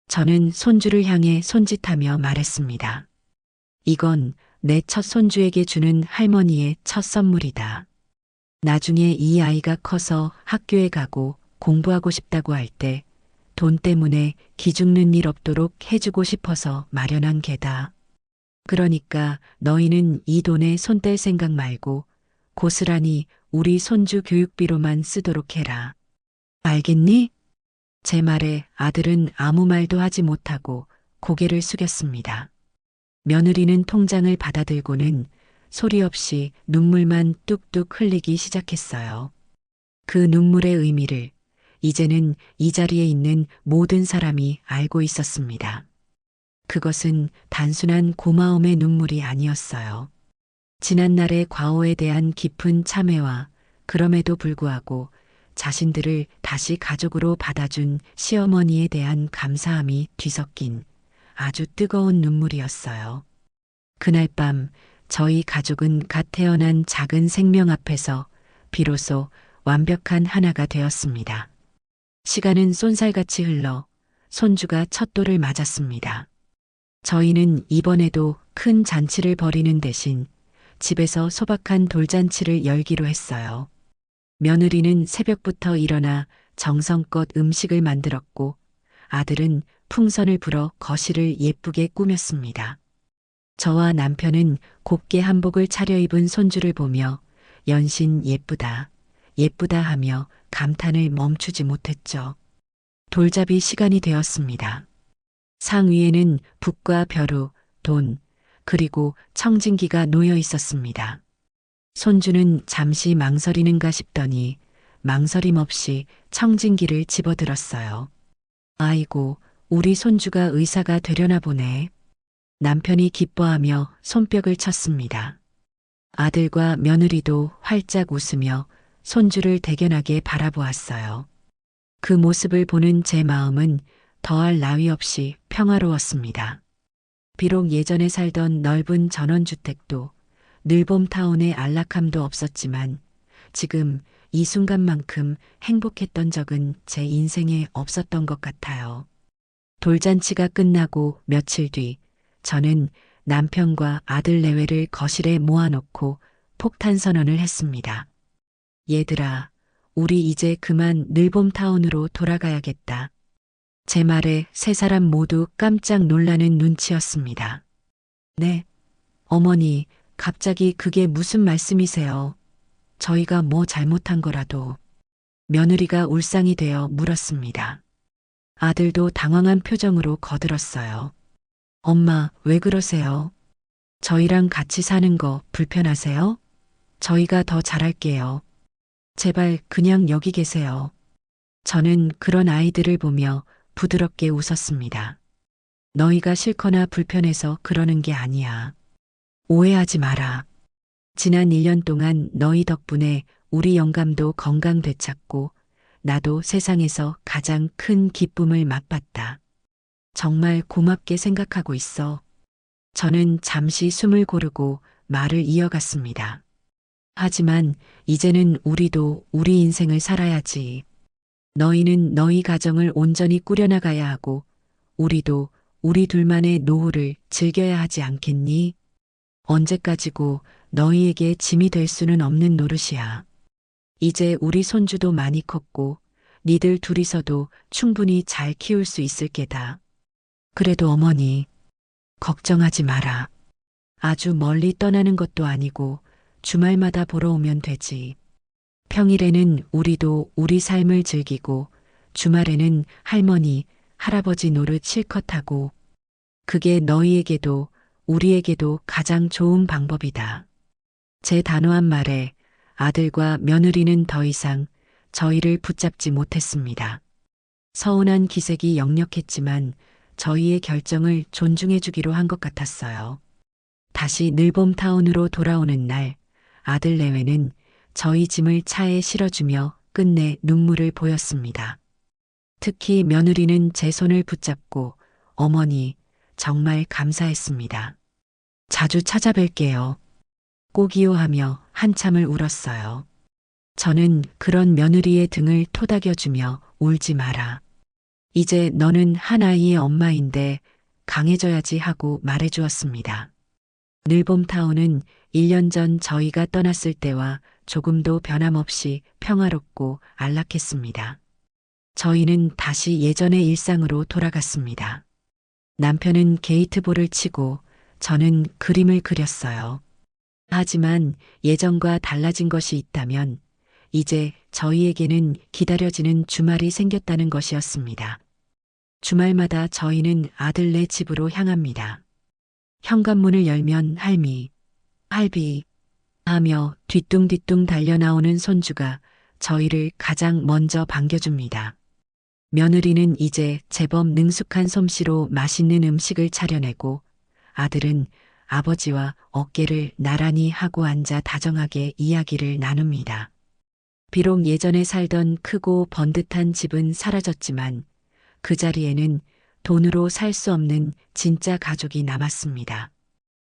저는 손주를 향해 손짓하며 말했습니다. 이건 내 첫 손주에게 주는 할머니의 첫 선물이다. 나중에 이 아이가 커서 학교에 가고 공부하고 싶다고 할 때 돈 때문에 기죽는 일 없도록 해주고 싶어서 마련한 게다. 그러니까 너희는 이 돈에 손 뗄 생각 말고 고스란히 우리 손주 교육비로만 쓰도록 해라. 알겠니? 제 말에 아들은 아무 말도 하지 못하고 고개를 숙였습니다. 며느리는 통장을 받아들고는 소리 없이 눈물만 뚝뚝 흘리기 시작했어요. 그 눈물의 의미를 이제는 이 자리에 있는 모든 사람이 알고 있었습니다. 그것은 단순한 고마움의 눈물이 아니었어요. 지난날의 과오에 대한 깊은 참회와 그럼에도 불구하고 자신들을 다시 가족으로 받아준 시어머니에 대한 감사함이 뒤섞인 아주 뜨거운 눈물이었어요. 그날 밤 저희 가족은 갓 태어난 작은 생명 앞에서 비로소 완벽한 하나가 되었습니다. 시간은 쏜살같이 흘러 손주가 첫 돌을 맞았습니다. 저희는 이번에도 큰 잔치를 벌이는 대신 집에서 소박한 돌잔치를 열기로 했어요. 며느리는 새벽부터 일어나 정성껏 음식을 만들었고 아들은 풍선을 불어 거실을 예쁘게 꾸몄습니다. 저와 남편은 곱게 한복을 차려입은 손주를 보며 연신 예쁘다, 예쁘다 하며 감탄을 멈추지 못했죠. 돌잡이 시간이 되었습니다. 상 위에는 붓과 벼루, 돈, 그리고 청진기가 놓여 있었습니다. 손주는 잠시 망설이는가 싶더니 망설임 없이 청진기를 집어들었어요. 아이고, 우리 손주가 의사가 되려나 보네. 남편이 기뻐하며 손뼉을 쳤습니다. 아들과 며느리도 활짝 웃으며 손주를 대견하게 바라보았어요. 그 모습을 보는 제 마음은 더할 나위 없이 평화로웠습니다. 비록 예전에 살던 넓은 전원주택도 늘봄타운의 안락함도 없었지만 지금 이 순간만큼 행복했던 적은 제 인생에 없었던 것 같아요. 돌잔치가 끝나고 며칠 뒤 저는 남편과 아들 내외를 거실에 모아놓고 폭탄 선언을 했습니다. 얘들아, 우리 이제 그만 늘봄타운으로 돌아가야겠다. 제 말에 세 사람 모두 깜짝 놀라는 눈치였습니다. 네, 어머니, 갑자기 그게 무슨 말씀이세요? 저희가 뭐 잘못한 거라도. 며느리가 울상이 되어 물었습니다. 아들도 당황한 표정으로 거들었어요. 엄마, 왜 그러세요? 저희랑 같이 사는 거 불편하세요? 저희가 더 잘할게요. 제발 그냥 여기 계세요. 저는 그런 아이들을 보며 부드럽게 웃었습니다. 너희가 싫거나 불편해서 그러는 게 아니야. 오해하지 마라. 지난 1년 동안 너희 덕분에 우리 영감도 건강 되찾고 나도 세상에서 가장 큰 기쁨을 맛봤다. 정말 고맙게 생각하고 있어. 저는 잠시 숨을 고르고 말을 이어갔습니다. 하지만 이제는 우리도 우리 인생을 살아야지. 너희는 너희 가정을 온전히 꾸려나가야 하고 우리도 우리 둘만의 노후를 즐겨야 하지 않겠니? 언제까지고 너희에게 짐이 될 수는 없는 노릇이야. 이제 우리 손주도 많이 컸고 니들 둘이서도 충분히 잘 키울 수 있을 게다. 그래도 어머니, 걱정하지 마라. 아주 멀리 떠나는 것도 아니고 주말마다 보러 오면 되지. 평일에는 우리도 우리 삶을 즐기고 주말에는 할머니, 할아버지 노릇 실컷 하고 그게 너희에게도 우리에게도 가장 좋은 방법이다. 제 단호한 말에 아들과 며느리는 더 이상 저희를 붙잡지 못했습니다. 서운한 기색이 역력했지만 저희의 결정을 존중해 주기로 한 것 같았어요. 다시 늘봄타운으로 돌아오는 날 아들 내외는 저희 짐을 차에 실어주며 끝내 눈물을 보였습니다. 특히 며느리는 제 손을 붙잡고 어머니 정말 감사했습니다. 자주 찾아뵐게요. 꼭이요 하며 한참을 울었어요. 저는 그런 며느리의 등을 토닥여주며 울지 마라. 이제 너는 한 아이의 엄마인데 강해져야지 하고 말해주었습니다. 늘봄타운은 1년 전 저희가 떠났을 때와 조금도 변함없이 평화롭고 안락했습니다. 저희는 다시 예전의 일상으로 돌아갔습니다. 남편은 게이트볼을 치고 저는 그림을 그렸어요. 하지만 예전과 달라진 것이 있다면 이제 저희에게는 기다려지는 주말이 생겼다는 것이었습니다. 주말마다 저희는 아들네 집으로 향합니다. 현관문을 열면 할미, 할비 하며 뒤뚱뒤뚱 달려나오는 손주가 저희를 가장 먼저 반겨줍니다. 며느리는 이제 제법 능숙한 솜씨로 맛있는 음식을 차려내고 아들은 아버지와 어깨를 나란히 하고 앉아 다정하게 이야기를 나눕니다. 비록 예전에 살던 크고 번듯한 집은 사라졌지만 그 자리에는 돈으로 살 수 없는 진짜 가족이 남았습니다.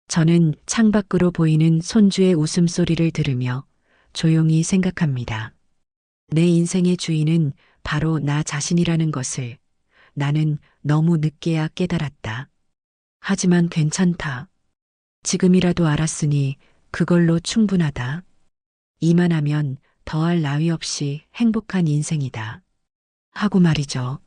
저는 창밖으로 보이는 손주의 웃음소리를 들으며 조용히 생각합니다. 내 인생의 주인은 바로 나 자신이라는 것을 나는 너무 늦게야 깨달았다. 하지만 괜찮다. 지금이라도 알았으니 그걸로 충분하다. 이만하면 더할 나위 없이 행복한 인생이다. 하고 말이죠.